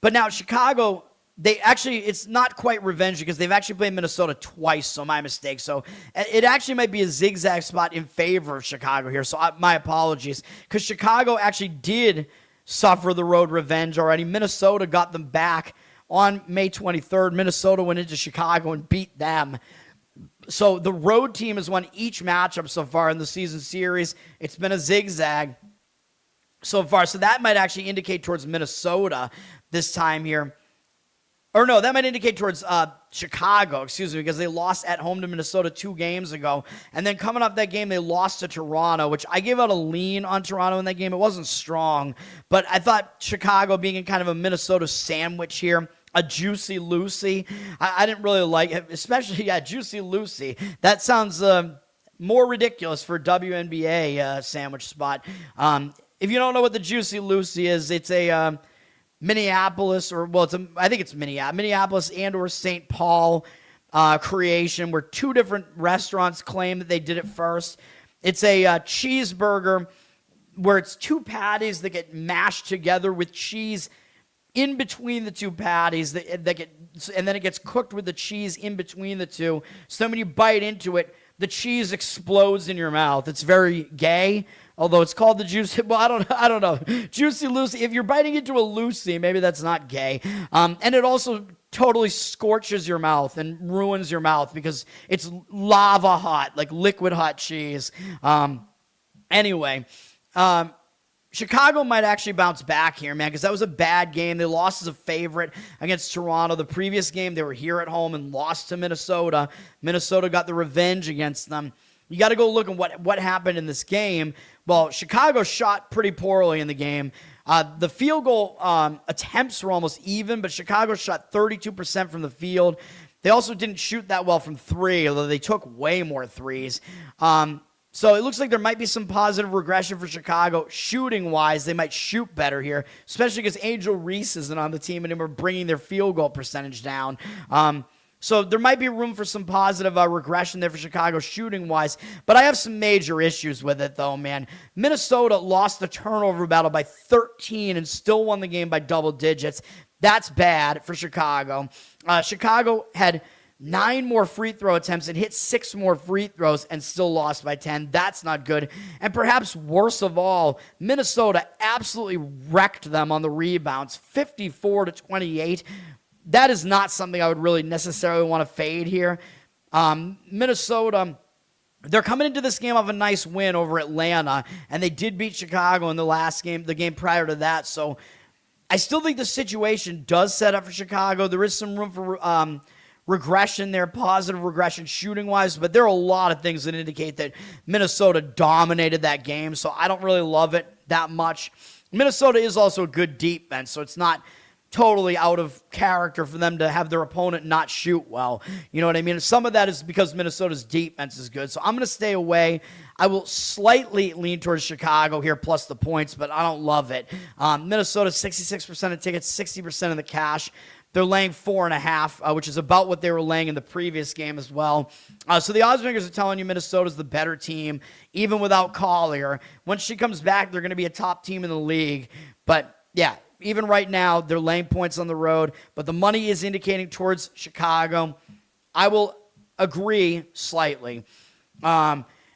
But now Chicago, it's not quite revenge because they've actually played Minnesota twice, so my mistake. So it actually might be a zigzag spot in favor of Chicago here, so my apologies. Because Chicago actually did suffer the road revenge already. Minnesota got them back on May 23rd. Minnesota went into Chicago and beat them. So the road team has won each matchup so far in the season series. It's been a zigzag so far. So that might actually indicate towards Minnesota this time here. Or no, that might indicate towards Chicago, because they lost at home to Minnesota 2 games ago. And then coming up that game, they lost to Toronto, which I gave out a lean on Toronto in that game. It wasn't strong, but I thought Chicago being in kind of a Minnesota sandwich here, a Juicy Lucy. I didn't really like it, especially, Juicy Lucy. That sounds more ridiculous for a WNBA sandwich spot. If you don't know what the Juicy Lucy is, it's a Minneapolis, I think it's Minneapolis and or St. Paul creation where 2 different restaurants claim that they did it first. It's a cheeseburger where it's 2 patties that get mashed together with cheese in between the 2 patties and then it gets cooked with the cheese in between the 2. So when you bite into it, the cheese explodes in your mouth. It's very gay, although it's called the Juicy. Well, I don't know. Juicy Lucy. If you're biting into a Lucy, maybe that's not gay. And it also totally scorches your mouth and ruins your mouth because it's lava hot, like liquid hot cheese. Anyway, Chicago might actually bounce back here, man, because that was a bad game. They lost as a favorite against Toronto. The previous game, they were here at home and lost to Minnesota. Minnesota got the revenge against them. You got to go look at what happened in this game. Well, Chicago shot pretty poorly in the game. The field goal attempts were almost even, but Chicago shot 32% from the field. They also didn't shoot that well from three, although they took way more threes. So it looks like there might be some positive regression for Chicago. Shooting-wise, they might shoot better here, especially because Angel Reese isn't on the team anymore, bringing their field goal percentage down. So there might be room for some positive regression there for Chicago shooting-wise, but I have some major issues with it, though, man. Minnesota lost the turnover battle by 13 and still won the game by double digits. That's bad for Chicago. Chicago had 9 more free throw attempts and hit 6 more free throws and still lost by 10. That's not good. And perhaps worst of all, Minnesota absolutely wrecked them on the rebounds, 54-28. That is not something I would really necessarily want to fade here. Minnesota, they're coming into this game off a nice win over Atlanta, and they did beat Chicago in the last game, the game prior to that. So I still think the situation does set up for Chicago. There is some room for regression there, positive regression shooting-wise, but there are a lot of things that indicate that Minnesota dominated that game, so I don't really love it that much. Minnesota is also a good defense, so it's not totally out of character for them to have their opponent not shoot well. You know what I mean? Some of that is because Minnesota's defense is good, so I'm going to stay away. I will slightly lean towards Chicago here plus the points, but I don't love it. Minnesota, 66% of tickets, 60% of the cash. They're laying 4.5, which is about what they were laying in the previous game as well. So the odds makers are telling you Minnesota's the better team, even without Collier. Once she comes back, they're going to be a top team in the league. But, yeah, even right now, they're laying points on the road. But the money is indicating towards Chicago. I will agree slightly.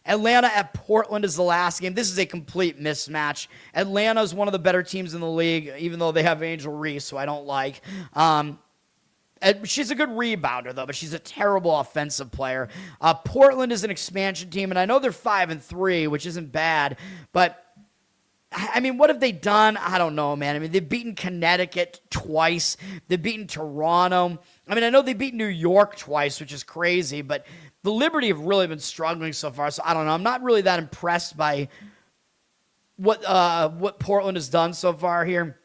Atlanta at Portland is the last game. This is a complete mismatch. Atlanta is one of the better teams in the league, even though they have Angel Reese, who I don't like. She's a good rebounder, though, but she's a terrible offensive player. Portland is an expansion team, and I know they're 5-3, which isn't bad, but I mean, what have they done? I don't know, man. I mean, they've beaten Connecticut twice. They've beaten Toronto. I mean, I know they beat New York twice, which is crazy, but the Liberty have really been struggling so far, so I don't know. I'm not really that impressed by what Portland has done so far here.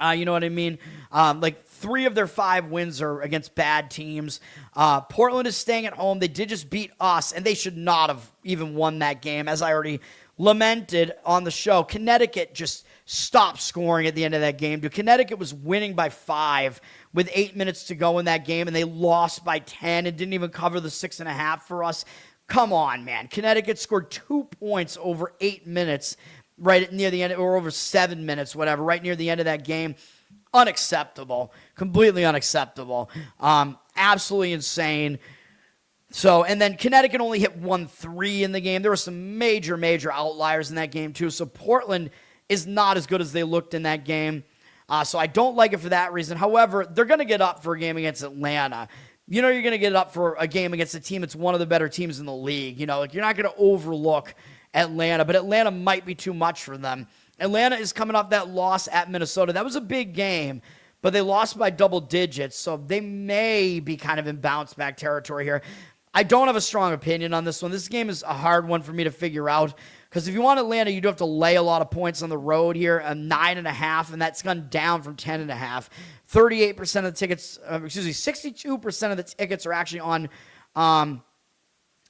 You know what I mean? Like 3 of their 5 wins are against bad teams. Portland is staying at home. They did just beat us, and they should not have even won that game, as I already lamented on the show. Connecticut just stopped scoring at the end of that game. Connecticut was winning by 5 with 8 minutes to go in that game, and they lost by 10 and didn't even cover the 6.5 for us. Come on, man. Connecticut scored 2 points over 8 minutes right near the end, or over 7 minutes, whatever, right near the end of that game. Unacceptable. Completely unacceptable. Absolutely insane. So, and then Connecticut only hit 1 3 in the game. There were some major, major outliers in that game, too. So, Portland is not as good as they looked in that game. So, I don't like it for that reason. However, they're going to get up for a game against Atlanta. You know, you're going to get up for a game against a team that's one of the better teams in the league. You know, like, you're not going to overlook Atlanta, but Atlanta might be too much for them. Atlanta is coming off that loss at Minnesota. That was a big game, but they lost by double digits, so they may be kind of in bounce-back territory here. I don't have a strong opinion on this one. This game is a hard one for me to figure out, because if you want Atlanta, you do have to lay a lot of points on the road here, a 9.5, and that's gone down from 10.5. 38% of the tickets, 62% of the tickets are actually on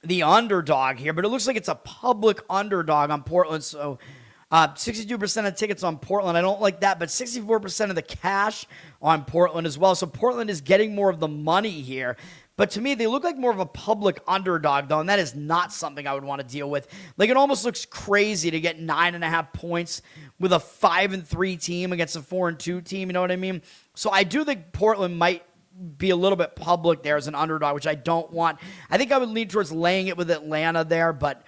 the underdog here, but it looks like it's a public underdog on Portland, so 62% of tickets on Portland. I don't like that, but 64% of the cash on Portland as well. So Portland is getting more of the money here. But to me, they look like more of a public underdog, though, and that is not something I would want to deal with. Like, it almost looks crazy to get 9.5 points with a 5-3 team against a 4-2 team. You know what I mean? So I do think Portland might be a little bit public there as an underdog, which I don't want. I think I would lean towards laying it with Atlanta there, but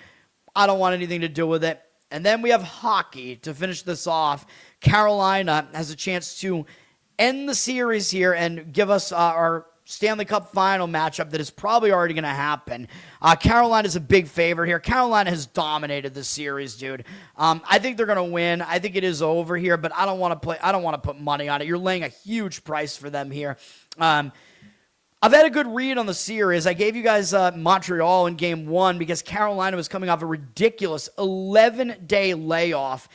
I don't want anything to do with it. And then we have hockey to finish this off. Carolina has a chance to end the series here and give us our Stanley Cup final matchup that is probably already going to happen. Carolina is a big favorite here. Carolina has dominated this series, dude. I think they're going to win. I think it is over here, but I don't want to put money on it. You're laying a huge price for them here. I've had a good read on the series. I gave you guys Montreal in game 1 because Carolina was coming off a ridiculous 11-day layoff.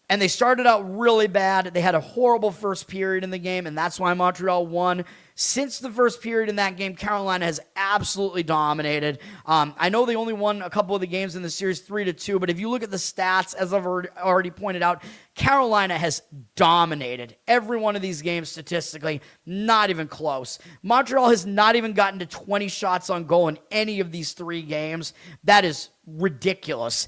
And they started out really bad. They had a horrible first period in the game, and that's why Montreal won. Since the first period in that game, Carolina has absolutely dominated. I know they only won a couple of the games in the series 3-2, but if you look at the stats, as I've already pointed out, Carolina has dominated every one of these games statistically, not even close. Montreal has not even gotten to 20 shots on goal in any of these 3 games. That is ridiculous.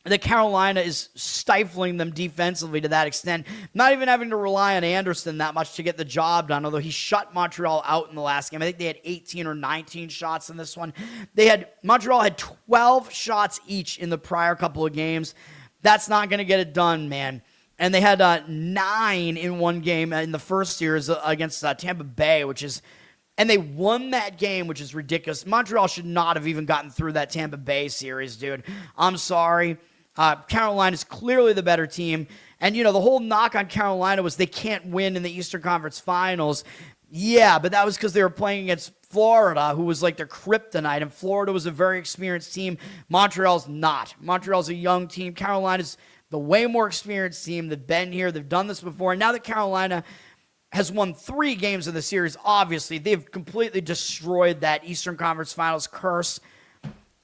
The Carolina is stifling them defensively to that extent, not even having to rely on Anderson that much to get the job done, although he shut Montreal out in the last game. I think they had 18 or 19 shots in this one. Montreal had 12 shots each in the prior couple of games. That's not going to get it done, man. And they had 9 in one game in the first series against Tampa Bay, and they won that game, which is ridiculous. Montreal should not have even gotten through that Tampa Bay series, dude. I'm sorry. Carolina is clearly the better team. And, the whole knock on Carolina was they can't win in the Eastern Conference Finals. Yeah, but that was because they were playing against Florida, who was like their kryptonite. And Florida was a very experienced team. Montreal's not. Montreal's a young team. Carolina's the way more experienced team. They've been here. They've done this before. And now that Carolina has won 3 games in the series, obviously, they've completely destroyed that Eastern Conference Finals curse.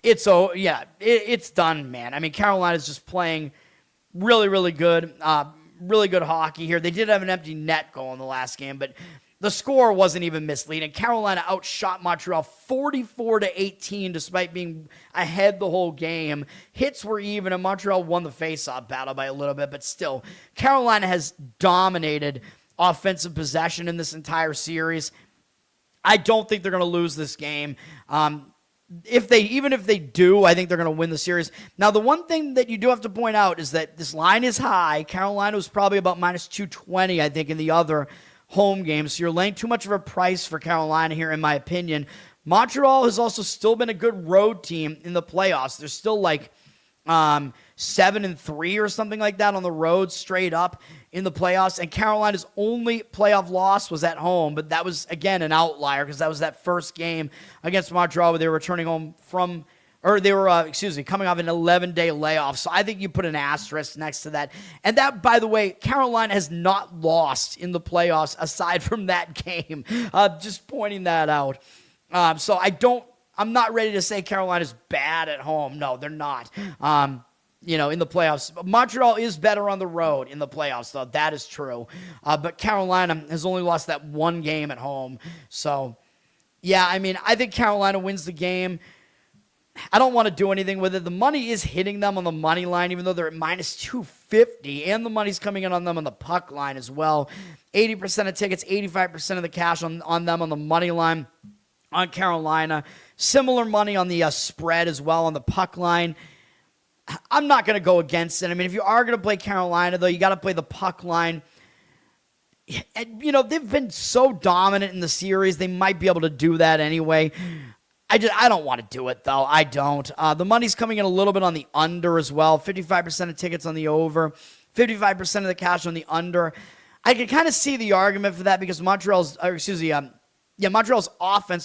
It's done, man. I mean, Carolina's just playing really, really good hockey here. They did have an empty net goal in the last game, but the score wasn't even misleading. Carolina outshot Montreal 44-18 despite being ahead the whole game. Hits were even, and Montreal won the face-off battle by a little bit, but still, Carolina has dominated offensive possession in this entire series. I don't think they're going to lose this game. Even if they do, I think they're going to win the series. Now, the one thing that you do have to point out is that this line is high. Carolina was probably about minus 220, I think, in the other home games. So you're laying too much of a price for Carolina here, in my opinion. Montreal has also still been a good road team in the playoffs. They're still like 7-3 or something like that on the road straight up in the playoffs. And Carolina's only playoff loss was at home, but that was, again, an outlier because that was that first game against Montreal where they were returning home coming off an 11-day layoff. So I think you put an asterisk next to that. And that, by the way, Carolina has not lost in the playoffs aside from that game. Just pointing that out. So I'm not ready to say Carolina's bad at home. No, they're not. In the playoffs. Montreal is better on the road in the playoffs, though. That is true. But Carolina has only lost that one game at home. So, yeah, I mean, I think Carolina wins the game. I don't want to do anything with it. The money is hitting them on the money line, even though they're at minus 250, and the money's coming in on them on the puck line as well. 80% of tickets, 85% of the cash on them on the money line on Carolina. Similar money on the spread as well on the puck line. I'm not going to go against it. I mean, if you are going to play Carolina, though, you got to play the puck line. And, they've been so dominant in the series, they might be able to do that anyway. I don't want to do it, though. I don't. The money's coming in a little bit on the under as well. 55% of tickets on the over. 55% of the cash on the under. I can kind of see the argument for that because Montreal's offense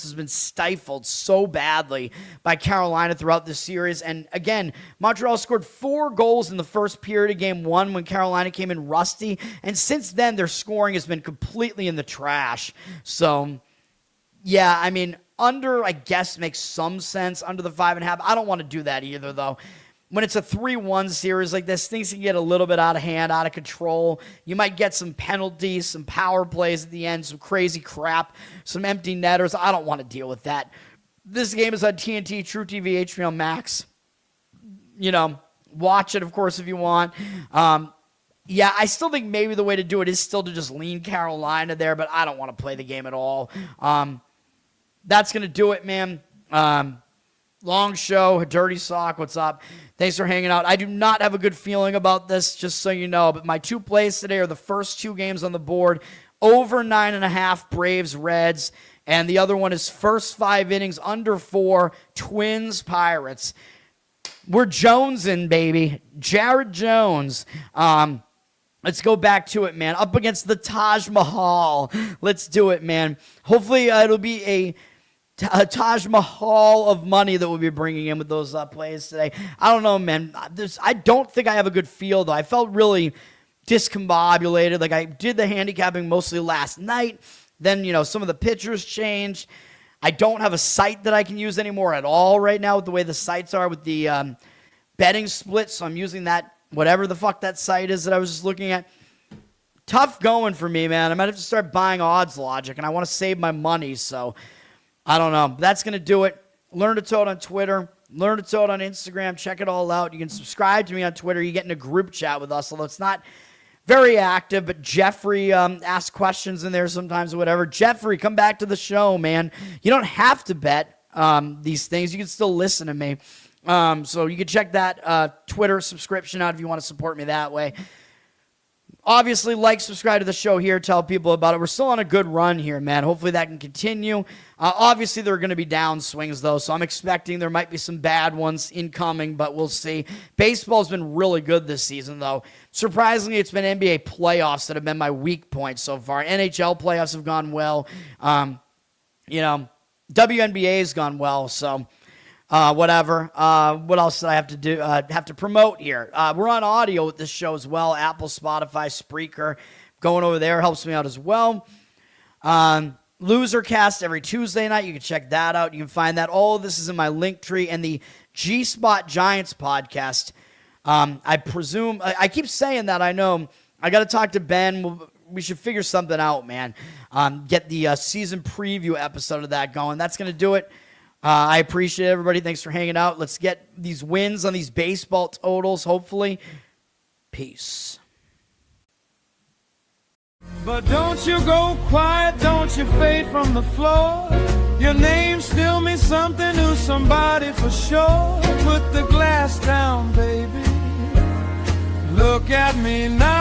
has been stifled so badly by Carolina throughout this series. And again, Montreal scored 4 goals in the first period of game 1 when Carolina came in rusty. And since then, their scoring has been completely in the trash. So, yeah, I mean, under, I guess, makes some sense. Under the 5.5. I don't want to do that either, though. When it's a 3-1 series like this, things can get a little bit out of hand, out of control. You might get some penalties, some power plays at the end, some crazy crap, some empty netters. I don't want to deal with that. This game is on TNT, True TV, HBO Max. Watch it, of course, if you want. Yeah, I still think maybe the way to do it is still to just lean Carolina there, but I don't want to play the game at all. That's going to do it, man. Long show, Dirty Sock, what's up? Thanks for hanging out. I do not have a good feeling about this, just so you know, but my 2 plays today are the first 2 games on the board. over 9.5 Braves, Reds. And the other one is first 5 innings, under 4, Twins, Pirates. We're Jonesing, baby. Jared Jones. Let's go back to it, man. Up against the Taj Mahal. Let's do it, man. Hopefully it'll be a Taj Mahal of money that we'll be bringing in with those plays today. I don't know, man. I don't think I have a good feel, though. I felt really discombobulated. Like, I did the handicapping mostly last night. Then, some of the pitchers changed. I don't have a site that I can use anymore at all right now with the way the sites are with the betting split. So I'm using that, whatever the fuck that site is that I was just looking at. Tough going for me, man. I might have to start buying Odds Logic, and I want to save my money. So I don't know. That's going to do it. Learn to Toad on Twitter. Learn to Toad on Instagram. Check it all out. You can subscribe to me on Twitter. You get in a group chat with us, although it's not very active, but Jeffrey asks questions in there sometimes or whatever. Jeffrey, come back to the show, man. You don't have to bet these things. You can still listen to me. So you can check that Twitter subscription out if you want to support me that way. Obviously, subscribe to the show here, tell people about it. We're still on a good run here, man. Hopefully that can continue. Obviously, there are going to be down swings, though, so I'm expecting there might be some bad ones incoming, but we'll see. Baseball's been really good this season, though. Surprisingly, it's been NBA playoffs that have been my weak point so far. NHL playoffs have gone well. WNBA has gone well, so whatever. What else did I have to do? Have to promote here? We're on audio with this show as well. Apple, Spotify, Spreaker. Going over there helps me out as well. Losercast every Tuesday night. You can check that out. You can find that. All of this is in my link tree and the G-Spot Giants podcast. I presume, I keep saying that, I know. I got to talk to Ben. We should figure something out, man. Get the season preview episode of that going. That's going to do it. I appreciate everybody. Thanks for hanging out. Let's get these wins on these baseball totals, hopefully. Peace. But don't you go quiet, don't you fade from the floor. Your name still means something to somebody for sure. Put the glass down, baby. Look at me now.